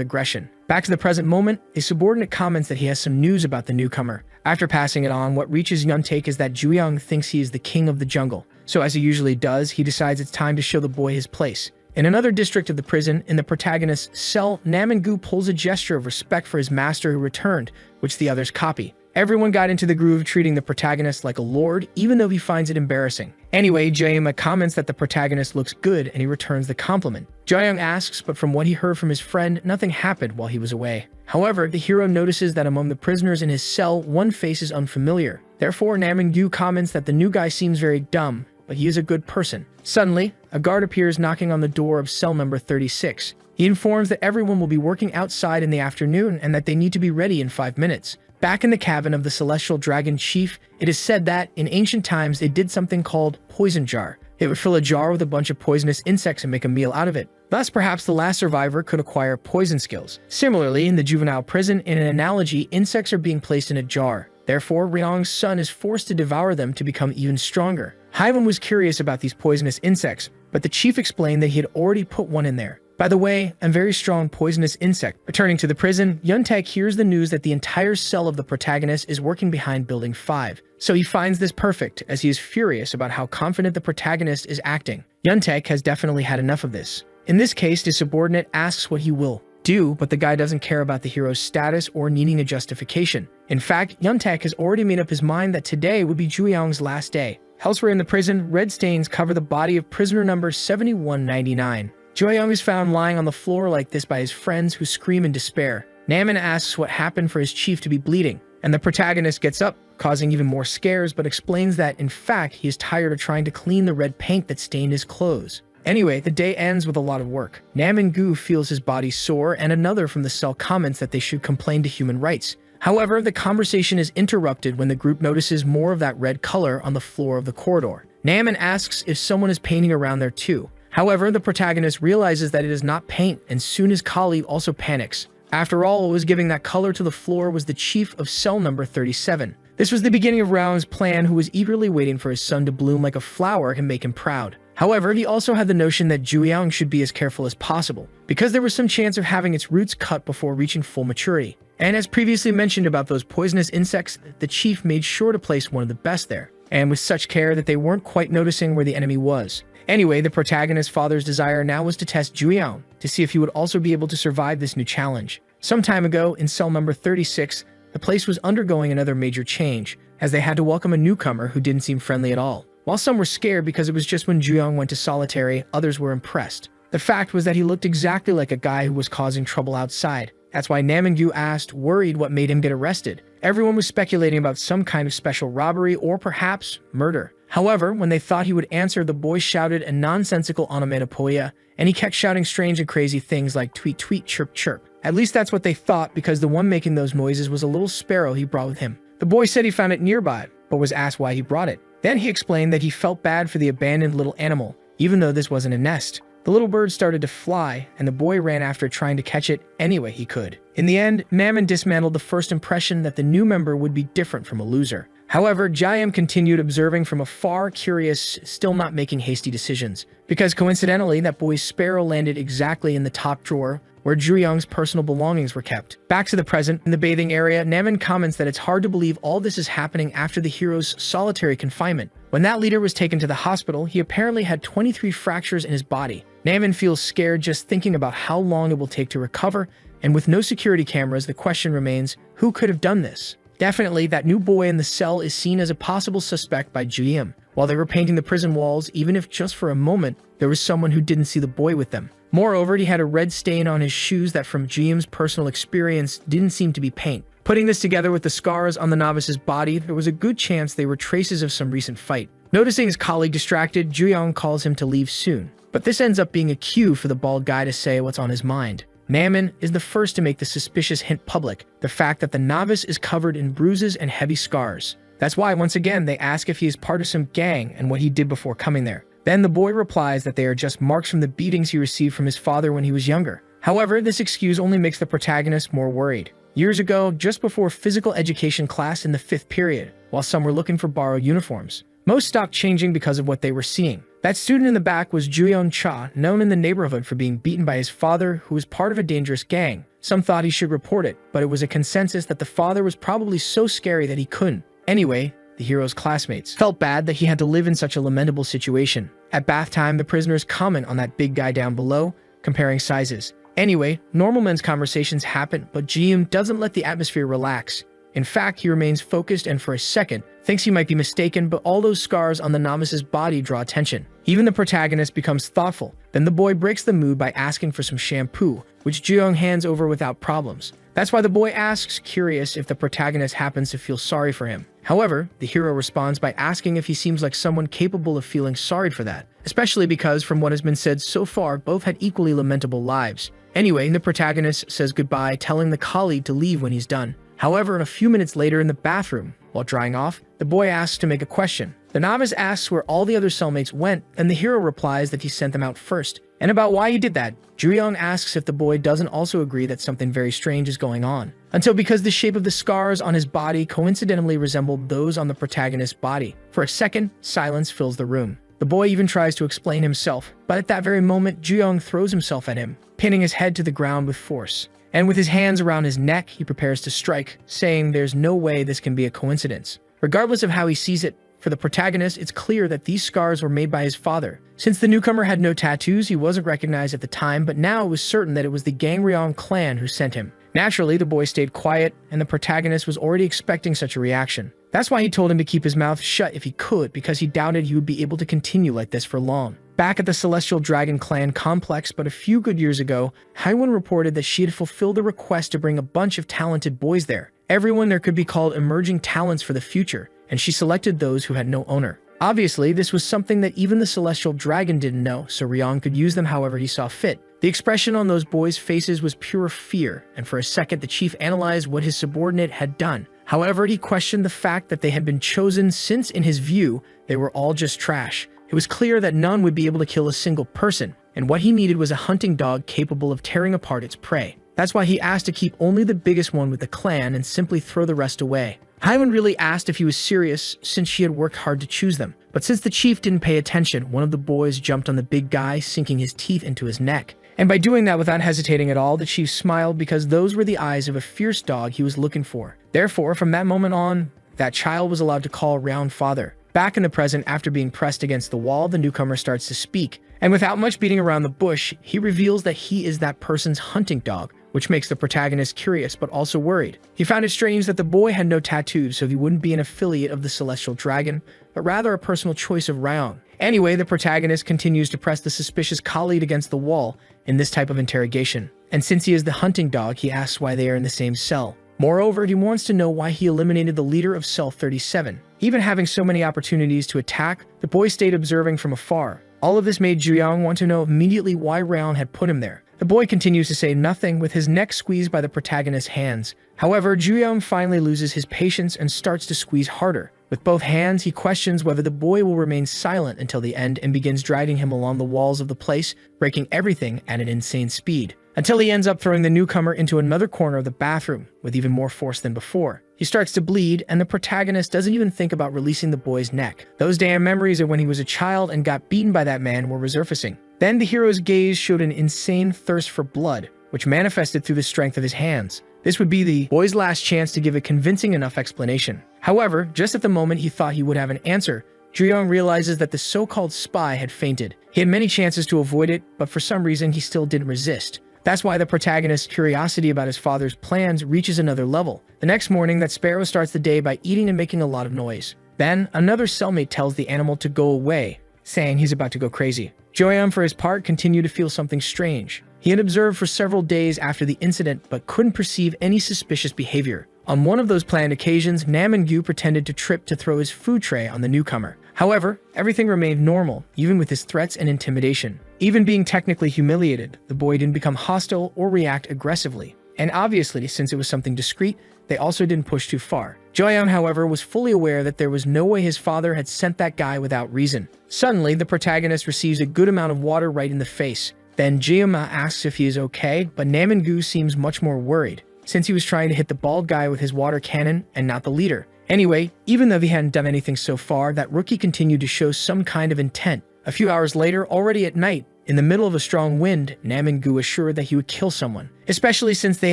aggression. Back to the present moment, a subordinate comments that he has some news about the newcomer. After passing it on, what reaches Yuntek is that Joo-young thinks he is the king of the jungle. So as he usually does, he decides it's time to show the boy his place. In another district of the prison, in the protagonist's cell, Namingu pulls a gesture of respect for his master who returned, which the others copy. Everyone got into the groove, treating the protagonist like a lord, even though he finds it embarrassing. Anyway, Jae-ma comments that the protagonist looks good, and he returns the compliment. Jo-young asks, but from what he heard from his friend, nothing happened while he was away. However, the hero notices that among the prisoners in his cell, one face is unfamiliar. Therefore, Namingu comments that the new guy seems very dumb, but he is a good person. Suddenly, a guard appears knocking on the door of cell number 36. He informs that everyone will be working outside in the afternoon and that they need to be ready in 5 minutes. Back in the cabin of the Celestial Dragon Chief, it is said that, in ancient times, they did something called poison jar. It would fill a jar with a bunch of poisonous insects and make a meal out of it. Thus, perhaps the last survivor could acquire poison skills. Similarly, in the juvenile prison, in an analogy, insects are being placed in a jar. Therefore, Ryong's son is forced to devour them to become even stronger. Haiwen was curious about these poisonous insects, but the chief explained that he had already put one in there. By the way, a very strong poisonous insect. Returning to the prison, Yuntek hears the news that the entire cell of the protagonist is working behind Building 5. So he finds this perfect, as he is furious about how confident the protagonist is acting. Yuntek has definitely had enough of this. In this case, his subordinate asks what he will do, but the guy doesn't care about the hero's status or needing a justification. In fact, Yuntek has already made up his mind that today would be Joo-young's last day. Elsewhere in the prison, red stains cover the body of prisoner number 7199. Jo-young is found lying on the floor like this by his friends, who scream in despair. Namin asks what happened for his chief to be bleeding, and the protagonist gets up, causing even more scares, but explains that, in fact, he is tired of trying to clean the red paint that stained his clothes. Anyway, the day ends with a lot of work. Nam-in-gu feels his body sore, and another from the cell comments that they should complain to human rights. However, the conversation is interrupted when the group notices more of that red color on the floor of the corridor. Nam-in asks if someone is painting around there too. However, the protagonist realizes that it is not paint, and soon his colleague also panics. After all, what was giving that color to the floor was the chief of cell number 37. This was the beginning of Rao's plan, who was eagerly waiting for his son to bloom like a flower and make him proud. However, he also had the notion that Juliang should be as careful as possible, because there was some chance of having its roots cut before reaching full maturity. And as previously mentioned about those poisonous insects, the chief made sure to place one of the best there, and with such care that they weren't quite noticing where the enemy was. Anyway, the protagonist's father's desire now was to test Juliang, to see if he would also be able to survive this new challenge. Some time ago, in cell number 36, the place was undergoing another major change, as they had to welcome a newcomer who didn't seem friendly at all. While some were scared because it was just when Juliang went to solitary, others were impressed. The fact was that he looked exactly like a guy who was causing trouble outside. That's why Nam-in-gu asked, worried what made him get arrested. Everyone was speculating about some kind of special robbery or perhaps murder. However, when they thought he would answer, the boy shouted a nonsensical onomatopoeia, and he kept shouting strange and crazy things like tweet tweet, chirp chirp. At least that's what they thought, because the one making those noises was a little sparrow he brought with him. The boy said he found it nearby, but was asked why he brought it. Then he explained that he felt bad for the abandoned little animal, even though this wasn't a nest. The little bird started to fly, and the boy ran after trying to catch it any way he could. In the end, Nam-in dismantled the first impression that the new member would be different from a loser. However, Jae-im continued observing from afar, curious, still not making hasty decisions, because coincidentally, that boy's sparrow landed exactly in the top drawer where Juliang's personal belongings were kept. Back to the present, in the bathing area, Nam-in comments that it's hard to believe all this is happening after the hero's solitary confinement. When that leader was taken to the hospital, he apparently had 23 fractures in his body. Nam-in feels scared just thinking about how long it will take to recover, and with no security cameras, the question remains, who could have done this? Definitely, that new boy in the cell is seen as a possible suspect by Jae-im. While they were painting the prison walls, even if just for a moment, there was someone who didn't see the boy with them. Moreover, he had a red stain on his shoes that from Jae-im's personal experience didn't seem to be paint. Putting this together with the scars on the novice's body, there was a good chance they were traces of some recent fight. Noticing his colleague distracted, Juliang calls him to leave soon. But this ends up being a cue for the bald guy to say what's on his mind. Nam-in is the first to make the suspicious hint public, the fact that the novice is covered in bruises and heavy scars. That's why, once again, they ask if he is part of some gang and what he did before coming there. Then the boy replies that they are just marks from the beatings he received from his father when he was younger. However, this excuse only makes the protagonist more worried. Years ago, just before physical education class in the 5th period, while some were looking for borrowed uniforms, most stopped changing because of what they were seeing. That student in the back was Juyeon Cha, known in the neighborhood for being beaten by his father, who was part of a dangerous gang. Some thought he should report it, but it was a consensus that the father was probably so scary that he couldn't. Anyway, the hero's classmates felt bad that he had to live in such a lamentable situation. At bath time, the prisoners comment on that big guy down below, comparing sizes. Anyway, normal men's conversations happen, but Ji-im doesn't let the atmosphere relax. In fact, he remains focused and for a second, thinks he might be mistaken, but all those scars on the novice's body draw attention. Even the protagonist becomes thoughtful. Then the boy breaks the mood by asking for some shampoo, which Ji-young hands over without problems. That's why the boy asks, curious if the protagonist happens to feel sorry for him. However, the hero responds by asking if he seems like someone capable of feeling sorry for that, especially because from what has been said so far, both had equally lamentable lives. Anyway, the protagonist says goodbye, telling the colleague to leave when he's done. However, a few minutes later in the bathroom, while drying off, the boy asks to make a question. The novice asks where all the other cellmates went, and the hero replies that he sent them out first, and about why he did that. Ju-young asks if the boy doesn't also agree that something very strange is going on, until because the shape of the scars on his body coincidentally resembled those on the protagonist's body. For a second, silence fills the room. The boy even tries to explain himself, but at that very moment, Ju-young throws himself at him, pinning his head to the ground with force. And with his hands around his neck, he prepares to strike, saying there's no way this can be a coincidence. Regardless of how he sees it, for the protagonist, it's clear that these scars were made by his father. Since the newcomer had no tattoos, he wasn't recognized at the time, but now it was certain that it was the Gangryong clan who sent him. Naturally, the boy stayed quiet, and the protagonist was already expecting such a reaction. That's why he told him to keep his mouth shut if he could, because he doubted he would be able to continue like this for long. Back at the Celestial Dragon Clan complex, but a few good years ago, Haiwon reported that she had fulfilled a request to bring a bunch of talented boys there. Everyone there could be called emerging talents for the future, and she selected those who had no owner. Obviously, this was something that even the celestial dragon didn't know, so Ryong could use them however he saw fit. The expression on those boys' faces was pure fear, and for a second the chief analyzed what his subordinate had done. However, he questioned the fact that they had been chosen since, in his view, they were all just trash. It was clear that none would be able to kill a single person, and what he needed was a hunting dog capable of tearing apart its prey. That's why he asked to keep only the biggest one with the clan and simply throw the rest away. Hyman really asked if he was serious since she had worked hard to choose them. But since the chief didn't pay attention, one of the boys jumped on the big guy, sinking his teeth into his neck. And by doing that without hesitating at all, the chief smiled because those were the eyes of a fierce dog he was looking for. Therefore, from that moment on, that child was allowed to call Round father. Back in the present, after being pressed against the wall, the newcomer starts to speak. And without much beating around the bush, he reveals that he is that person's hunting dog, which makes the protagonist curious but also worried. He found it strange that the boy had no tattoos, so he wouldn't be an affiliate of the celestial dragon, but rather a personal choice of Ryong. Anyway, the protagonist continues to press the suspicious colleague against the wall in this type of interrogation. And since he is the hunting dog, he asks why they are in the same cell. Moreover, he wants to know why he eliminated the leader of Cell 37. Even having so many opportunities to attack, the boy stayed observing from afar. All of this made Juyong want to know immediately why Ryong had put him there. The boy continues to say nothing, with his neck squeezed by the protagonist's hands. However, Juyong finally loses his patience and starts to squeeze harder. With both hands, he questions whether the boy will remain silent until the end and begins dragging him along the walls of the place, breaking everything at an insane speed, until he ends up throwing the newcomer into another corner of the bathroom with even more force than before. He starts to bleed, and the protagonist doesn't even think about releasing the boy's neck. Those damn memories of when he was a child and got beaten by that man were resurfacing. Then the hero's gaze showed an insane thirst for blood, which manifested through the strength of his hands. This would be the boy's last chance to give a convincing enough explanation. However, just at the moment he thought he would have an answer, Juyong realizes that the so-called spy had fainted. He had many chances to avoid it, but for some reason he still didn't resist. That's why the protagonist's curiosity about his father's plans reaches another level. The next morning, that sparrow starts the day by eating and making a lot of noise. Then, another cellmate tells the animal to go away, saying he's about to go crazy. Joyeon, for his part, continued to feel something strange. He had observed for several days after the incident, but couldn't perceive any suspicious behavior. On one of those planned occasions, Nam and Gu pretended to trip to throw his food tray on the newcomer. However, everything remained normal, even with his threats and intimidation. Even being technically humiliated, the boy didn't become hostile or react aggressively. And obviously, since it was something discreet, they also didn't push too far. Joyeon, however, was fully aware that there was no way his father had sent that guy without reason. Suddenly, the protagonist receives a good amount of water right in the face. Then Jeoma asks if he is okay, but Namin-gu seems much more worried, since he was trying to hit the bald guy with his water cannon and not the leader. Anyway, even though he hadn't done anything so far, that rookie continued to show some kind of intent. A few hours later, already at night, in the middle of a strong wind, Namin-gu assured that he would kill someone, especially since they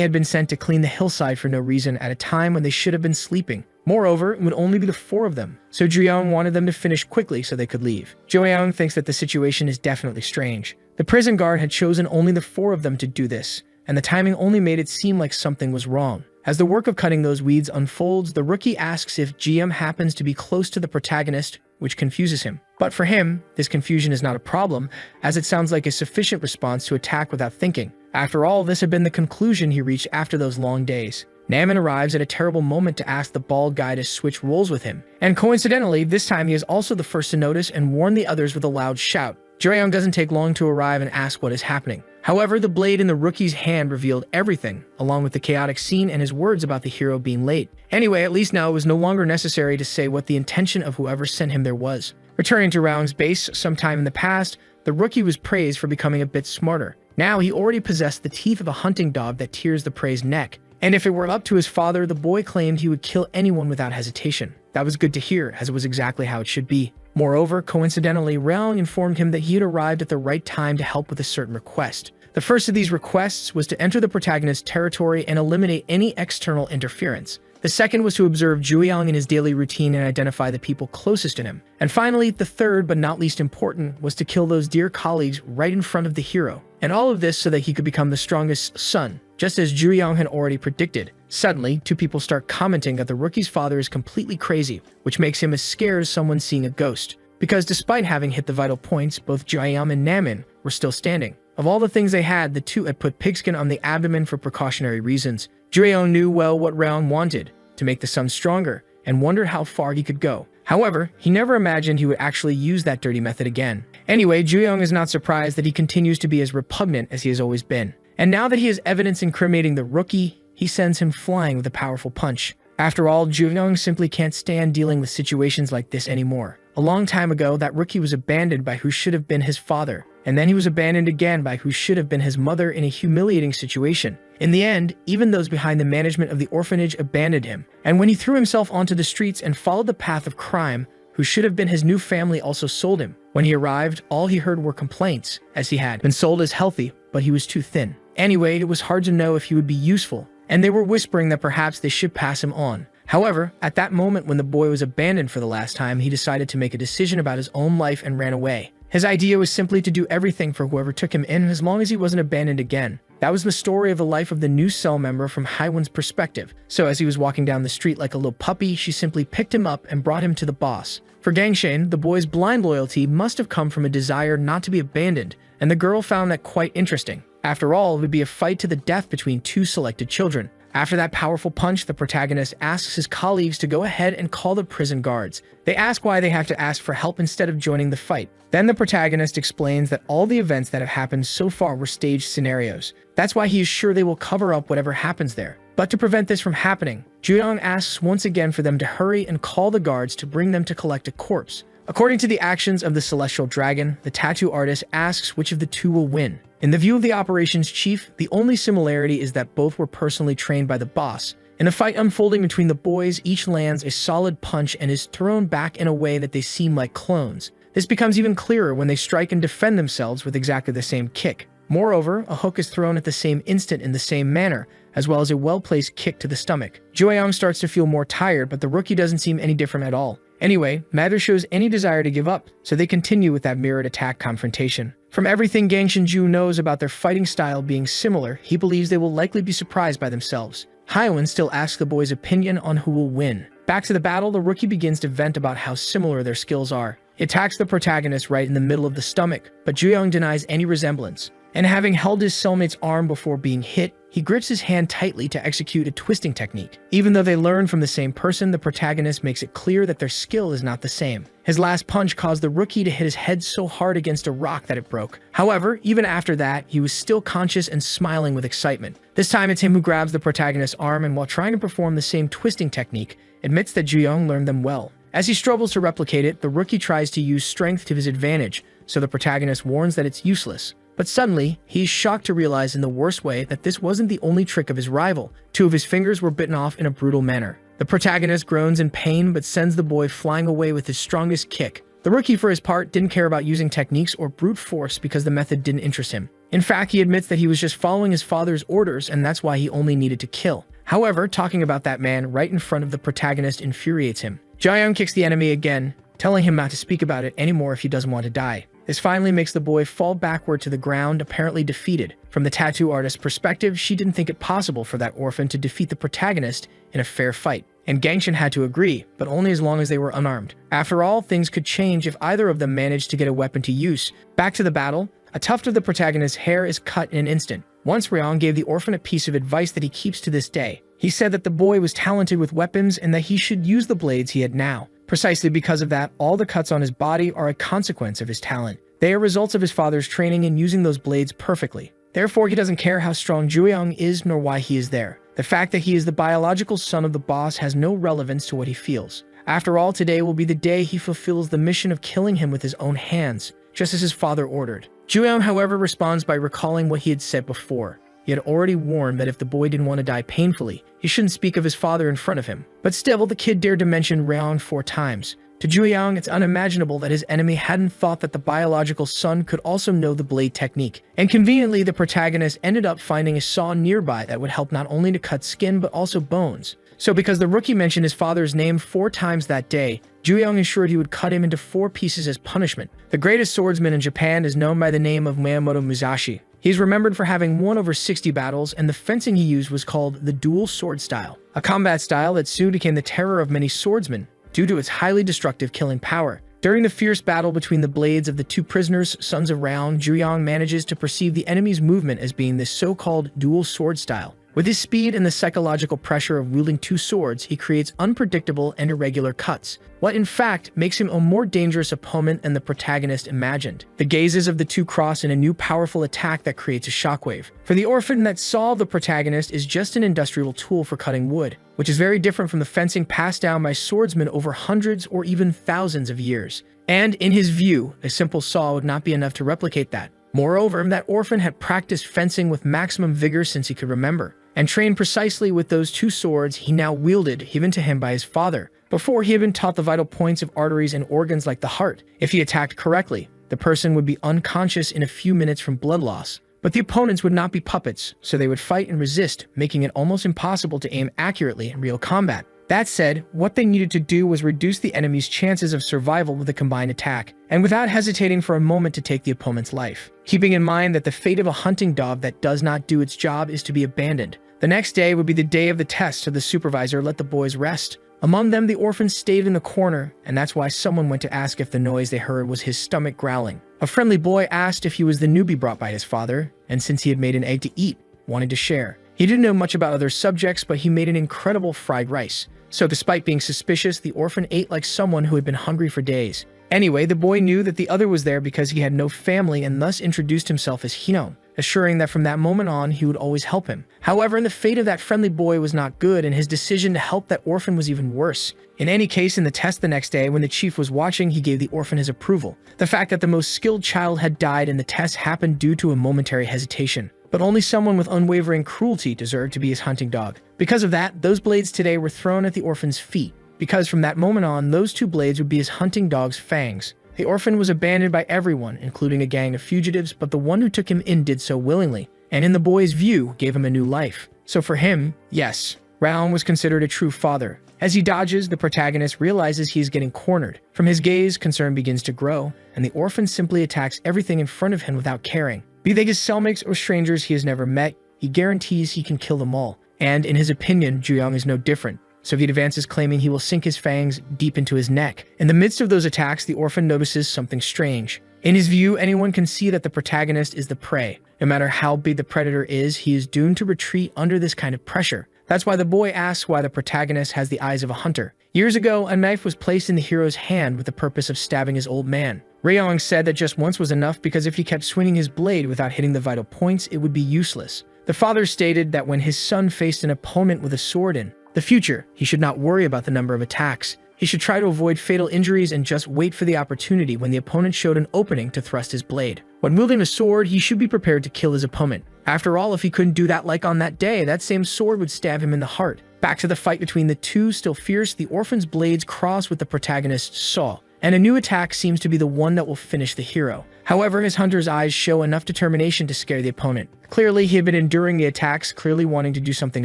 had been sent to clean the hillside for no reason at a time when they should have been sleeping. Moreover, it would only be the four of them, so Juyong wanted them to finish quickly so they could leave. Joyeon thinks that the situation is definitely strange. The prison guard had chosen only the four of them to do this, and the timing only made it seem like something was wrong. As the work of cutting those weeds unfolds, the rookie asks if GM happens to be close to the protagonist, which confuses him. But for him, this confusion is not a problem, as it sounds like a sufficient response to attack without thinking. After all, this had been the conclusion he reached after those long days. Namin arrives at a terrible moment to ask the bald guy to switch roles with him. And coincidentally, this time he is also the first to notice and warn the others with a loud shout. Joyeon doesn't take long to arrive and ask what is happening. However, the blade in the rookie's hand revealed everything, along with the chaotic scene and his words about the hero being late. Anyway, at least now it was no longer necessary to say what the intention of whoever sent him there was. Returning to Ryong's base sometime in the past, the rookie was praised for becoming a bit smarter. Now he already possessed the teeth of a hunting dog that tears the prey's neck. And if it were up to his father, the boy claimed he would kill anyone without hesitation. That was good to hear, as it was exactly how it should be. Moreover, coincidentally, Ryong informed him that he had arrived at the right time to help with a certain request. The first of these requests was to enter the protagonist's territory and eliminate any external interference. The second was to observe Juyong in his daily routine and identify the people closest to him. And finally, the third, but not least important, was to kill those dear colleagues right in front of the hero. And all of this so that he could become the strongest son, just as Juyong had already predicted. Suddenly, two people start commenting that the rookie's father is completely crazy, which makes him as scared as someone seeing a ghost. Because despite having hit the vital points, both Juyong and Namin were still standing. Of all the things they had, the two had put pigskin on the abdomen for precautionary reasons. Juyong knew well what Ryong wanted, to make the son stronger, and wondered how far he could go. However, he never imagined he would actually use that dirty method again. Anyway, Ju-young is not surprised that he continues to be as repugnant as he has always been. And now that he has evidence incriminating the rookie, he sends him flying with a powerful punch. After all, Ju-young simply can't stand dealing with situations like this anymore. A long time ago, that rookie was abandoned by who should have been his father, and then he was abandoned again by who should have been his mother in a humiliating situation. In the end, even those behind the management of the orphanage abandoned him, and when he threw himself onto the streets and followed the path of crime, who should have been his new family also sold him. When he arrived, all he heard were complaints, as he had been sold as healthy, but he was too thin. Anyway, it was hard to know if he would be useful, and they were whispering that perhaps they should pass him on. However, at that moment when the boy was abandoned for the last time, he decided to make a decision about his own life and ran away. His idea was simply to do everything for whoever took him in as long as he wasn't abandoned again. That was the story of the life of the new cell member from Haiwon's perspective. So as he was walking down the street like a little puppy, she simply picked him up and brought him to the boss. For Gangshan, the boy's blind loyalty must have come from a desire not to be abandoned, and the girl found that quite interesting. After all, it would be a fight to the death between two selected children. After that powerful punch, the protagonist asks his colleagues to go ahead and call the prison guards. They ask why they have to ask for help instead of joining the fight. Then the protagonist explains that all the events that have happened so far were staged scenarios. That's why he is sure they will cover up whatever happens there. But to prevent this from happening, Ju-young asks once again for them to hurry and call the guards to bring them to collect a corpse. According to the actions of the celestial dragon, the tattoo artist asks which of the two will win. In the view of the operations chief, the only similarity is that both were personally trained by the boss. In a fight unfolding between the boys, each lands a solid punch and is thrown back in a way that they seem like clones. This becomes even clearer when they strike and defend themselves with exactly the same kick. Moreover, a hook is thrown at the same instant in the same manner, as well as a well-placed kick to the stomach. Ju-young starts to feel more tired, but the rookie doesn't seem any different at all. Anyway, neither shows any desire to give up, so they continue with that mirrored attack confrontation. From everything Gang Shinju knows about their fighting style being similar, he believes they will likely be surprised by themselves. Haiwon still asks the boy's opinion on who will win. Back to the battle, the rookie begins to vent about how similar their skills are. He attacks the protagonist right in the middle of the stomach, but Ju-young denies any resemblance. And having held his cellmate's arm before being hit, he grips his hand tightly to execute a twisting technique. Even though they learn from the same person, the protagonist makes it clear that their skill is not the same. His last punch caused the rookie to hit his head so hard against a rock that it broke. However, even after that, he was still conscious and smiling with excitement. This time it's him who grabs the protagonist's arm and while trying to perform the same twisting technique, admits that Ju-young learned them well. As he struggles to replicate it, the rookie tries to use strength to his advantage, so the protagonist warns that it's useless. But suddenly, he's shocked to realize in the worst way that this wasn't the only trick of his rival. Two of his fingers were bitten off in a brutal manner. The protagonist groans in pain but sends the boy flying away with his strongest kick. The rookie, for his part, didn't care about using techniques or brute force because the method didn't interest him. In fact, he admits that he was just following his father's orders and that's why he only needed to kill. However, talking about that man right in front of the protagonist infuriates him. Ju-young kicks the enemy again, telling him not to speak about it anymore if he doesn't want to die. This finally makes the boy fall backward to the ground, apparently defeated. From the tattoo artist's perspective, she didn't think it possible for that orphan to defeat the protagonist in a fair fight. And Gangshan had to agree, but only as long as they were unarmed. After all, things could change if either of them managed to get a weapon to use. Back to the battle, a tuft of the protagonist's hair is cut in an instant. Once Ryong gave the orphan a piece of advice that he keeps to this day. He said that the boy was talented with weapons and that he should use the blades he had now. Precisely because of that, all the cuts on his body are a consequence of his talent. They are results of his father's training in using those blades perfectly. Therefore, he doesn't care how strong Ju-young is nor why he is there. The fact that he is the biological son of the boss has no relevance to what he feels. After all, today will be the day he fulfills the mission of killing him with his own hands, just as his father ordered. Ju-young, however, responds by recalling what he had said before. He had already warned that if the boy didn't want to die painfully, he shouldn't speak of his father in front of him. But still, the kid dared to mention Ryong 4 times. To Ju-young, it's unimaginable that his enemy hadn't thought that the biological son could also know the blade technique. And conveniently, the protagonist ended up finding a saw nearby that would help not only to cut skin but also bones. So because the rookie mentioned his father's name 4 times that day, Ju-young assured he would cut him into 4 pieces as punishment. The greatest swordsman in Japan is known by the name of Miyamoto Musashi. He's remembered for having won over 60 battles, and the fencing he used was called the dual sword style, a combat style that soon became the terror of many swordsmen due to its highly destructive killing power. During the fierce battle between the blades of the 2 prisoners, sons of Ryong, Ju-young manages to perceive the enemy's movement as being this so-called dual sword style. With his speed and the psychological pressure of wielding two swords, he creates unpredictable and irregular cuts, what in fact makes him a more dangerous opponent than the protagonist imagined. The gazes of the two cross in a new powerful attack that creates a shockwave. For the orphan that saw the protagonist is just an industrial tool for cutting wood, which is very different from the fencing passed down by swordsmen over hundreds or even thousands of years. And in his view, a simple saw would not be enough to replicate that. Moreover, that orphan had practiced fencing with maximum vigor since he could remember, and trained precisely with those two swords he now wielded, given to him by his father. Before, he had been taught the vital points of arteries and organs like the heart. If he attacked correctly, the person would be unconscious in a few minutes from blood loss. But the opponents would not be puppets, so they would fight and resist, making it almost impossible to aim accurately in real combat. That said, what they needed to do was reduce the enemy's chances of survival with a combined attack, and without hesitating for a moment to take the opponent's life. Keeping in mind that the fate of a hunting dog that does not do its job is to be abandoned. The next day would be the day of the test, so the supervisor let the boys rest. Among them, the orphan stayed in the corner, and that's why someone went to ask if the noise they heard was his stomach growling. A friendly boy asked if he was the newbie brought by his father, and since he had made an egg to eat, wanted to share. He didn't know much about other subjects, but he made an incredible fried rice. So despite being suspicious, the orphan ate like someone who had been hungry for days. Anyway, the boy knew that the other was there because he had no family and thus introduced himself as Hino, assuring that from that moment on he would always help him. However, the fate of that friendly boy was not good, and his decision to help that orphan was even worse. In any case, in the test the next day, when the chief was watching, he gave the orphan his approval. The fact that the most skilled child had died in the test happened due to a momentary hesitation. But only someone with unwavering cruelty deserved to be his hunting dog. Because of that, those blades today were thrown at the orphan's feet, because from that moment on, those two blades would be his hunting dog's fangs. The orphan was abandoned by everyone, including a gang of fugitives, but the one who took him in did so willingly, and in the boy's view, gave him a new life. So for him, yes, Raon was considered a true father. As he dodges, the protagonist realizes he is getting cornered. From his gaze, concern begins to grow, and the orphan simply attacks everything in front of hhim without caring. Be they his cellmates or strangers he has never met, he guarantees he can kill them all. And in his opinion, Juyong is no different. So he advances, claiming he will sink his fangs deep into his neck. In the midst of those attacks, the orphan notices something strange. In his view, anyone can see that the protagonist is the prey. No matter how big the predator is, he is doomed to retreat under this kind of pressure. That's why the boy asks why the protagonist has the eyes of a hunter. Years ago, a knife was placed in the hero's hand with the purpose of stabbing his old man. Raong said that just once was enough because if he kept swinging his blade without hitting the vital points, it would be useless. The father stated that when his son faced an opponent with a sword in the future, he should not worry about the number of attacks. He should try to avoid fatal injuries and just wait for the opportunity when the opponent showed an opening to thrust his blade. When wielding a sword, he should be prepared to kill his opponent. After all, if he couldn't do that like on that day, that same sword would stab him in the heart. Back to the fight between the two, still fierce, the orphan's blades cross with the protagonist's saw, and a new attack seems to be the one that will finish the hero. However, his hunter's eyes show enough determination to scare the opponent. Clearly, he had been enduring the attacks, clearly wanting to do something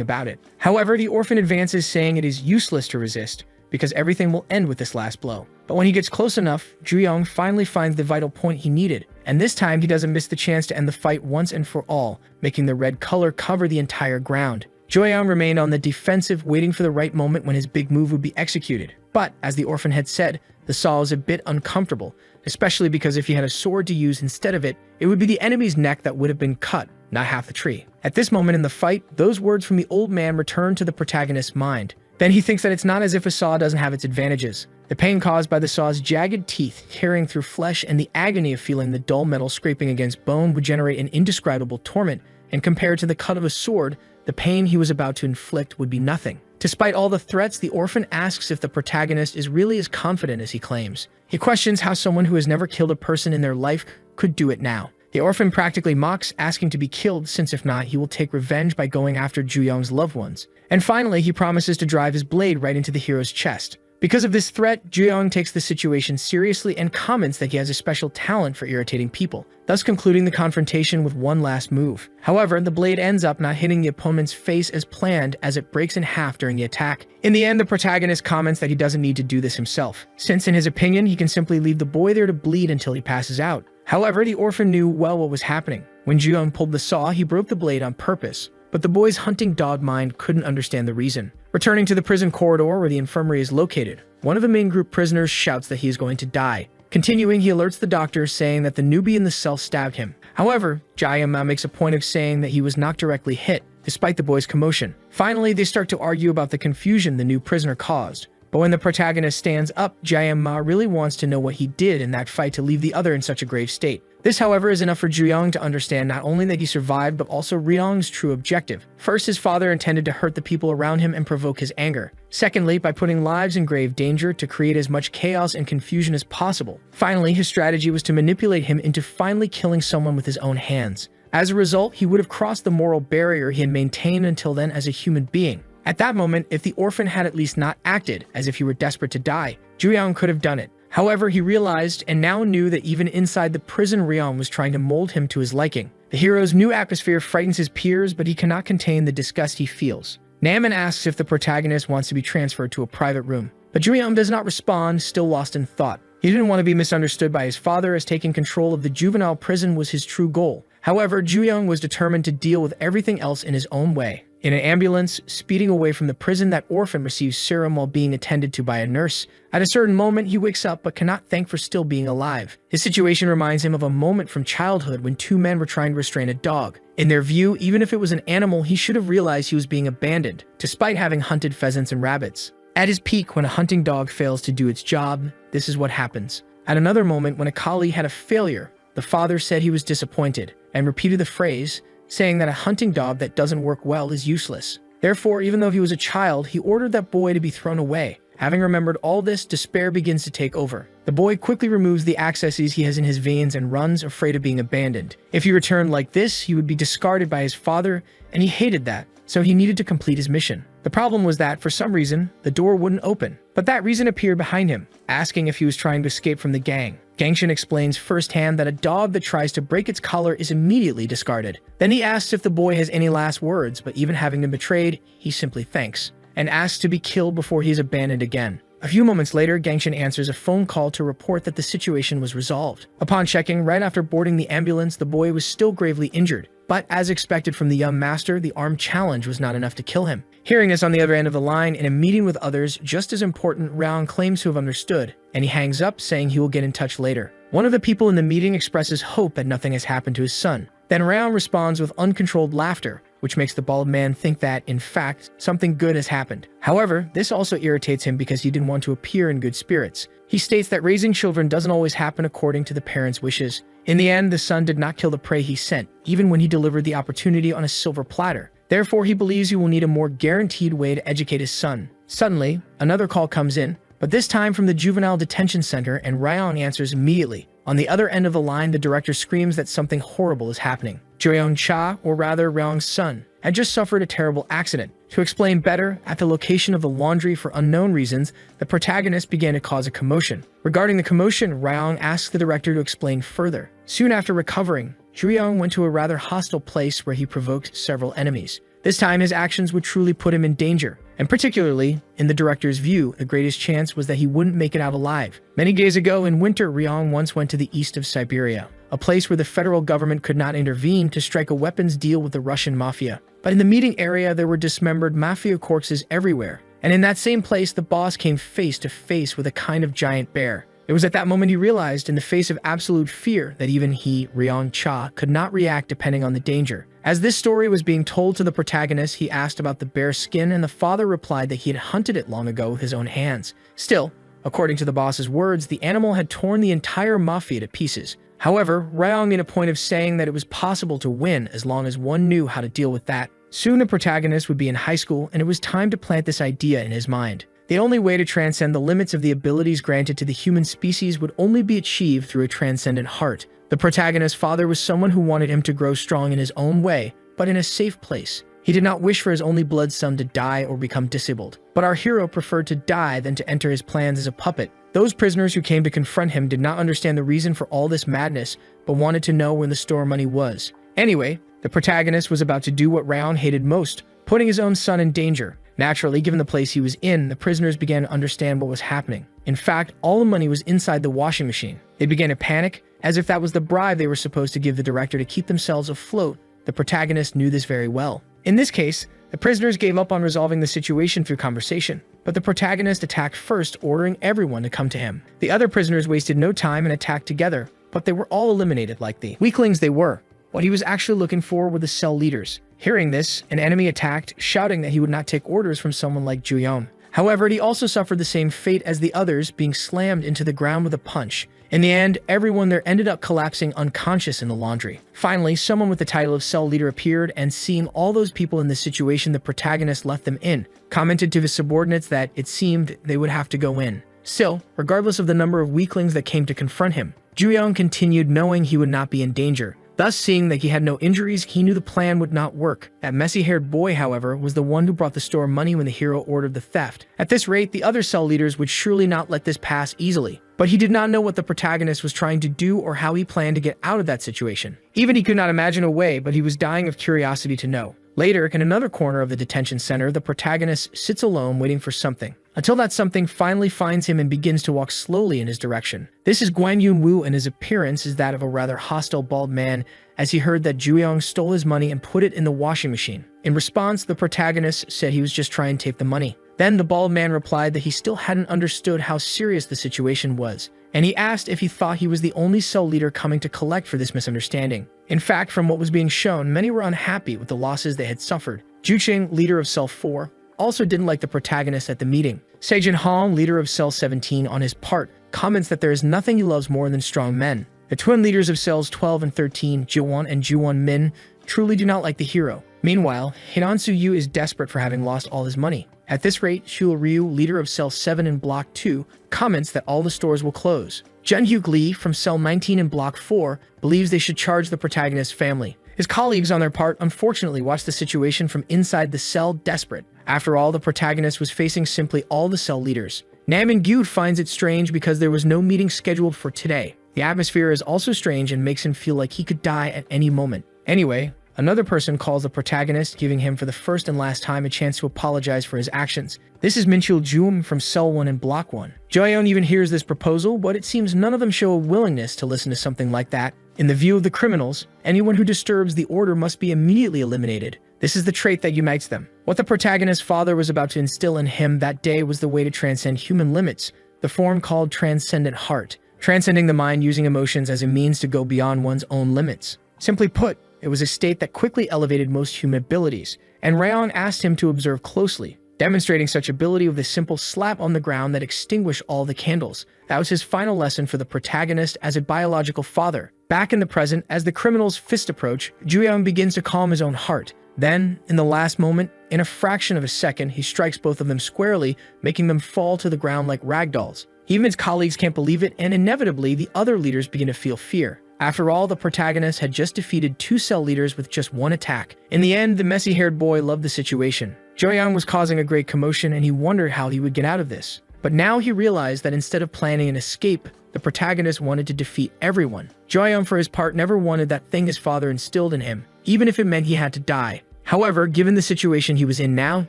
about it. However, the orphan advances, saying it is useless to resist, because everything will end with this last blow. But when he gets close enough, Juyong finally finds the vital point he needed, and this time he doesn't miss the chance to end the fight once and for all, making the red color cover the entire ground. Juyong remained on the defensive, waiting for the right moment when his big move would be executed. But, as the orphan had said, the saw was a bit uncomfortable, especially because if he had a sword to use instead of it, it would be the enemy's neck that would have been cut, not half the tree. At this moment in the fight, those words from the old man return to the protagonist's mind. Then he thinks that it's not as if a saw doesn't have its advantages. The pain caused by the saw's jagged teeth tearing through flesh and the agony of feeling the dull metal scraping against bone would generate an indescribable torment, and compared to the cut of a sword, the pain he was about to inflict would be nothing. Despite all the threats, the orphan asks if the protagonist is really as confident as he claims. He questions how someone who has never killed a person in their life could do it now. The orphan practically mocks, asking to be killed, since if not, he will take revenge by going after Juyong's loved ones. And finally, he promises to drive his blade right into the hero's chest. Because of this threat, Juyong takes the situation seriously and comments that he has a special talent for irritating people, thus concluding the confrontation with one last move. However, the blade ends up not hitting the opponent's face as planned, as it breaks in half during the attack. In the end, the protagonist comments that he doesn't need to do this himself, since in his opinion, he can simply leave the boy there to bleed until he passes out. However, the orphan knew well what was happening. When Juyong pulled the saw, he broke the blade on purpose, but the boy's hunting dog mind couldn't understand the reason. Returning to the prison corridor where the infirmary is located, one of the main group prisoners shouts that he is going to die. Continuing, he alerts the doctor, saying that the newbie in the cell stabbed him. However, Jayama makes a point of saying that he was not directly hit, despite the boy's commotion. Finally, they start to argue about the confusion the new prisoner caused. But when the protagonist stands up, Jae-ma really wants to know what he did in that fight to leave the other in such a grave state. This, however, is enough for Ju-young to understand not only that he survived, but also Ryong's true objective. First, his father intended to hurt the people around him and provoke his anger. Secondly, by putting lives in grave danger to create as much chaos and confusion as possible. Finally, his strategy was to manipulate him into finally killing someone with his own hands. As a result, he would have crossed the moral barrier he had maintained until then as a human being. At that moment, if the orphan had at least not acted as if he were desperate to die, Ju-young could have done it. However, he realized and now knew that even inside the prison, Ryong was trying to mold him to his liking. The hero's new atmosphere frightens his peers, but he cannot contain the disgust he feels. Namin asks if the protagonist wants to be transferred to a private room, but Ju-young does not respond, still lost in thought. He didn't want to be misunderstood by his father, as taking control of the juvenile prison was his true goal. However, Ju-young was determined to deal with everything else in his own way. In an ambulance, speeding away from the prison, that orphan receives serum while being attended to by a nurse. At a certain moment, he wakes up but cannot thank for still being alive. His situation reminds him of a moment from childhood when two men were trying to restrain a dog. In their view, even if it was an animal, he should have realized he was being abandoned, despite having hunted pheasants and rabbits. At his peak, when a hunting dog fails to do its job, this is what happens. At another moment, when a collie had a failure, the father said he was disappointed, and repeated the phrase, saying that a hunting dog that doesn't work well is useless. Therefore, even though he was a child, he ordered that boy to be thrown away. Having remembered all this, despair begins to take over. The boy quickly removes the accesses he has in his veins and runs, afraid of being abandoned. If he returned like this, he would be discarded by his father, and he hated that, so he needed to complete his mission. The problem was that, for some reason, the door wouldn't open. But that reason appeared behind him, asking if he was trying to escape from the gang. Gangshin explains firsthand that a dog that tries to break its collar is immediately discarded. Then he asks if the boy has any last words, but even having been betrayed, he simply thanks, and asks to be killed before he is abandoned again. A few moments later, Gangshin answers a phone call to report that the situation was resolved. Upon checking, right after boarding the ambulance, the boy was still gravely injured. But as expected from the young master, the armed challenge was not enough to kill him. Hearing this on the other end of the line, in a meeting with others just as important, Ryong claims to have understood, and he hangs up, saying he will get in touch later. One of the people in the meeting expresses hope that nothing has happened to his son. Then Ryong responds with uncontrolled laughter, which makes the bald man think that, in fact, something good has happened. However, this also irritates him because he didn't want to appear in good spirits. He states that raising children doesn't always happen according to the parents' wishes. In the end, the son did not kill the prey he sent, even when he delivered the opportunity on a silver platter. Therefore, he believes he will need a more guaranteed way to educate his son. Suddenly, another call comes in, but this time from the juvenile detention center, and Ryong answers immediately. On the other end of the line, the director screams that something horrible is happening. Jeon-cha, or rather Ryong's son, had just suffered a terrible accident. To explain better, at the location of the laundry for unknown reasons, the protagonist began to cause a commotion. Regarding the commotion, Ryong asked the director to explain further. Soon after recovering, Ju-young went to a rather hostile place where he provoked several enemies. This time, his actions would truly put him in danger, and particularly, in the director's view, the greatest chance was that he wouldn't make it out alive. Many days ago, in winter, Ryong once went to the east of Siberia, a place where the federal government could not intervene to strike a weapons deal with the Russian mafia. But in the meeting area, there were dismembered mafia corpses everywhere, and in that same place, the boss came face to face with a kind of giant bear. It was at that moment he realized, in the face of absolute fear, that even he, Ryong-cha, could not react depending on the danger. As this story was being told to the protagonist, he asked about the bear's skin, and the father replied that he had hunted it long ago with his own hands. Still, according to the boss's words, the animal had torn the entire mafia to pieces. However, Ryong made a point of saying that it was possible to win as long as one knew how to deal with that. Soon the protagonist would be in high school, and it was time to plant this idea in his mind. The only way to transcend the limits of the abilities granted to the human species would only be achieved through a transcendent heart. The protagonist's father was someone who wanted him to grow strong in his own way, but in a safe place. He did not wish for his only blood son to die or become disabled. But our hero preferred to die than to enter his plans as a puppet. Those prisoners who came to confront him did not understand the reason for all this madness, but wanted to know where the store money was. Anyway, the protagonist was about to do what Ryong hated most, putting his own son in danger. Naturally, given the place he was in, the prisoners began to understand what was happening. In fact, all the money was inside the washing machine. They began to panic, as if that was the bribe they were supposed to give the director to keep themselves afloat. The protagonist knew this very well. In this case, the prisoners gave up on resolving the situation through conversation, but the protagonist attacked first, ordering everyone to come to him. The other prisoners wasted no time and attacked together, but they were all eliminated like the weaklings they were. What he was actually looking for were the cell leaders. Hearing this, an enemy attacked, shouting that he would not take orders from someone like Juyeon. However, he also suffered the same fate as the others, being slammed into the ground with a punch. In the end, everyone there ended up collapsing unconscious in the laundry. Finally, someone with the title of cell leader appeared, and seeing all those people in the situation the protagonist left them in, commented to his subordinates that it seemed they would have to go in. Still, regardless of the number of weaklings that came to confront him, Juyeon continued, knowing he would not be in danger. Thus, seeing that he had no injuries, he knew the plan would not work. That messy-haired boy, however, was the one who brought the store money when the hero ordered the theft. At this rate, the other cell leaders would surely not let this pass easily. But he did not know what the protagonist was trying to do or how he planned to get out of that situation. Even he could not imagine a way, but he was dying of curiosity to know. Later, in another corner of the detention center, the protagonist sits alone waiting for something, until that something finally finds him and begins to walk slowly in his direction. This is Guan Yun-woo, and his appearance is that of a rather hostile bald man, as he heard that Juyeon stole his money and put it in the washing machine. In response, the protagonist said he was just trying to take the money. Then the bald man replied that he still hadn't understood how serious the situation was, and he asked if he thought he was the only cell leader coming to collect for this misunderstanding. In fact, from what was being shown, many were unhappy with the losses they had suffered. Juching, leader of Cell 4, also didn't like the protagonist at the meeting. Sejin Hong, leader of Cell 17, on his part, comments that there is nothing he loves more than strong men. The twin leaders of Cells 12 and 13, Jiwon and Juwon Min, truly do not like the hero. Meanwhile, Hinansu Yu is desperate for having lost all his money. At this rate, Shul Ryu, leader of Cell 7 in Block 2, comments that all the stores will close. Junhyuk Lee from Cell 19 in Block 4 believes they should charge the protagonist's family. His colleagues, on their part, unfortunately watched the situation from inside the cell, desperate. After all, the protagonist was facing simply all the cell leaders. Nam In-gyu finds it strange because there was no meeting scheduled for today. The atmosphere is also strange and makes him feel like he could die at any moment. Anyway, another person calls the protagonist, giving him for the first and last time a chance to apologize for his actions. This is Minchul Jum from Cell 1 in Block 1. Joyeon even hears this proposal, but it seems none of them show a willingness to listen to something like that. In the view of the criminals, anyone who disturbs the order must be immediately eliminated. This is the trait that unites them. What the protagonist's father was about to instill in him that day was the way to transcend human limits, the form called transcendent heart, transcending the mind using emotions as a means to go beyond one's own limits. Simply put, it was a state that quickly elevated most human abilities, and Rayon asked him to observe closely, demonstrating such ability with a simple slap on the ground that extinguished all the candles. That was his final lesson for the protagonist as a biological father. Back in the present, as the criminal's fist approach, Juyeon begins to calm his own heart. Then, in the last moment, in a fraction of a second, he strikes both of them squarely, making them fall to the ground like ragdolls. Even his colleagues can't believe it, and inevitably, the other leaders begin to feel fear. After all, the protagonist had just defeated 2 cell leaders with just 1 attack. In the end, the messy-haired boy loved the situation. Joyeon was causing a great commotion, and he wondered how he would get out of this. But now he realized that instead of planning an escape, the protagonist wanted to defeat everyone. Joyeon, for his part, never wanted that thing his father instilled in him, even if it meant he had to die. However, given the situation he was in now,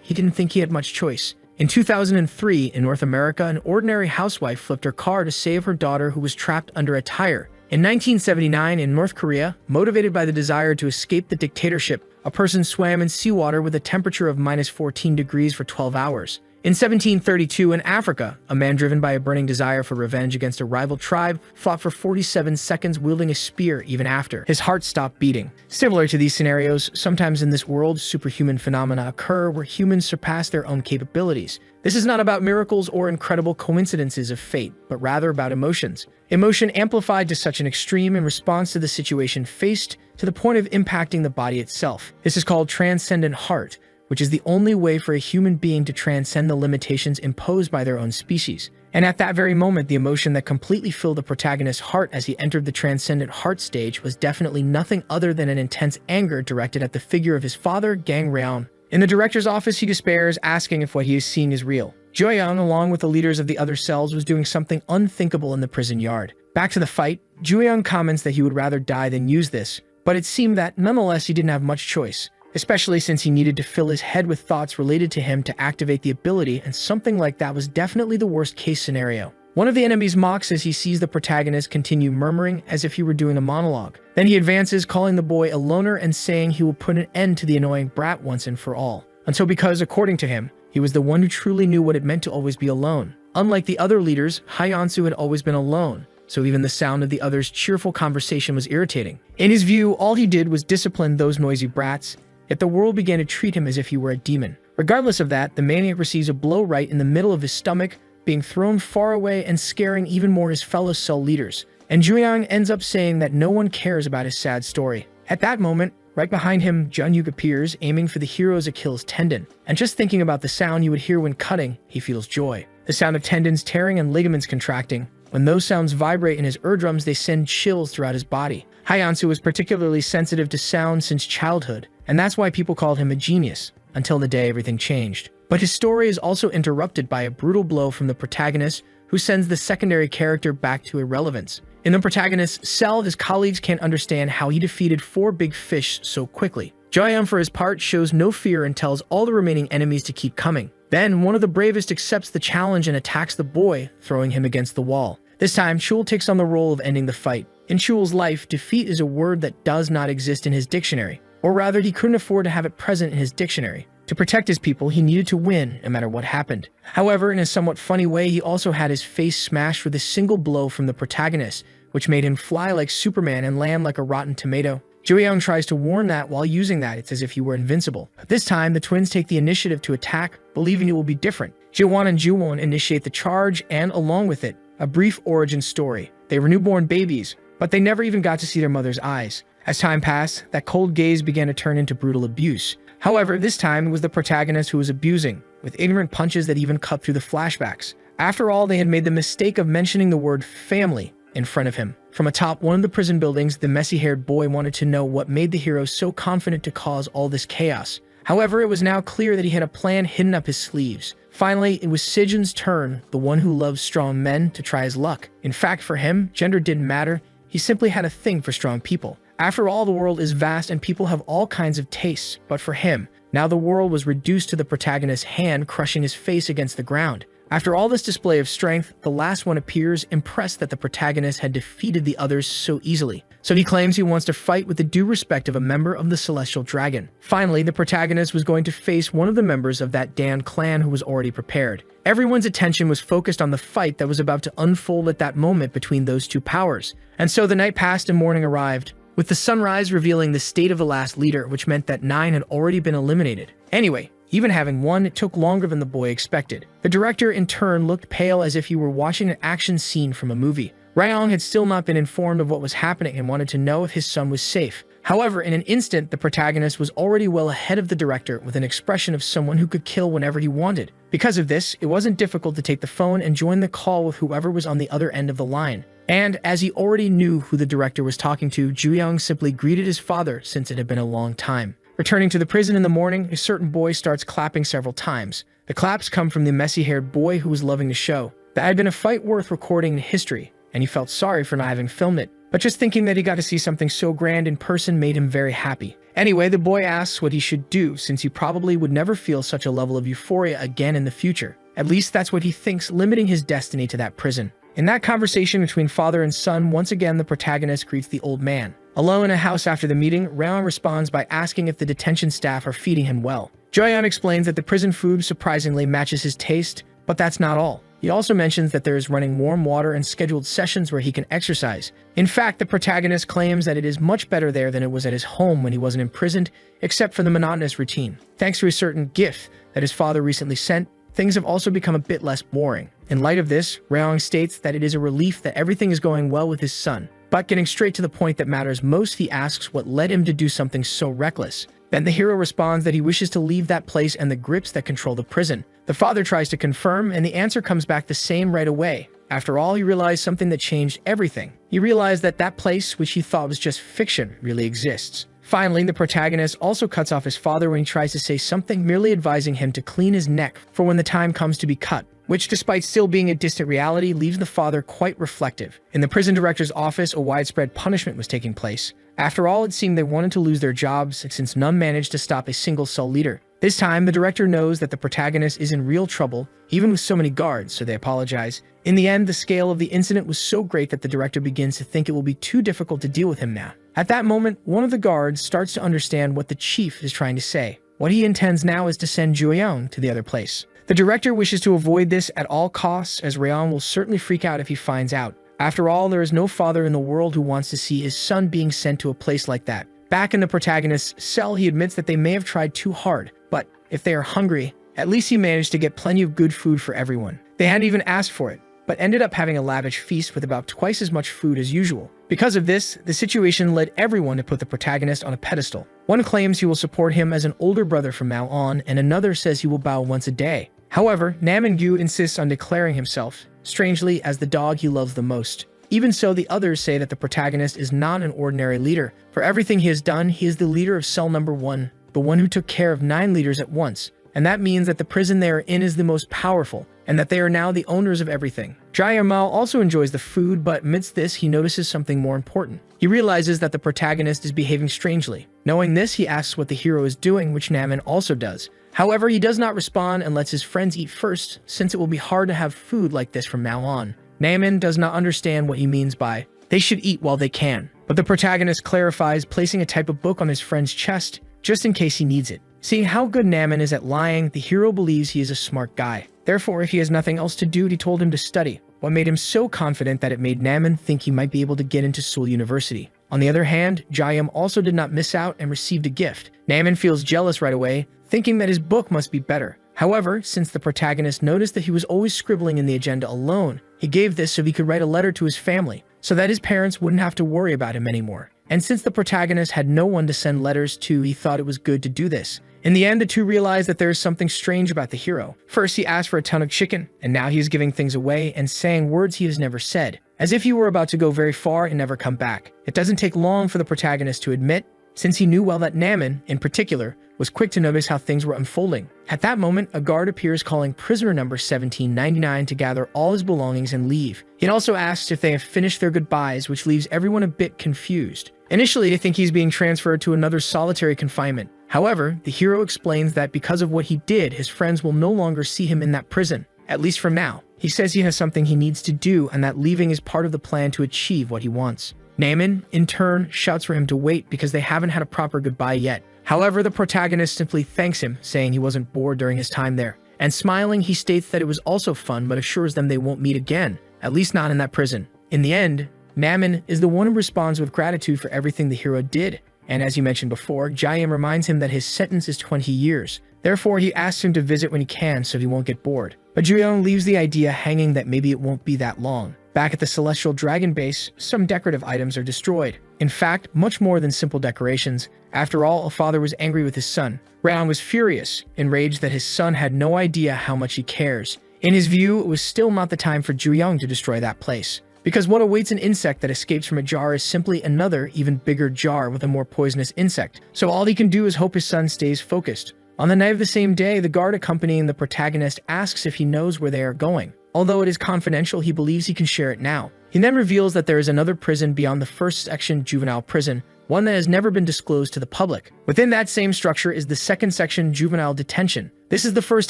he didn't think he had much choice. In 2003, in North America, an ordinary housewife flipped her car to save her daughter who was trapped under a tire. In 1979, in North Korea, motivated by the desire to escape the dictatorship, a person swam in seawater with a temperature of -14 degrees for 12 hours. In 1732, in Africa, a man driven by a burning desire for revenge against a rival tribe fought for 47 seconds wielding a spear even after his heart stopped beating. Similar to these scenarios, sometimes in this world, superhuman phenomena occur where humans surpass their own capabilities. This is not about miracles or incredible coincidences of fate, but rather about emotions. Emotion amplified to such an extreme in response to the situation faced, to the point of impacting the body itself. This is called transcendent heart, which is the only way for a human being to transcend the limitations imposed by their own species. And at that very moment, the emotion that completely filled the protagonist's heart as he entered the transcendent heart stage was definitely nothing other than an intense anger directed at the figure of his father, Gang Ryeon. In the director's office, he despairs, asking if what he is seeing is real. Joyeon, along with the leaders of the other cells, was doing something unthinkable in the prison yard. Back to the fight, Joyeon comments that he would rather die than use this, but it seemed that, nonetheless, he didn't have much choice, especially since he needed to fill his head with thoughts related to him to activate the ability, and something like that was definitely the worst-case scenario. One of the enemies mocks as he sees the protagonist continue murmuring as if he were doing a monologue. Then he advances, calling the boy a loner and saying he will put an end to the annoying brat once and for all. Because, according to him, he was the one who truly knew what it meant to always be alone. Unlike the other leaders, Hyeonsu had always been alone, so even the sound of the others' cheerful conversation was irritating. In his view, all he did was discipline those noisy brats, yet the world began to treat him as if he were a demon. Regardless of that, the maniac receives a blow right in the middle of his stomach, being thrown far away and scaring even more his fellow cell leaders. And Juyang ends up saying that no one cares about his sad story. At that moment, right behind him, Jun-Yuk appears, aiming for the hero's Achilles tendon. And just thinking about the sound you would hear when cutting, he feels joy. The sound of tendons tearing and ligaments contracting. When those sounds vibrate in his eardrums, they send chills throughout his body. Hyansu was particularly sensitive to sound since childhood, and that's why people called him a genius, until the day everything changed. But his story is also interrupted by a brutal blow from the protagonist, who sends the secondary character back to irrelevance. In the protagonist's cell, his colleagues can't understand how he defeated 4 big fish so quickly. Joyeon, for his part, shows no fear and tells all the remaining enemies to keep coming. Then, one of the bravest accepts the challenge and attacks the boy, throwing him against the wall. This time, Chul takes on the role of ending the fight. In Chul's life, defeat is a word that does not exist in his dictionary. Or rather, he couldn't afford to have it present in his dictionary. To protect his people, he needed to win, no matter what happened. However, in a somewhat funny way, he also had his face smashed with a single blow from the protagonist, which made him fly like Superman and land like a rotten tomato. Joyeon tries to warn that while using that, it's as if he were invincible. This time, the twins take the initiative to attack, believing it will be different. Jiwon and Juwon initiate the charge, and along with it, a brief origin story. They were newborn babies, but they never even got to see their mother's eyes. As time passed, that cold gaze began to turn into brutal abuse. However, this time it was the protagonist who was abusing, with ignorant punches that even cut through the flashbacks. After all, they had made the mistake of mentioning the word family in front of him. From atop one of the prison buildings, the messy-haired boy wanted to know what made the hero so confident to cause all this chaos. However, it was now clear that he had a plan hidden up his sleeves. Finally, it was Sijin's turn, the one who loves strong men, to try his luck. In fact, for him, gender didn't matter. He simply had a thing for strong people. After all, the world is vast and people have all kinds of tastes, but for him, now the world was reduced to the protagonist's hand crushing his face against the ground. After all this display of strength, the last one appears, impressed that the protagonist had defeated the others so easily. So he claims he wants to fight with the due respect of a member of the Celestial Dragon. Finally, the protagonist was going to face one of the members of that Dan clan who was already prepared. Everyone's attention was focused on the fight that was about to unfold at that moment between those two powers. And so the night passed and morning arrived, with the sunrise revealing the state of the last leader, which meant that 9 had already been eliminated. Anyway, even having won, it took longer than the boy expected. The director, in turn, looked pale as if he were watching an action scene from a movie. Ryong had still not been informed of what was happening and wanted to know if his son was safe. However, in an instant, the protagonist was already well ahead of the director with an expression of someone who could kill whenever he wanted. Because of this, it wasn't difficult to take the phone and join the call with whoever was on the other end of the line. And as he already knew who the director was talking to, Juyang simply greeted his father since it had been a long time. Returning to the prison in the morning, a certain boy starts clapping several times. The claps come from the messy-haired boy who was loving the show. That had been a fight worth recording in history, and he felt sorry for not having filmed it. But just thinking that he got to see something so grand in person made him very happy. Anyway, the boy asks what he should do since he probably would never feel such a level of euphoria again in the future. At least that's what he thinks, limiting his destiny to that prison. In that conversation between father and son, once again the protagonist greets the old man. Alone in a house after the meeting, Raon responds by asking if the detention staff are feeding him well. Joyeon explains that the prison food surprisingly matches his taste, but that's not all. He also mentions that there is running warm water and scheduled sessions where he can exercise. In fact, the protagonist claims that it is much better there than it was at his home when he wasn't imprisoned, except for the monotonous routine. Thanks to a certain gift that his father recently sent, things have also become a bit less boring. In light of this, Raong states that it is a relief that everything is going well with his son. But getting straight to the point that matters most, he asks what led him to do something so reckless. Then the hero responds that he wishes to leave that place and the grips that control the prison. The father tries to confirm, and the answer comes back the same right away. After all, he realized something that changed everything. He realized that that place, which he thought was just fiction, really exists. Finally, the protagonist also cuts off his father when he tries to say something, merely advising him to clean his neck for when the time comes to be cut, which, despite still being a distant reality, leaves the father quite reflective. In the prison director's office, a widespread punishment was taking place. After all, it seemed they wanted to lose their jobs, since none managed to stop a single cell leader. This time, the director knows that the protagonist is in real trouble, even with so many guards, so they apologize. In the end, the scale of the incident was so great that the director begins to think it will be too difficult to deal with him now. At that moment, one of the guards starts to understand what the chief is trying to say. What he intends now is to send Juyeon to the other place. The director wishes to avoid this at all costs, as Rayon will certainly freak out if he finds out. After all, there is no father in the world who wants to see his son being sent to a place like that. Back in the protagonist's cell, he admits that they may have tried too hard, but if they are hungry, at least he managed to get plenty of good food for everyone. They hadn't even asked for it, but ended up having a lavish feast with about twice as much food as usual. Because of this, the situation led everyone to put the protagonist on a pedestal. One claims he will support him as an older brother from now on, and another says he will bow once a day. However, Namingyu insists on declaring himself, strangely, as the dog he loves the most. Even so, the others say that the protagonist is not an ordinary leader. For everything he has done, he is the leader of cell number 1, the one who took care of 9 leaders at once. And that means that the prison they are in is the most powerful, and that they are now the owners of everything. Jae-mao also enjoys the food, but amidst this, he notices something more important. He realizes that the protagonist is behaving strangely. Knowing this, he asks what the hero is doing, which Namin also does. However, he does not respond and lets his friends eat first, since it will be hard to have food like this from now on. Namin does not understand what he means by, they should eat while they can. But the protagonist clarifies, placing a type of book on his friend's chest, just in case he needs it. Seeing how good Namin is at lying, the hero believes he is a smart guy. Therefore, if he has nothing else to do, he told him to study. What made him so confident that it made Namin think he might be able to get into Seoul University. On the other hand, Jae-yum also did not miss out and received a gift. Namin feels jealous right away, thinking that his book must be better. However, since the protagonist noticed that he was always scribbling in the agenda alone, he gave this so he could write a letter to his family, so that his parents wouldn't have to worry about him anymore. And since the protagonist had no one to send letters to, he thought it was good to do this. In the end, the two realize that there is something strange about the hero. First, he asked for a ton of chicken, and now he is giving things away and saying words he has never said, as if he were about to go very far and never come back. It doesn't take long for the protagonist to admit, since he knew well that Namin, in particular, was quick to notice how things were unfolding. At that moment, a guard appears calling prisoner number 1799 to gather all his belongings and leave. He also asks if they have finished their goodbyes, which leaves everyone a bit confused. Initially, they think he's being transferred to another solitary confinement. However, the hero explains that because of what he did, his friends will no longer see him in that prison, at least for now. He says he has something he needs to do and that leaving is part of the plan to achieve what he wants. Namin, in turn, shouts for him to wait because they haven't had a proper goodbye yet. However, the protagonist simply thanks him, saying he wasn't bored during his time there. And smiling, he states that it was also fun but assures them they won't meet again, at least not in that prison. In the end, Namin is the one who responds with gratitude for everything the hero did. And as you mentioned before, Jae-yum reminds him that his sentence is 20 years. Therefore, he asks him to visit when he can so he won't get bored. But Joo-young leaves the idea hanging that maybe it won't be that long. Back at the Celestial Dragon base, some decorative items are destroyed. In fact, much more than simple decorations. After all, a father was angry with his son. Raon was furious, enraged that his son had no idea how much he cares. In his view, it was still not the time for Joo-young to destroy that place. Because what awaits an insect that escapes from a jar is simply another, even bigger jar with a more poisonous insect. So all he can do is hope his son stays focused. On the night of the same day, the guard accompanying the protagonist asks if he knows where they are going. Although it is confidential, he believes he can share it now. He then reveals that there is another prison beyond the first section juvenile prison, one that has never been disclosed to the public. Within that same structure is the second section juvenile detention. This is the first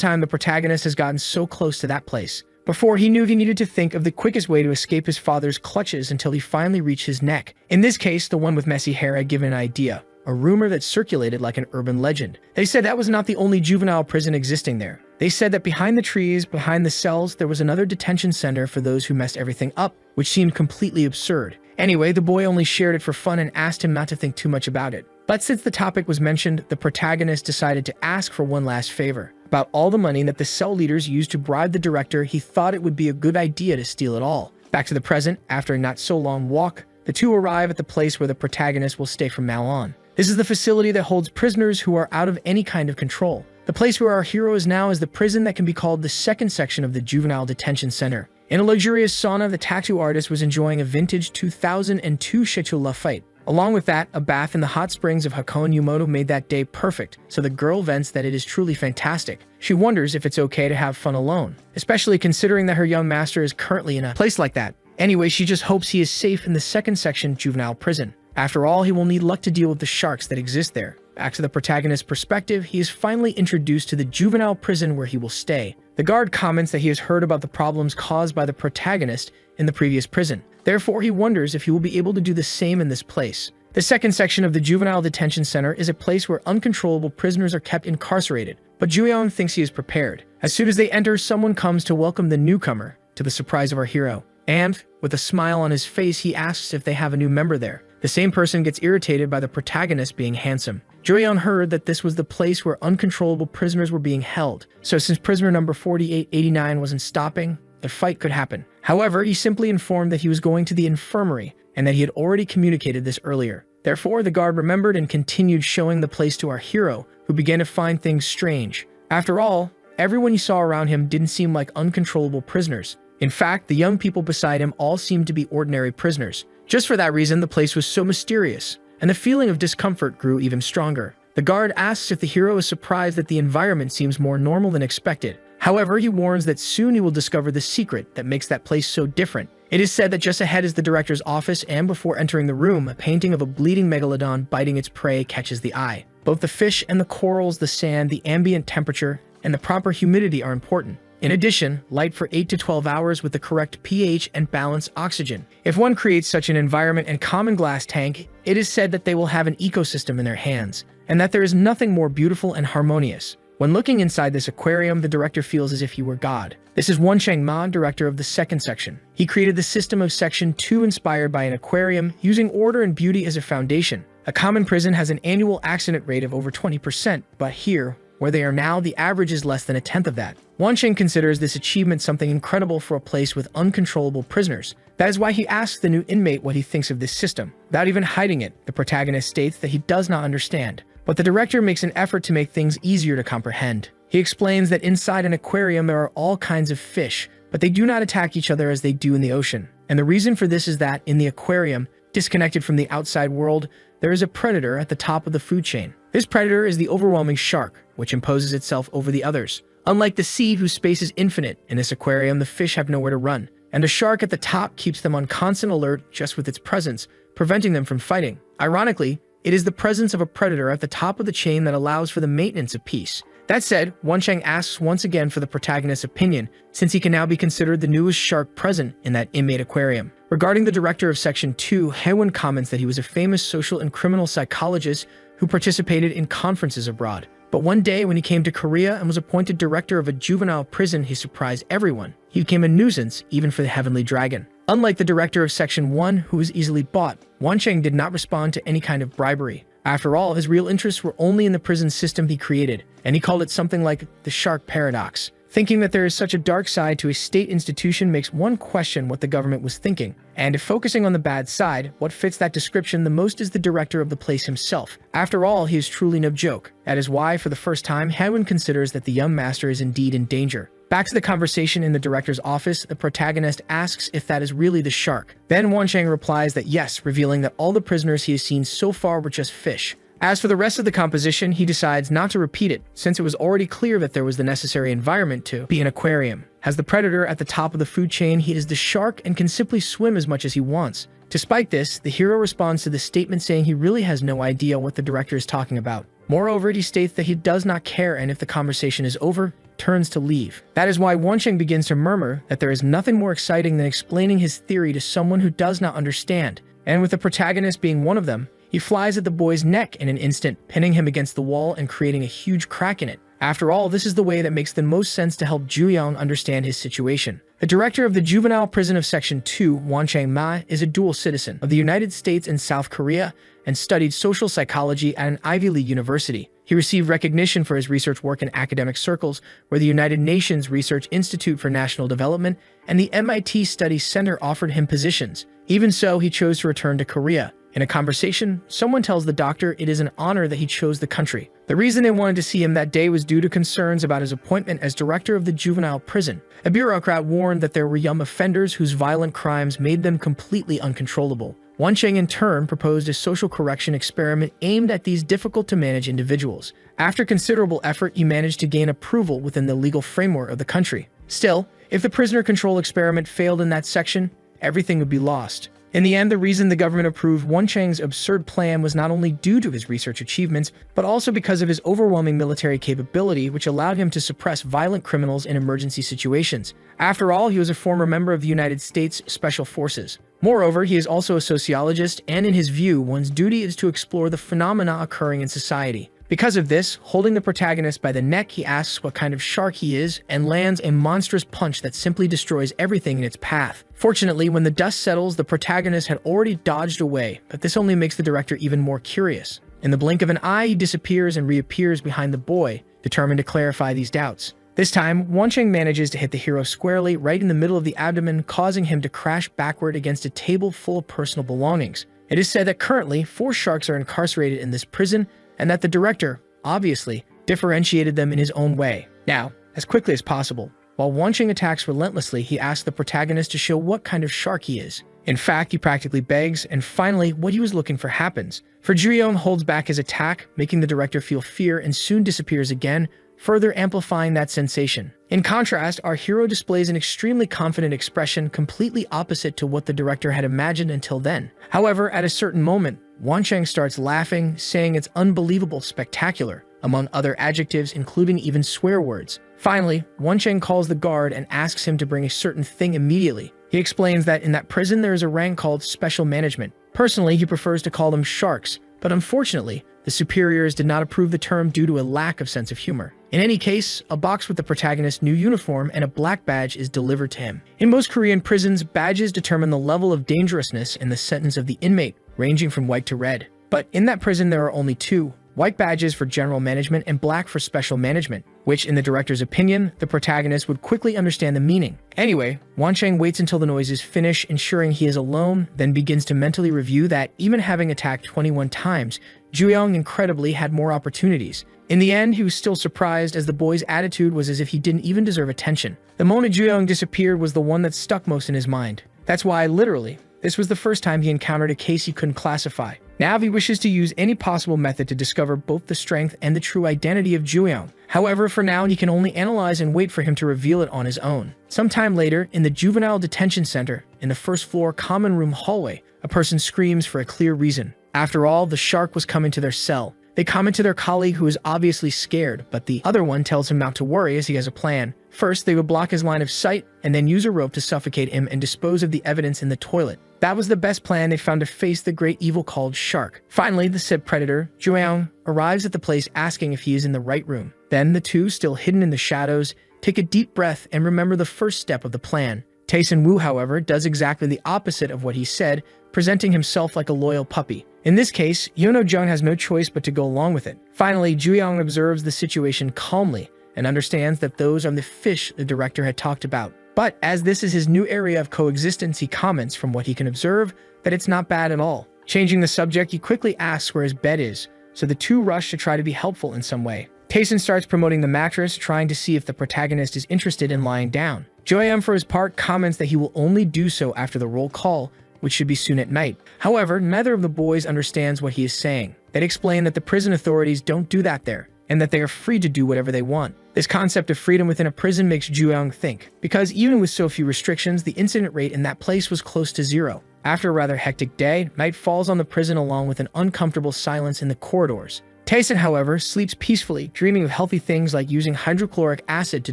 time the protagonist has gotten so close to that place. Before, he knew he needed to think of the quickest way to escape his father's clutches until he finally reached his neck. In this case, the one with messy hair had given an idea, a rumor that circulated like an urban legend. They said that was not the only juvenile prison existing there. They said that behind the trees, behind the cells, there was another detention center for those who messed everything up, which seemed completely absurd. Anyway, the boy only shared it for fun and asked him not to think too much about it. But since the topic was mentioned, the protagonist decided to ask for one last favor. About all the money that the cell leaders used to bribe the director, he thought it would be a good idea to steal it all. Back to the present, after a not-so-long walk, the two arrive at the place where the protagonist will stay from now on. This is the facility that holds prisoners who are out of any kind of control. The place where our hero is now is the prison that can be called the second section of the Juvenile Detention Center. In a luxurious sauna, the tattoo artist was enjoying a vintage 2002 Shechula fight. Along with that, a bath in the hot springs of Hakone Yumoto made that day perfect, so the girl vents that it is truly fantastic. She wonders if it's okay to have fun alone, especially considering that her young master is currently in a place like that. Anyway, she just hopes he is safe in the second section juvenile prison. After all, he will need luck to deal with the sharks that exist there. Back to the protagonist's perspective, he is finally introduced to the juvenile prison where he will stay. The guard comments that he has heard about the problems caused by the protagonist in the previous prison. Therefore, he wonders if he will be able to do the same in this place. The second section of the Juvenile Detention Center is a place where uncontrollable prisoners are kept incarcerated, but Joo-young thinks he is prepared. As soon as they enter, someone comes to welcome the newcomer, to the surprise of our hero. And, with a smile on his face, he asks if they have a new member there. The same person gets irritated by the protagonist being handsome. Joo-young heard that this was the place where uncontrollable prisoners were being held, so since prisoner number 4889 wasn't stopping, the fight could happen. However, he simply informed that he was going to the infirmary and that he had already communicated this earlier. Therefore, the guard remembered and continued showing the place to our hero, who began to find things strange. After all, everyone he saw around him didn't seem like uncontrollable prisoners. In fact, the young people beside him all seemed to be ordinary prisoners. Just for that reason, the place was so mysterious, and the feeling of discomfort grew even stronger. The guard asks if the hero is surprised that the environment seems more normal than expected. However, he warns that soon he will discover the secret that makes that place so different. It is said that just ahead is the director's office, and before entering the room, a painting of a bleeding megalodon biting its prey catches the eye. Both the fish and the corals, the sand, the ambient temperature, and the proper humidity are important. In addition, light for 8 to 12 hours with the correct pH and balanced oxygen. If one creates such an environment and common glass tank, it is said that they will have an ecosystem in their hands, and that there is nothing more beautiful and harmonious. When looking inside this aquarium, the director feels as if he were God. This is Chang-ma, director of the second section. He created the system of Section 2 inspired by an aquarium, using order and beauty as a foundation. A common prison has an annual accident rate of over 20%, but here, where they are now, the average is less than a tenth of that. Chang considers this achievement something incredible for a place with uncontrollable prisoners. That is why he asks the new inmate what he thinks of this system. Without even hiding it, the protagonist states that he does not understand. But the director makes an effort to make things easier to comprehend. He explains that inside an aquarium there are all kinds of fish, but they do not attack each other as they do in the ocean. And the reason for this is that in the aquarium, disconnected from the outside world, there is a predator at the top of the food chain. This predator is the overwhelming shark, which imposes itself over the others. Unlike the sea, whose space is infinite, in this aquarium the fish have nowhere to run, and a shark at the top keeps them on constant alert just with its presence, preventing them from fighting. Ironically, it is the presence of a predator at the top of the chain that allows for the maintenance of peace. That said, Chang asks once again for the protagonist's opinion, since he can now be considered the newest shark present in that inmate aquarium. Regarding the director of Section 2, Haewon comments that he was a famous social and criminal psychologist who participated in conferences abroad. But one day, when he came to Korea and was appointed director of a juvenile prison, he surprised everyone. He became a nuisance, even for the Heavenly Dragon. Unlike the director of Section 1, who was easily bought, Chang did not respond to any kind of bribery. After all, his real interests were only in the prison system he created, and he called it something like the shark paradox. Thinking that there is such a dark side to a state institution makes one question what the government was thinking. And if focusing on the bad side, what fits that description the most is the director of the place himself. After all, he is truly no joke. That is why, for the first time, Haewon considers that the young master is indeed in danger. Back to the conversation in the director's office, the protagonist asks if that is really the shark. Then Chang replies that yes, revealing that all the prisoners he has seen so far were just fish. As for the rest of the composition, he decides not to repeat it, since it was already clear that there was the necessary environment to be an aquarium. As the predator at the top of the food chain, he is the shark and can simply swim as much as he wants. Despite this, the hero responds to the statement saying he really has no idea what the director is talking about. Moreover, he states that he does not care, and if the conversation is over, turns to leave. That is why Chang begins to murmur that there is nothing more exciting than explaining his theory to someone who does not understand. And with the protagonist being one of them, he flies at the boy's neck in an instant, pinning him against the wall and creating a huge crack in it. After all, this is the way that makes the most sense to help Joo-young understand his situation. The director of the juvenile prison of Section 2, Chang-ma, is a dual citizen of the United States and South Korea and studied social psychology at an Ivy League university. He received recognition for his research work in academic circles, where the United Nations Research Institute for National Development and the MIT Study Center offered him positions. Even so, he chose to return to Korea. In a conversation, someone tells the doctor it is an honor that he chose the country. The reason they wanted to see him that day was due to concerns about his appointment as director of the juvenile prison. A bureaucrat warned that there were young offenders whose violent crimes made them completely uncontrollable. Chang in turn proposed a social correction experiment aimed at these difficult-to-manage individuals. After considerable effort, he managed to gain approval within the legal framework of the country. Still, if the prisoner control experiment failed in that section, everything would be lost. In the end, the reason the government approved Chang's absurd plan was not only due to his research achievements, but also because of his overwhelming military capability, which allowed him to suppress violent criminals in emergency situations. After all, he was a former member of the United States Special Forces. Moreover, he is also a sociologist, and in his view, one's duty is to explore the phenomena occurring in society. Because of this, holding the protagonist by the neck, he asks what kind of shark he is and lands a monstrous punch that simply destroys everything in its path. Fortunately, when the dust settles, the protagonist had already dodged away, but this only makes the director even more curious. In the blink of an eye, he disappears and reappears behind the boy, determined to clarify these doubts. This time, Wancheng manages to hit the hero squarely right in the middle of the abdomen, causing him to crash backward against a table full of personal belongings. It is said that currently 4 sharks are incarcerated in this prison, and that the director, obviously, differentiated them in his own way. Now, as quickly as possible, while Wancheng attacks relentlessly, he asks the protagonist to show what kind of shark he is. In fact, he practically begs, and finally, what he was looking for happens. For Juyong holds back his attack, making the director feel fear and soon disappears again, further amplifying that sensation. In contrast, our hero displays an extremely confident expression completely opposite to what the director had imagined until then. However, at a certain moment, Wancheng starts laughing, saying it's unbelievable spectacular, among other adjectives including even swear words. Finally, Wancheng calls the guard and asks him to bring a certain thing immediately. He explains that in that prison there is a rank called Special Management. Personally, he prefers to call them sharks, but unfortunately, the superiors did not approve the term due to a lack of sense of humor. In any case, a box with the protagonist's new uniform and a black badge is delivered to him. In most Korean prisons, badges determine the level of dangerousness and the sentence of the inmate, ranging from white to red. But in that prison there are only 2. White badges for general management and black for special management, which, in the director's opinion, the protagonist would quickly understand the meaning. Anyway, Wancheng waits until the noises finish, ensuring he is alone, then begins to mentally review that, even having attacked 21 times, Juyong incredibly had more opportunities. In the end, he was still surprised, as the boy's attitude was as if he didn't even deserve attention. The moment Juyong disappeared was the one that stuck most in his mind. That's why, literally, this was the first time he encountered a case he couldn't classify. Now he wishes to use any possible method to discover both the strength and the true identity of Juyong. However, for now, he can only analyze and wait for him to reveal it on his own. Sometime later, in the Juvenile Detention Center, in the first floor common room hallway, a person screams for a clear reason. After all, the shark was coming to their cell. They comment to their colleague, who is obviously scared, but the other one tells him not to worry as he has a plan. First, they would block his line of sight and then use a rope to suffocate him and dispose of the evidence in the toilet. That was the best plan they found to face the great evil called shark. Finally, the said predator, Juyong, arrives at the place asking if he is in the right room. Then the two, still hidden in the shadows, take a deep breath and remember the first step of the plan. Taesun Woo, however, does exactly the opposite of what he said, presenting himself like a loyal puppy. In this case, Yono Jung has no choice but to go along with it. Finally, Juyong observes the situation calmly and understands that those are the fish the director had talked about. But as this is his new area of coexistence, he comments, from what he can observe, that it's not bad at all. Changing the subject, he quickly asks where his bed is, so the two rush to try to be helpful in some way. Taesun starts promoting the mattress, trying to see if the protagonist is interested in lying down. Joyam, for his part, comments that he will only do so after the roll call, which should be soon at night. However, neither of the boys understands what he is saying. They explain that the prison authorities don't do that there, and that they are free to do whatever they want. This concept of freedom within a prison makes Juyong think, because even with so few restrictions, the incident rate in that place was close to 0. After a rather hectic day, night falls on the prison along with an uncomfortable silence in the corridors. Taesun, however, sleeps peacefully, dreaming of healthy things like using hydrochloric acid to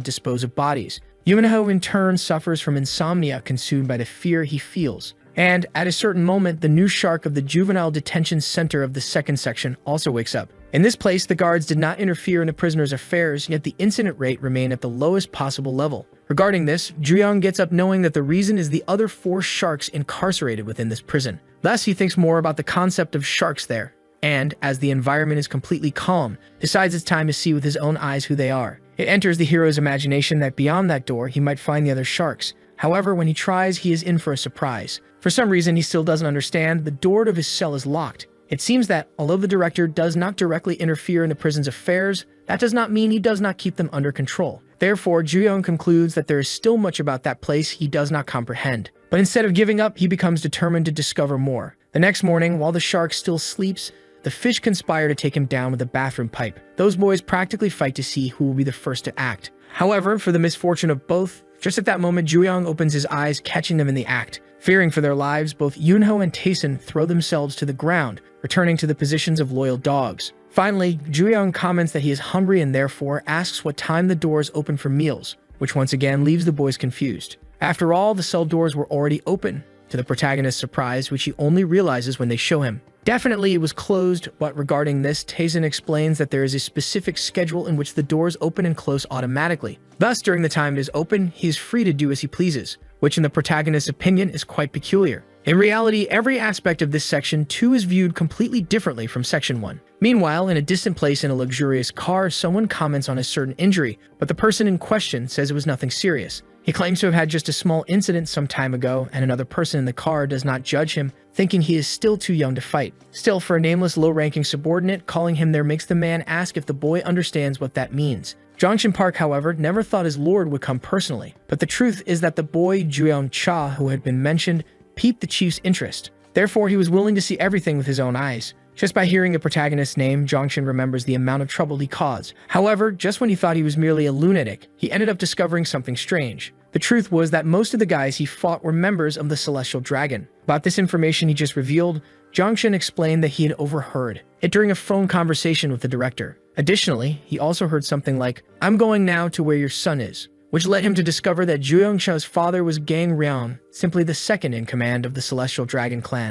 dispose of bodies. Yuminho, in turn, suffers from insomnia consumed by the fear he feels. And at a certain moment, the new shark of the Juvenile Detention Center of the second section also wakes up. In this place, the guards did not interfere in the prisoners' affairs, yet the incident rate remained at the lowest possible level. Regarding this, Juyong gets up knowing that the reason is the other 4 sharks incarcerated within this prison. Thus, he thinks more about the concept of sharks there, and, as the environment is completely calm, decides it's time to see with his own eyes who they are. It enters the hero's imagination that beyond that door, he might find the other sharks. However, when he tries, he is in for a surprise. For some reason he still doesn't understand, the door to his cell is locked. It seems that, although the director does not directly interfere in the prison's affairs, that does not mean he does not keep them under control. Therefore, Juyong concludes that there is still much about that place he does not comprehend. But instead of giving up, he becomes determined to discover more. The next morning, while the shark still sleeps, the fish conspire to take him down with a bathroom pipe. Those boys practically fight to see who will be the first to act. However, for the misfortune of both, just at that moment, Juyong opens his eyes, catching them in the act. Fearing for their lives, both Yunho and Taesun throw themselves to the ground, returning to the positions of loyal dogs. Finally, Juyong comments that he is hungry and therefore asks what time the doors open for meals, which once again leaves the boys confused. After all, the cell doors were already open, to the protagonist's surprise, which he only realizes when they show him. Definitely it was closed, but regarding this, Taisen explains that there is a specific schedule in which the doors open and close automatically. Thus, during the time it is open, he is free to do as he pleases, which in the protagonist's opinion is quite peculiar. In reality, every aspect of this section 2 is viewed completely differently from section 1. Meanwhile, in a distant place in a luxurious car, someone comments on a certain injury, but the person in question says it was nothing serious. He claims to have had just a small incident some time ago, and another person in the car does not judge him, thinking he is still too young to fight. Still, for a nameless low-ranking subordinate, calling him there makes the man ask if the boy understands what that means. Jongshin Park, however, never thought his lord would come personally, but the truth is that the boy Juyeon Cha, who had been mentioned, piqued the chief's interest. Therefore, he was willing to see everything with his own eyes. Just by hearing the protagonist's name, Jongshin remembers the amount of trouble he caused. However, just when he thought he was merely a lunatic, he ended up discovering something strange. The truth was that most of the guys he fought were members of the Celestial Dragon. About this information he just revealed, Jongshin explained that he had overheard it during a phone conversation with the director. Additionally, he also heard something like, "I'm going now to where your son is," which led him to discover that Juyeon Cha's father was Gang Ryeon, simply the second in command of the Celestial Dragon clan.